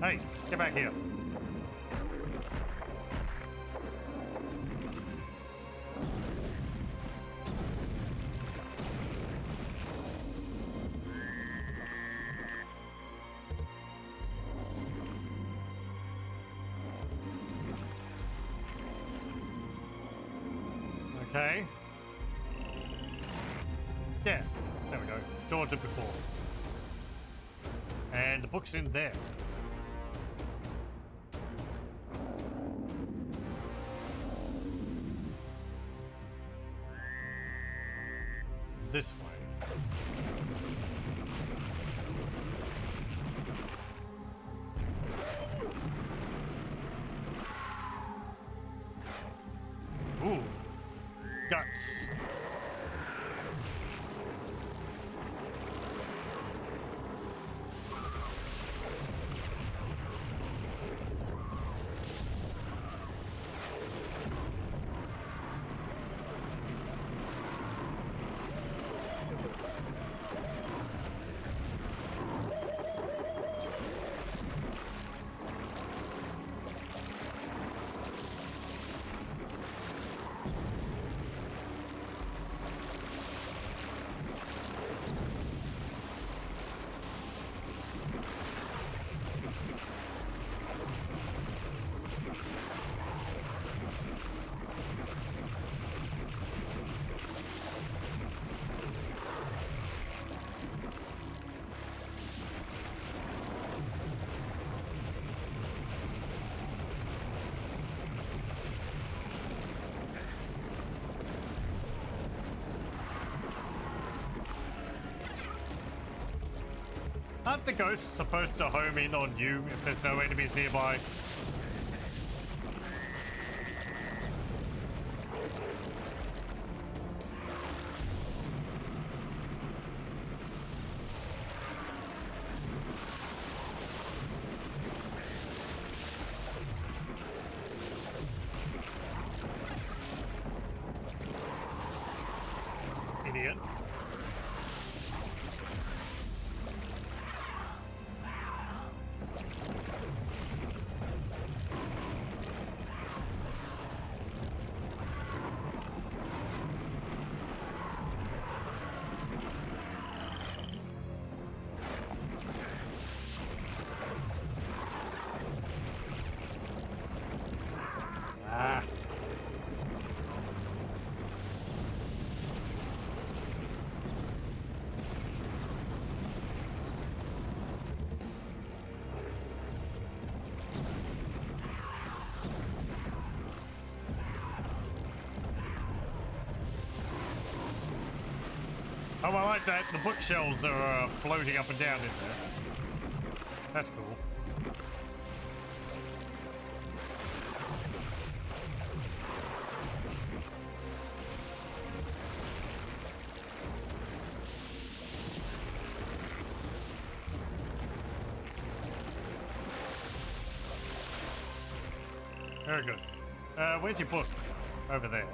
Hey, get back here. Okay. Yeah, there we go. Door to before. And the book's in there. This way. Ooh. Guts. Aren't the ghosts supposed to home in on you if there's no enemies nearby? Idiot. Oh, I like that. The bookshelves are floating up and down in there. That's cool. Very good. Where's your book? Over there.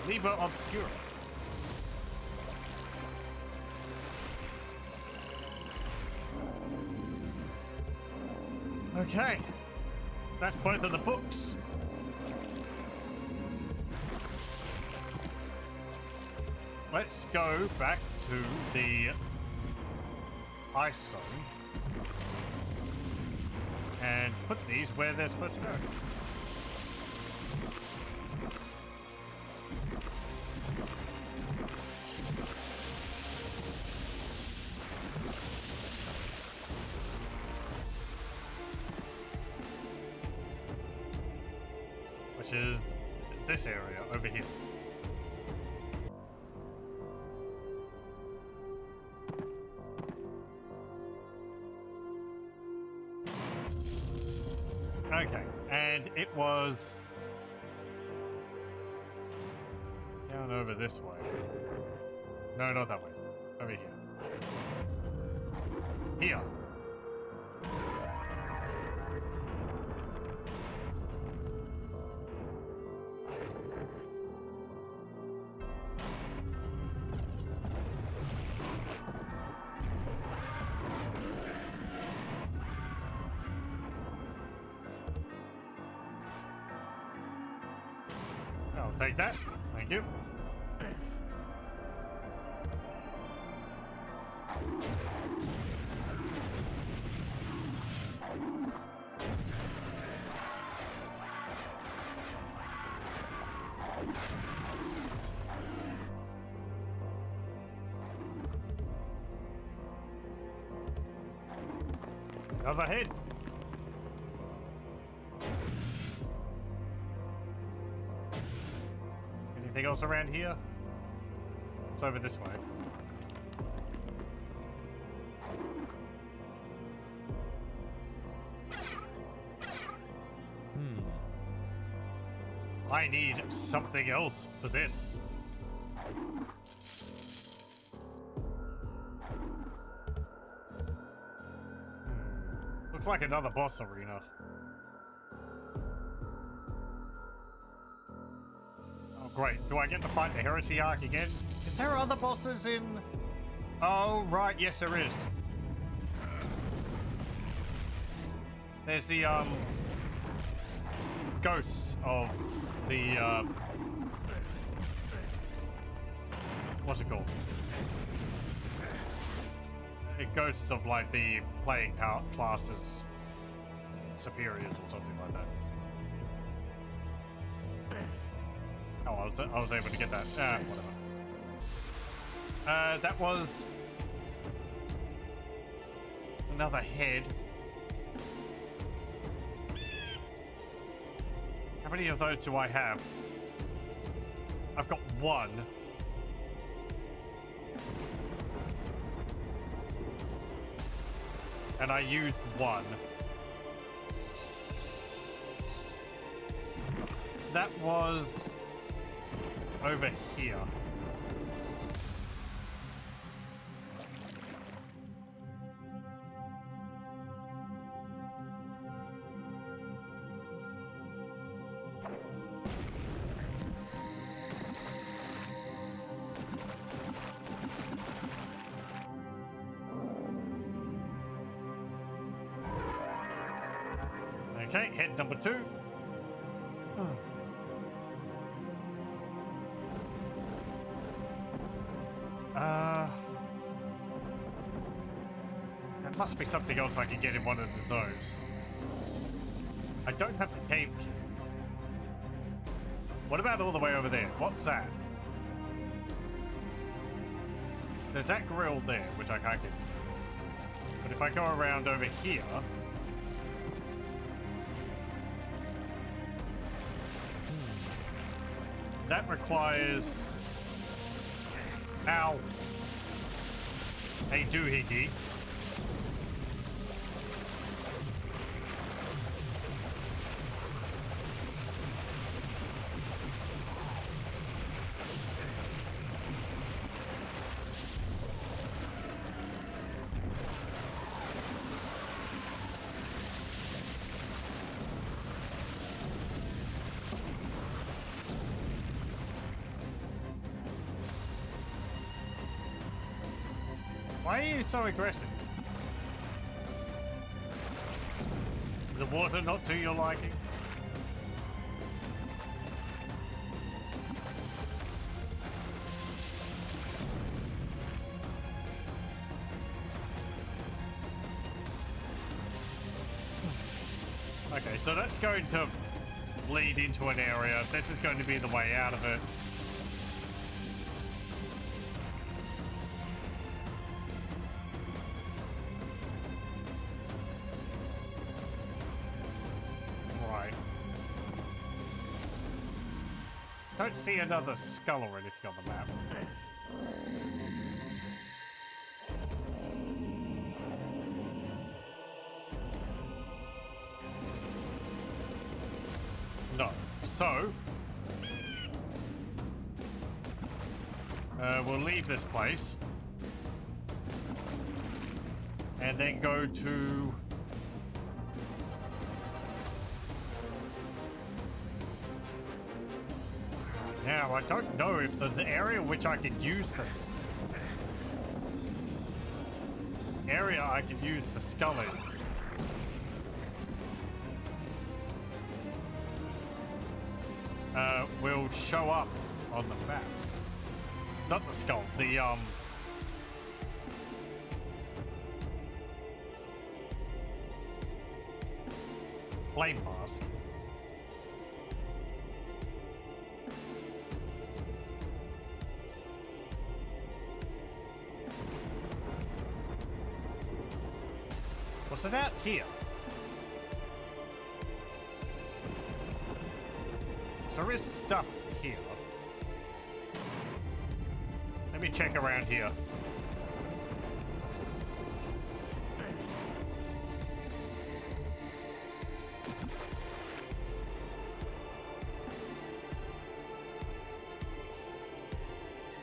Liber Obscura. Okay. That's both of the books. Let's go back to the ice zone and put these where they're supposed to go. Which is this area over here. Okay, and it was down over this way. No, not that way. Over here. Here. I'll take that. Thank you. Another head. Anything else around here? It's over this way. I need something else for this. Looks like another boss arena. Oh, great. Do I get to fight the Heresy Arc again? Is there other bosses in... Oh, right. Yes, there is. There's the, ghosts of the, what's it called? Ghosts of, like, the playing classes superiors or something like that. Oh, I was able to get that. Whatever. That was another head. How many of those do I have? I've got one. And I used one. That was over here. Okay, head number 2. There must be something else I can get in one of the zones. I don't have the cave key. What about all the way over there? What's that? There's that grill there, which I can't get through. But if I go around over here... that requires... Ow. A doohickey. Why are you so aggressive? The water not to your liking? Okay, so that's going to lead into an area. This is going to be the way out of it. Don't see another skull or anything on the map. No. So, we'll leave this place and then go to... Now, I don't know if there's an area which I could use this. Area I could use the skull in. Will show up on the map. Not the skull, the flame mask. What's it out here? So there is stuff here. Let me check around here.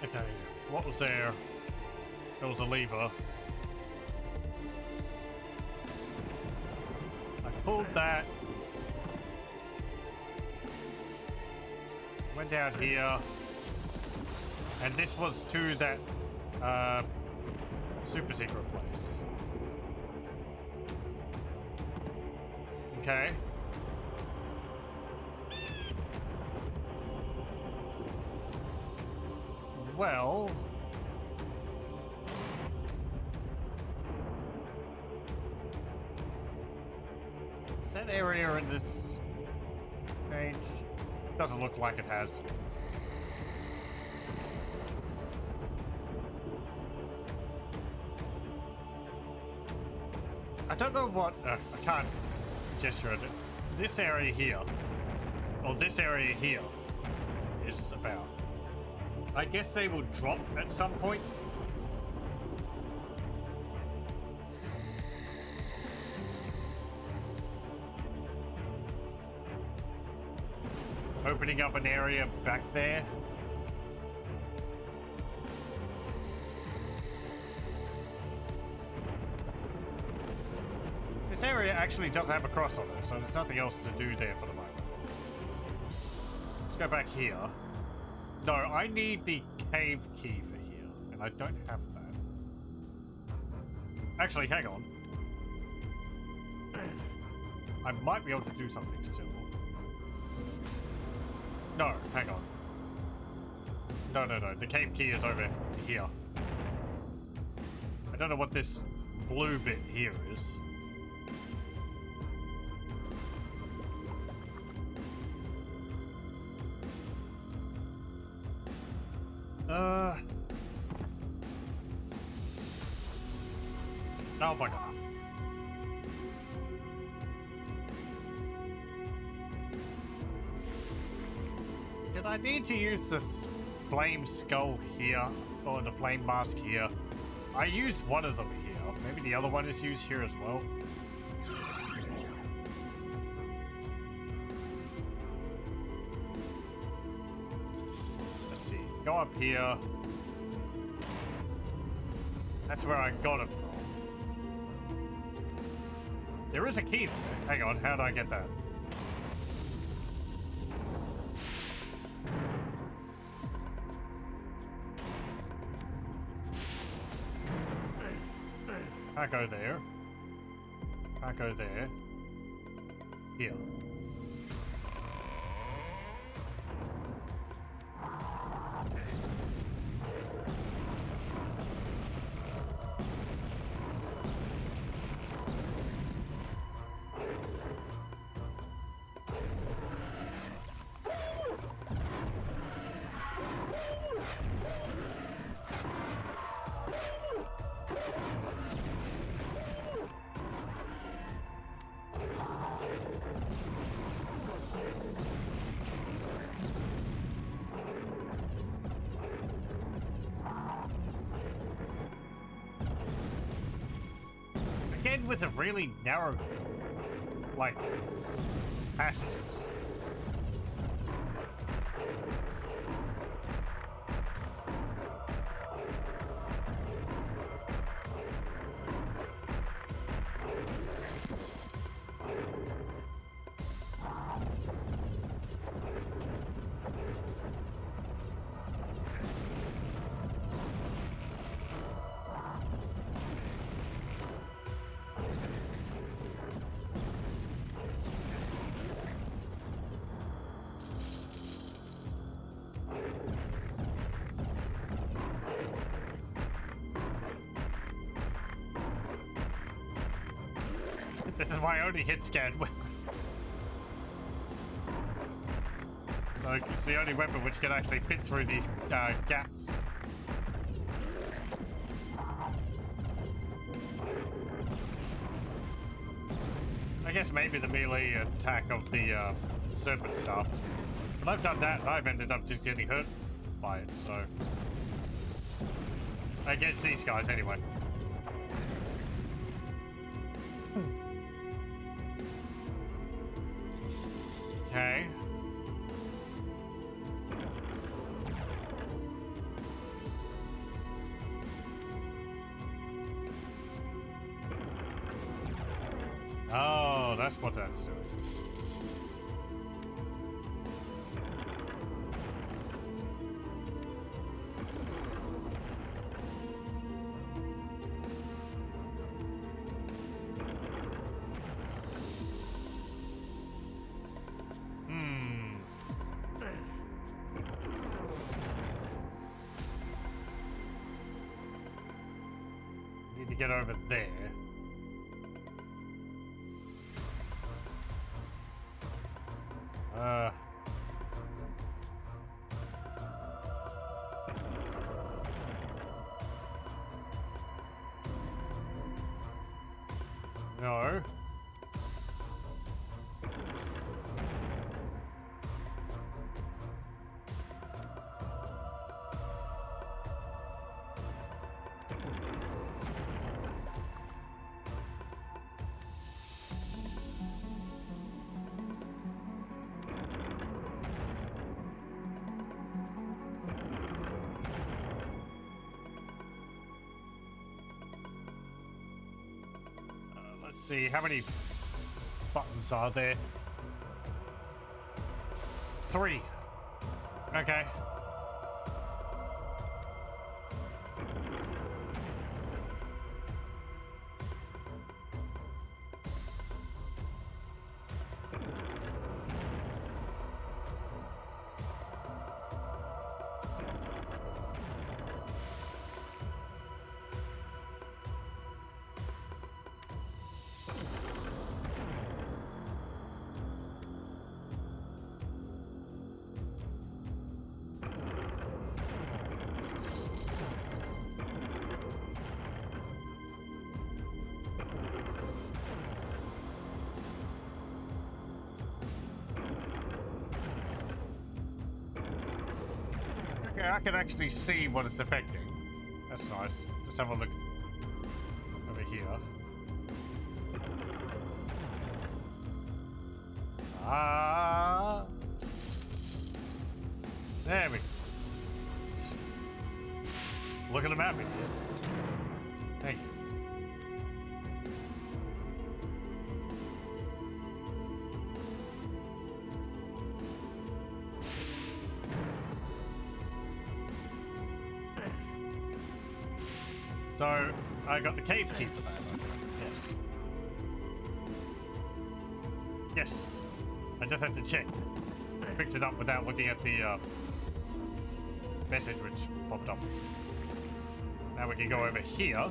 Okay, what was there? There was a lever. Pulled that. Went down here. And this was to that super secret place. Okay. Well... that area in this changed? Doesn't look like it has. I don't know what I can't gesture at it. This area here, or this area here, is about. I guess they will drop at some point. Opening up an area back there. This area actually does have a cross on it, so there's nothing else to do there for the moment. Let's go back here. No, I need the cave key for here, and I don't have that. Actually, hang on. I might be able to do something still. No, hang on. No. The cave key is over here. I don't know what this blue bit here is. Oh my god. Did I need to use the flame skull here, or the flame mask here? I used one of them here. Maybe the other one is used here as well. Let's see. Go up here. That's where I got it from. There is a key there. Hang on, how do I get that? Can't go there. Can't go there. Here. Again with a really narrow, like, passages. This is my only hit scan weapon. Like, it's the only weapon which can actually fit through these gaps. I guess maybe the melee attack of the serpent staff. But I've done that and I've ended up just getting hurt by it, so... Against these guys anyway. Okay. Oh, that's what that's doing. Need to get over there. No. Let's see, how many buttons are there? 3. Okay. Okay, I can actually see what it's affecting. That's nice. Let's have a look over here. Ah. There we go. Look at the map here. Thank you. So, I got the cave key for that. Yes. Yes. I just had to check. I picked it up without looking at the message which popped up. Now we can go over here.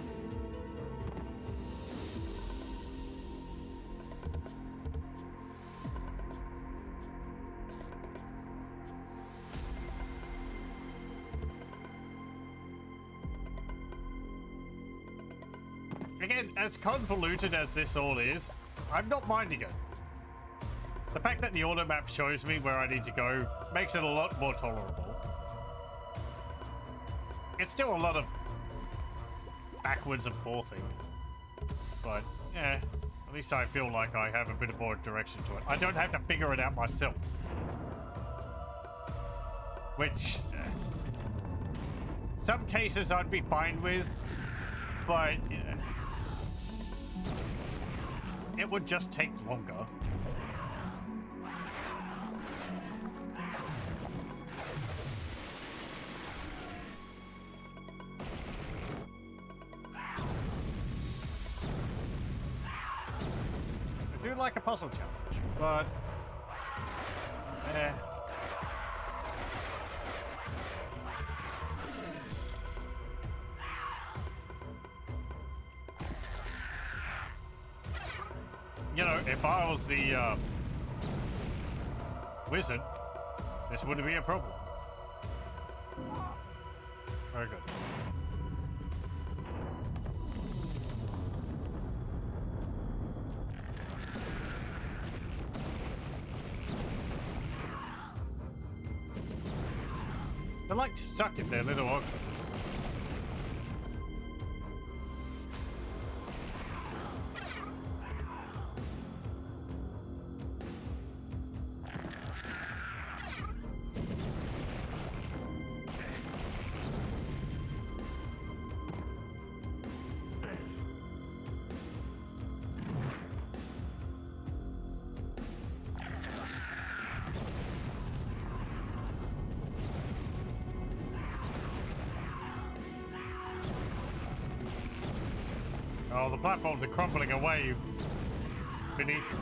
Again, as convoluted as this all is, I'm not minding it. The fact that the auto map shows me where I need to go makes it a lot more tolerable. It's still a lot of backwards and forthing, but yeah, at least I feel like I have a bit more direction to it. I don't have to figure it out myself, which some cases I'd be fine with, but it would just take longer. I do like a puzzle challenge, but you know, if I was the wizard, this wouldn't be a problem. Very good. They're like stuck in their little octopus. Oh, the platforms are crumbling away beneath me.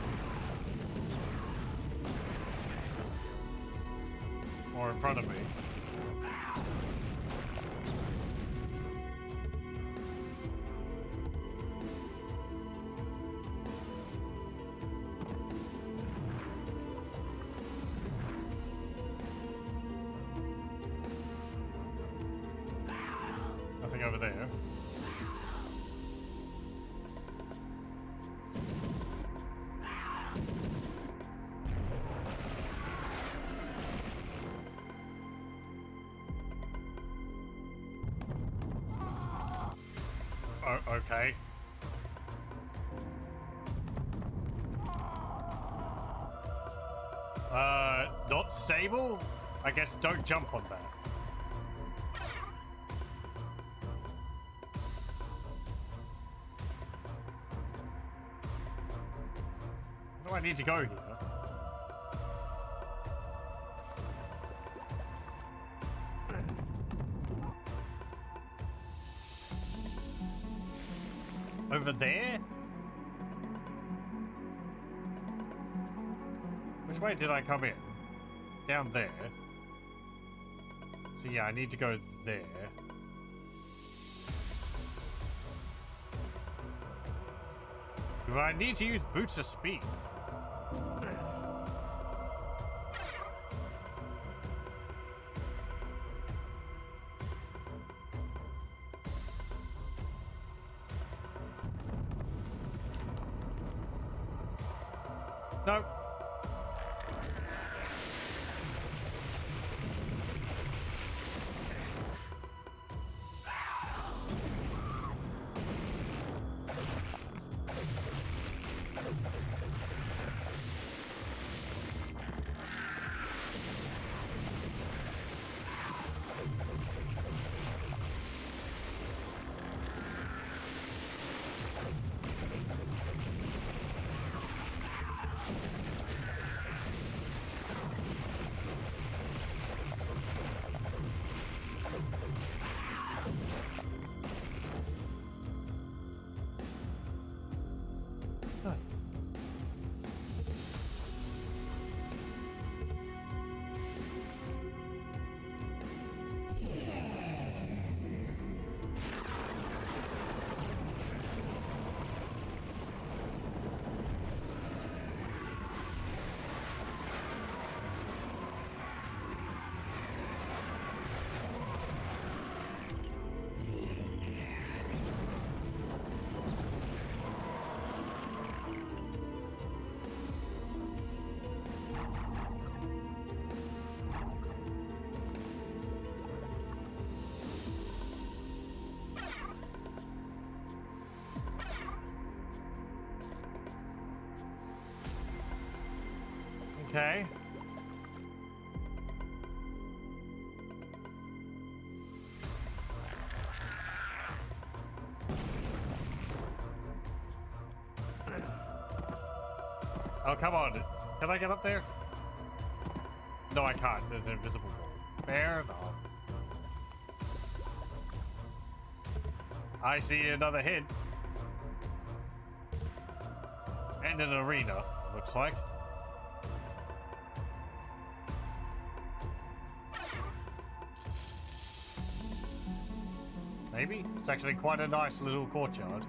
Or in front of me. Nothing over there. Okay. Not stable? I guess don't jump on that. Where do I need to go here? Over there? Which way did I come in? Down there. So yeah, I need to go there. Do I need to use boots of speed? No. Okay. Oh, come on. Can I get up there? No, I can't. There's an invisible wall. Fair enough. I see another hint. And an arena, looks like. Maybe? It's actually quite a nice little courtyard.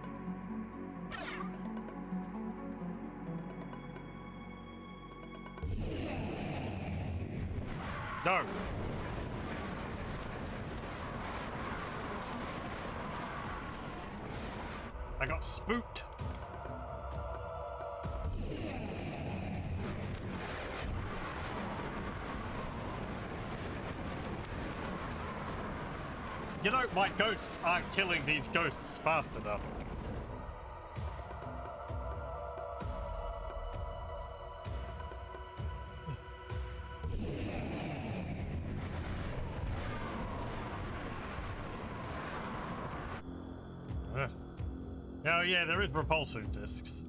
No! I got spooked. You know, my ghosts aren't killing these ghosts fast enough. Oh yeah, there is propulsion discs.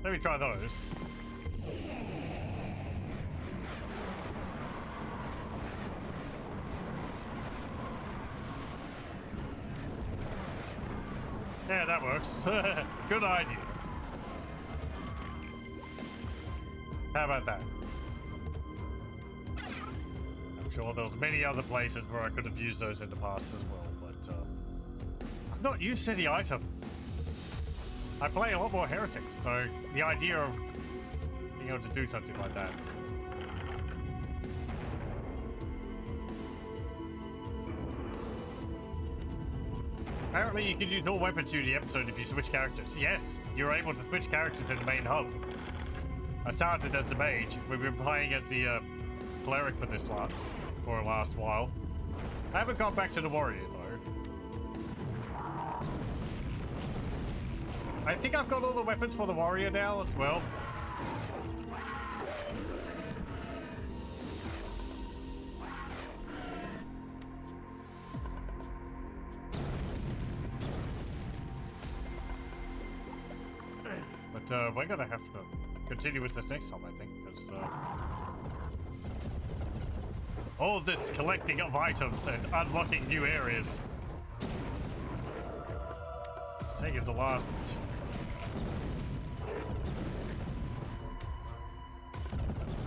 Let me try those. Yeah, that works. Good idea. How about that? I'm sure there was many other places where I could have used those in the past as well, but I'm not used to the item. I play a lot more Heretics, so the idea of being able to do something like that. Apparently you can use all weapons through the episode if you switch characters. Yes, you're able to switch characters in the main hub. I started as a mage. We've been playing as the cleric for this last while. I haven't gone back to the warrior though. I think I've got all the weapons for the warrior now as well. But we're gonna have to continue with this next time, I think, because all this collecting of items and unlocking new areas. It's taking the last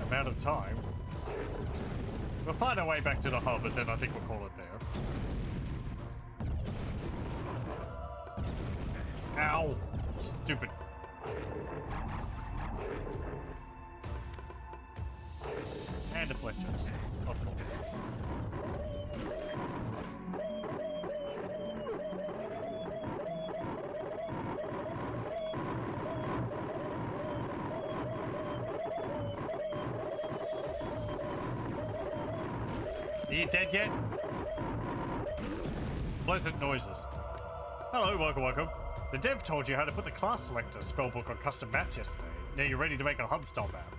amount of time. We'll find our way back to the hub, and then I think we'll call it there. Ow! Stupid. And deflections, of course. Are you dead yet? Pleasant noises. Hello, welcome. The dev told you how to put the class selector spellbook on custom maps yesterday. Now you're ready to make a hub-style map.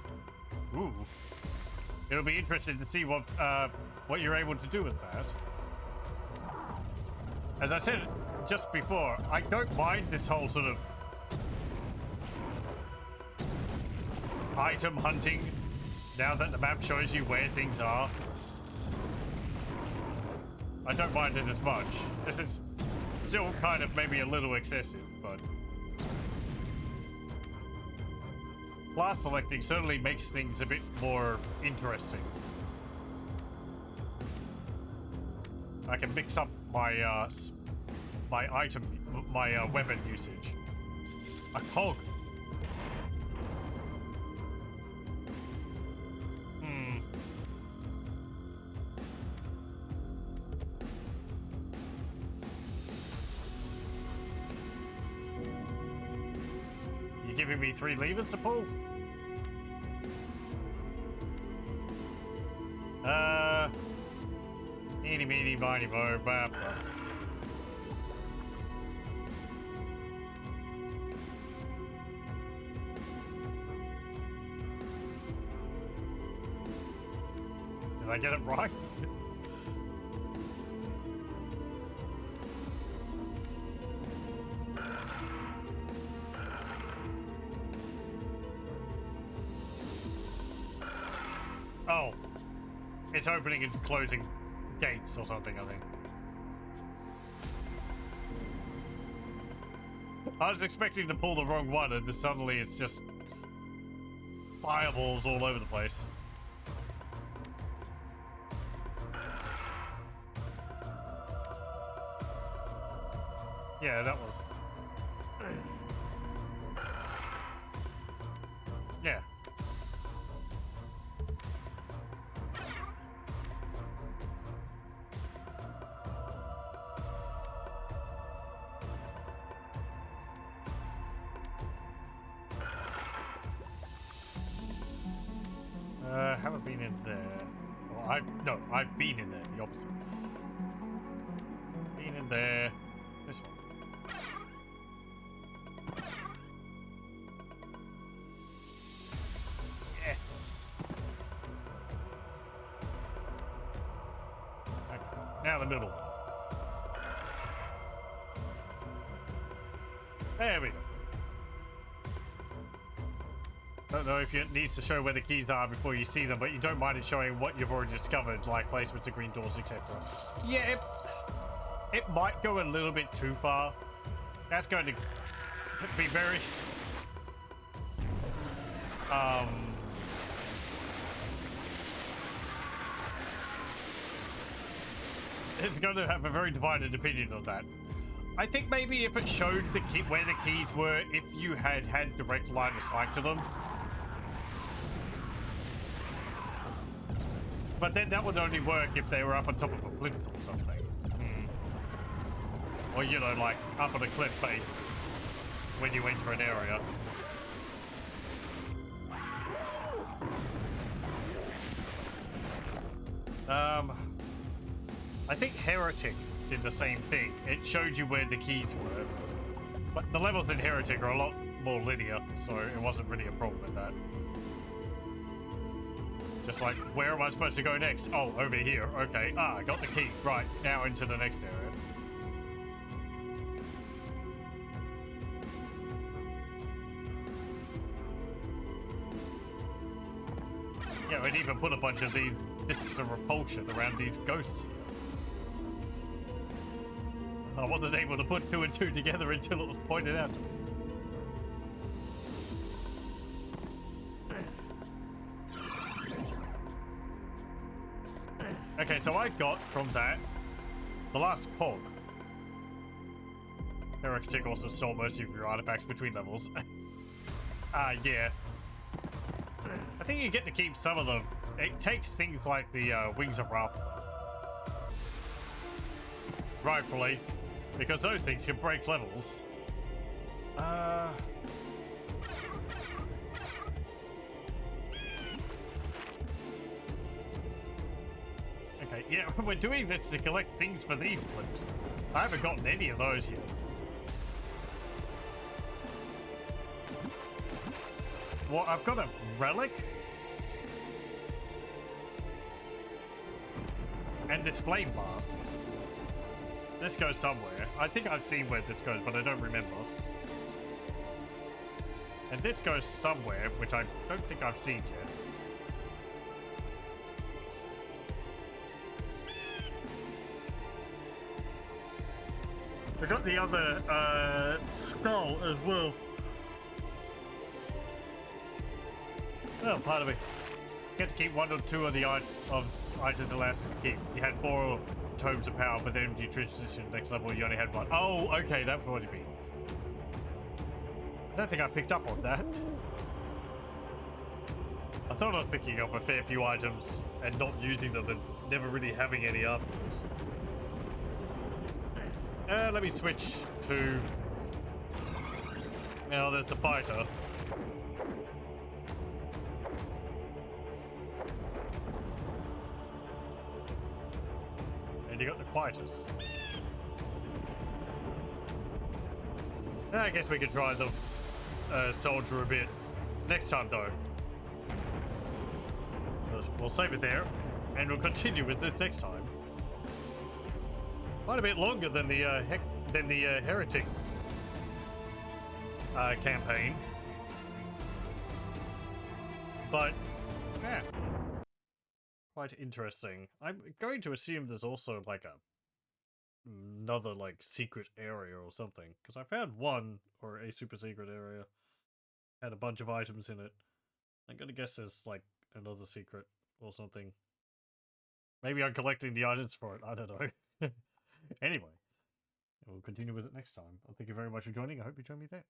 Ooh. It'll be interesting to see what you're able to do with that. As I said just before, I don't mind this whole sort of item hunting now that the map shows you where things are. I don't mind it as much. This is still kind of maybe a little excessive, but class selecting certainly makes things a bit more interesting. I can mix up my my weapon usage. A cog. Giving me 3 levers to pull? Eeny, meeny, miny, mo, bap. Did I get it right? Oh. It's opening and closing gates or something, I think. I was expecting to pull the wrong one, and then suddenly it's just fireballs all over the place. Yeah, that was... Yeah. Haven't been in there. Well, I've been in there, the opposite. Been in there. This one. Yeah. Okay. Now the middle one. There we go. I don't know if it needs to show where the keys are before you see them, but you don't mind it showing what you've already discovered, like placements of green doors, etc. Yeah, it might go a little bit too far. That's going to be very... It's going to have a very divided opinion on that. I think maybe if it showed the key, where the keys were, if you had direct line of sight to them. But then that would only work if they were up on top of a plinth or something. Or, you know, like up on a cliff face when you enter an area. I think Heretic did the same thing. It showed you where the keys were. But the levels in Heretic are a lot more linear, so it wasn't really a problem with that. Just like, where am I supposed to go next? Oh, over here. Okay. Ah, I got the key. Right, now into the next area. Yeah, we'd even put a bunch of these discs of repulsion around these ghosts. I wasn't able to put 2 and 2 together until it was pointed out. Okay, so I got from that the last cog. Heretic also stole most of your artifacts between levels. Yeah. I think you get to keep some of them. It takes things like the Wings of Wrath. Rightfully. Because those things can break levels. Okay, yeah, we're doing this to collect things for these blips. I haven't gotten any of those yet. Well, I've got a relic. And this flame mask. This goes somewhere. I think I've seen where this goes, but I don't remember. And this goes somewhere, which I don't think I've seen yet. I got the other skull as well. Oh, pardon me. Get to keep 1 or 2 of the items allowed to keep. You had 4 tomes of power, but then you transition next level, you only had 1. Oh, okay, that's what you mean. I don't think I picked up on that. I thought I was picking up a fair few items and not using them and never really having any afterwards. Let me switch to... Now there's the fighter. And you got the fighters. I guess we could try the soldier a bit next time though. We'll save it there. And we'll continue with this next time. Quite a bit longer than the heretic campaign, but yeah, quite interesting. I'm going to assume there's also like another like secret area or something, because I found one, or a super secret area had a bunch of items in it. I'm gonna guess there's like another secret or something. Maybe I'm collecting the items for it. I don't know. Anyway, we'll continue with it next time. Thank you very much for joining. I hope you join me there.